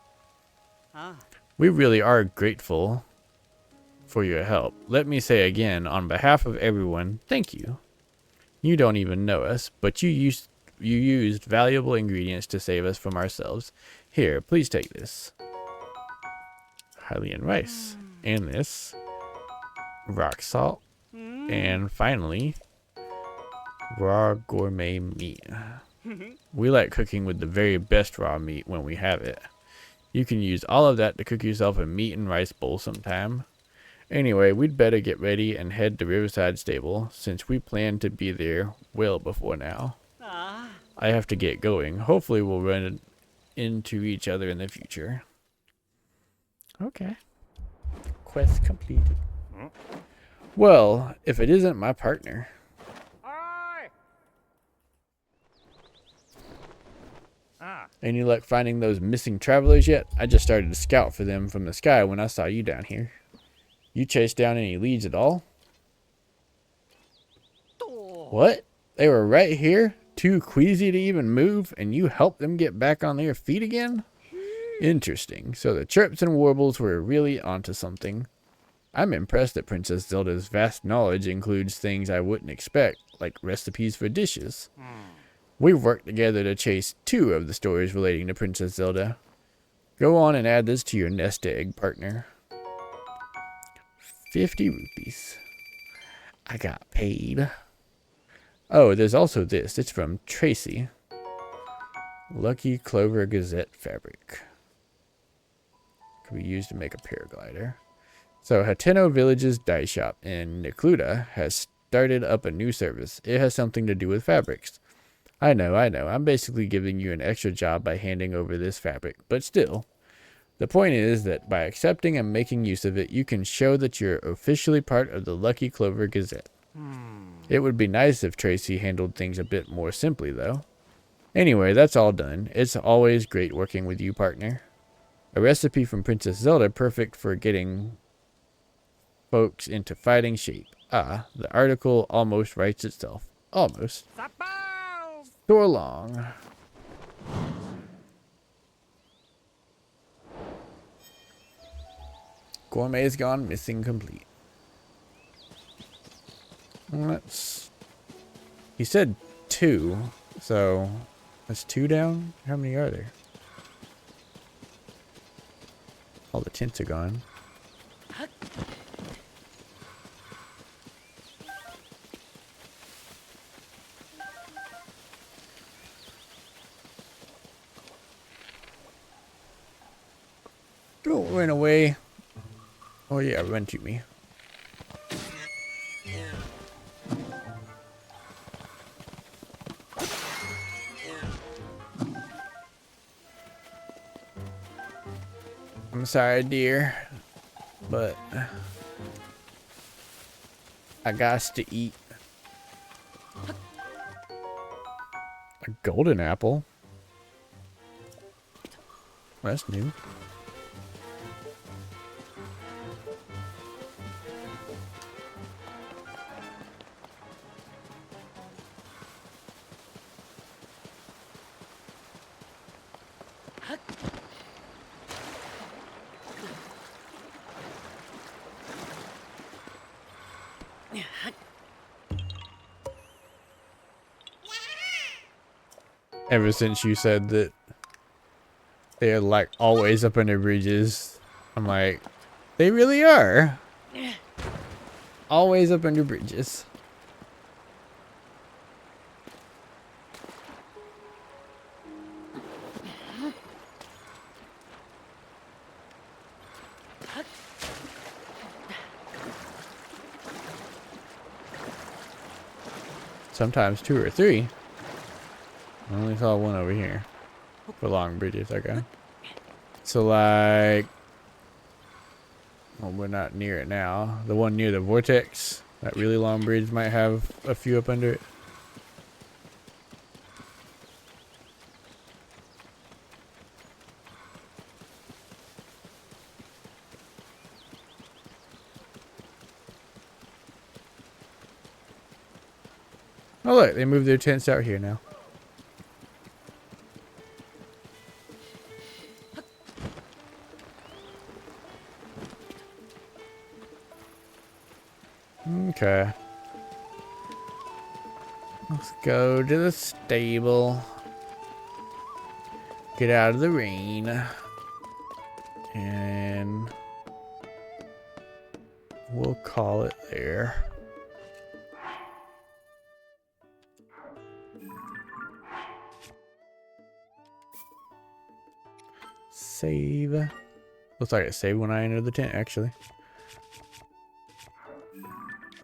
Speaker 2: We really are grateful for your help. Let me say again, on behalf of everyone, thank you. You don't even know us, but you used valuable ingredients to save us from ourselves. Here, please take this. Hylian rice. And this. Rock salt. And finally, raw gourmet meat. We like cooking with the very best raw meat when we have it. You can use all of that to cook yourself a meat and rice bowl sometime. Anyway, we'd better get ready and head to Riverside Stable, since we plan to be there well before now. I have to get going. Hopefully we'll run into each other in the future. Okay. Quest completed. Well, if it isn't my partner. Any luck finding those missing travelers yet? I just started to scout for them from the sky when I saw you down here. You chased down any leads at all? What? They were right here? Too queasy to even move, and you helped them get back on their feet again? Interesting. So the chirps and warbles were really onto something. I'm impressed that Princess Zelda's vast knowledge includes things I wouldn't expect, like recipes for dishes. We've worked together to chase 2 of the stories relating to Princess Zelda. Go on and add this to your nest egg, partner. 50 rupees. I got paid. Oh, there's also this. It's from Tracy. Lucky Clover Gazette fabric. Could be used to make a paraglider. So, Hateno Village's dye shop in Necluda has started up a new service. It has something to do with fabrics. I know. I'm basically giving you an extra job by handing over this fabric, but still. The point is that by accepting and making use of it, you can show that you're officially part of the Lucky Clover Gazette. It would be nice if Tracy handled things a bit more simply, though. Anyway, that's all done. It's always great working with you, partner. A recipe from Princess Zelda perfect for getting folks into fighting shape. Ah, the article almost writes itself. Almost. So long. Gourmet's gone missing complete. He said 2, so that's 2 down. How many are there? All the tints are gone. Don't run away. Oh yeah, run to me. I'm sorry, dear, but I got to eat. A golden apple? That's new. Ever since you said that they're like always up under bridges, I'm like, they really are. Always up under bridges. Sometimes 2 or 3. I only saw one over here. For long bridges, okay. So like, well, we're not near it now. The one near the vortex, that really long bridge might have a few up under it. Oh look, they moved their tents out here now. Okay. Let's go to the stable. Get out of the rain. And we'll call it there. Save. Looks like it saved when I entered the tent, actually.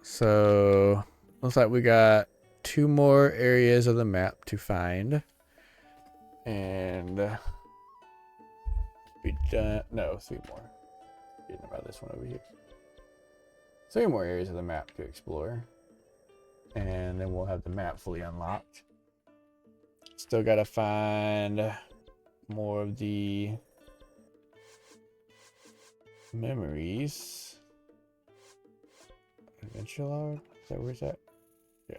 Speaker 2: So, looks like we got 2 more areas of the map to find. And be done. No, 3 more. Getting about this one over here. 3 more areas of the map to explore. And then we'll have the map fully unlocked. Still gotta find more of the memories. Adventure log? Is that where's that? Yeah.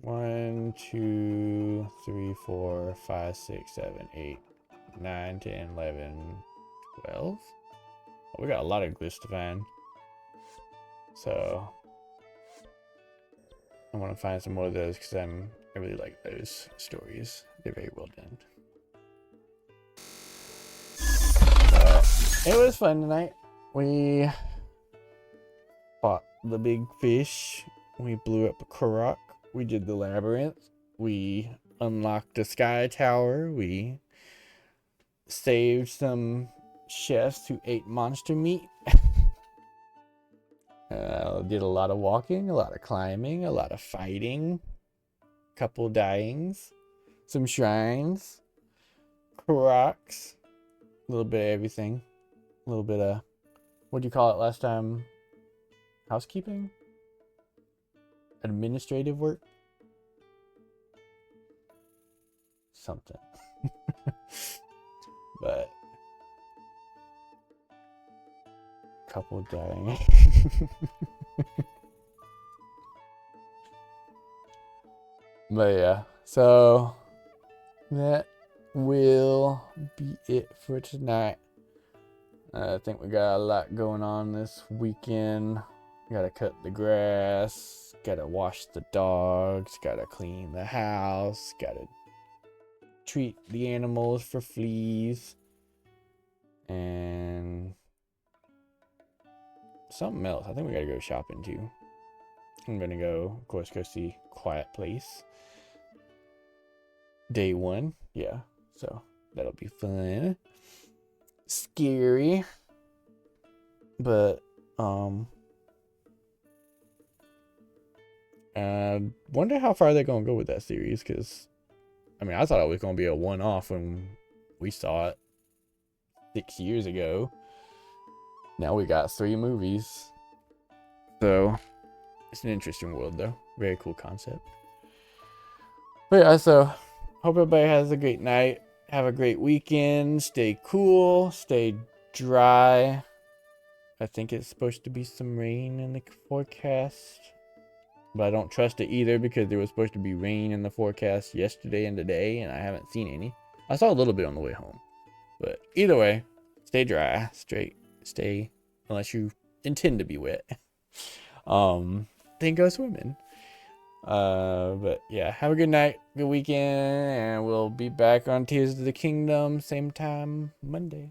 Speaker 2: 1, 2, 3, 4, 5, 6, 7, 8, 9, 10, 11, 12. Oh, we got a lot of glyphs to find. So I want to find some more of those because I really like those stories. They're very well done. It was fun tonight. We fought the big fish. We blew up a Korok. We did the labyrinth. We unlocked the sky tower. We saved some chefs who ate monster meat. Did a lot of walking, a lot of climbing, a lot of fighting, couple dyings, some shrines, Koroks, a little bit of everything, a little bit of, what do you call it last time? Housekeeping? Administrative work? Something. But couple dying. But yeah, so that will be it for tonight. I think we got a lot going on this weekend. Gotta cut the grass, gotta wash the dogs, gotta clean the house, gotta treat the animals for fleas, and something else. I think we gotta go shopping too. I'm gonna go, of course, go see Quiet Place. Day 1, yeah. So that'll be fun. Scary, but wonder how far they're gonna go with that series. Because I mean, I thought it was gonna be a one-off when we saw it 6 years ago. Now we got 3 movies. So it's an interesting world, though. Very cool concept. But yeah, so hope everybody has a great night. Have a great weekend. Stay cool. Stay dry. I think it's supposed to be some rain in the forecast. But I don't trust it either because there was supposed to be rain in the forecast yesterday and today, and I haven't seen any. I saw a little bit on the way home. But either way, stay dry. Stay, unless you intend to be wet. Then go swimming. But yeah, have a good night, good weekend, and we'll be back on Tears of the Kingdom same time Monday.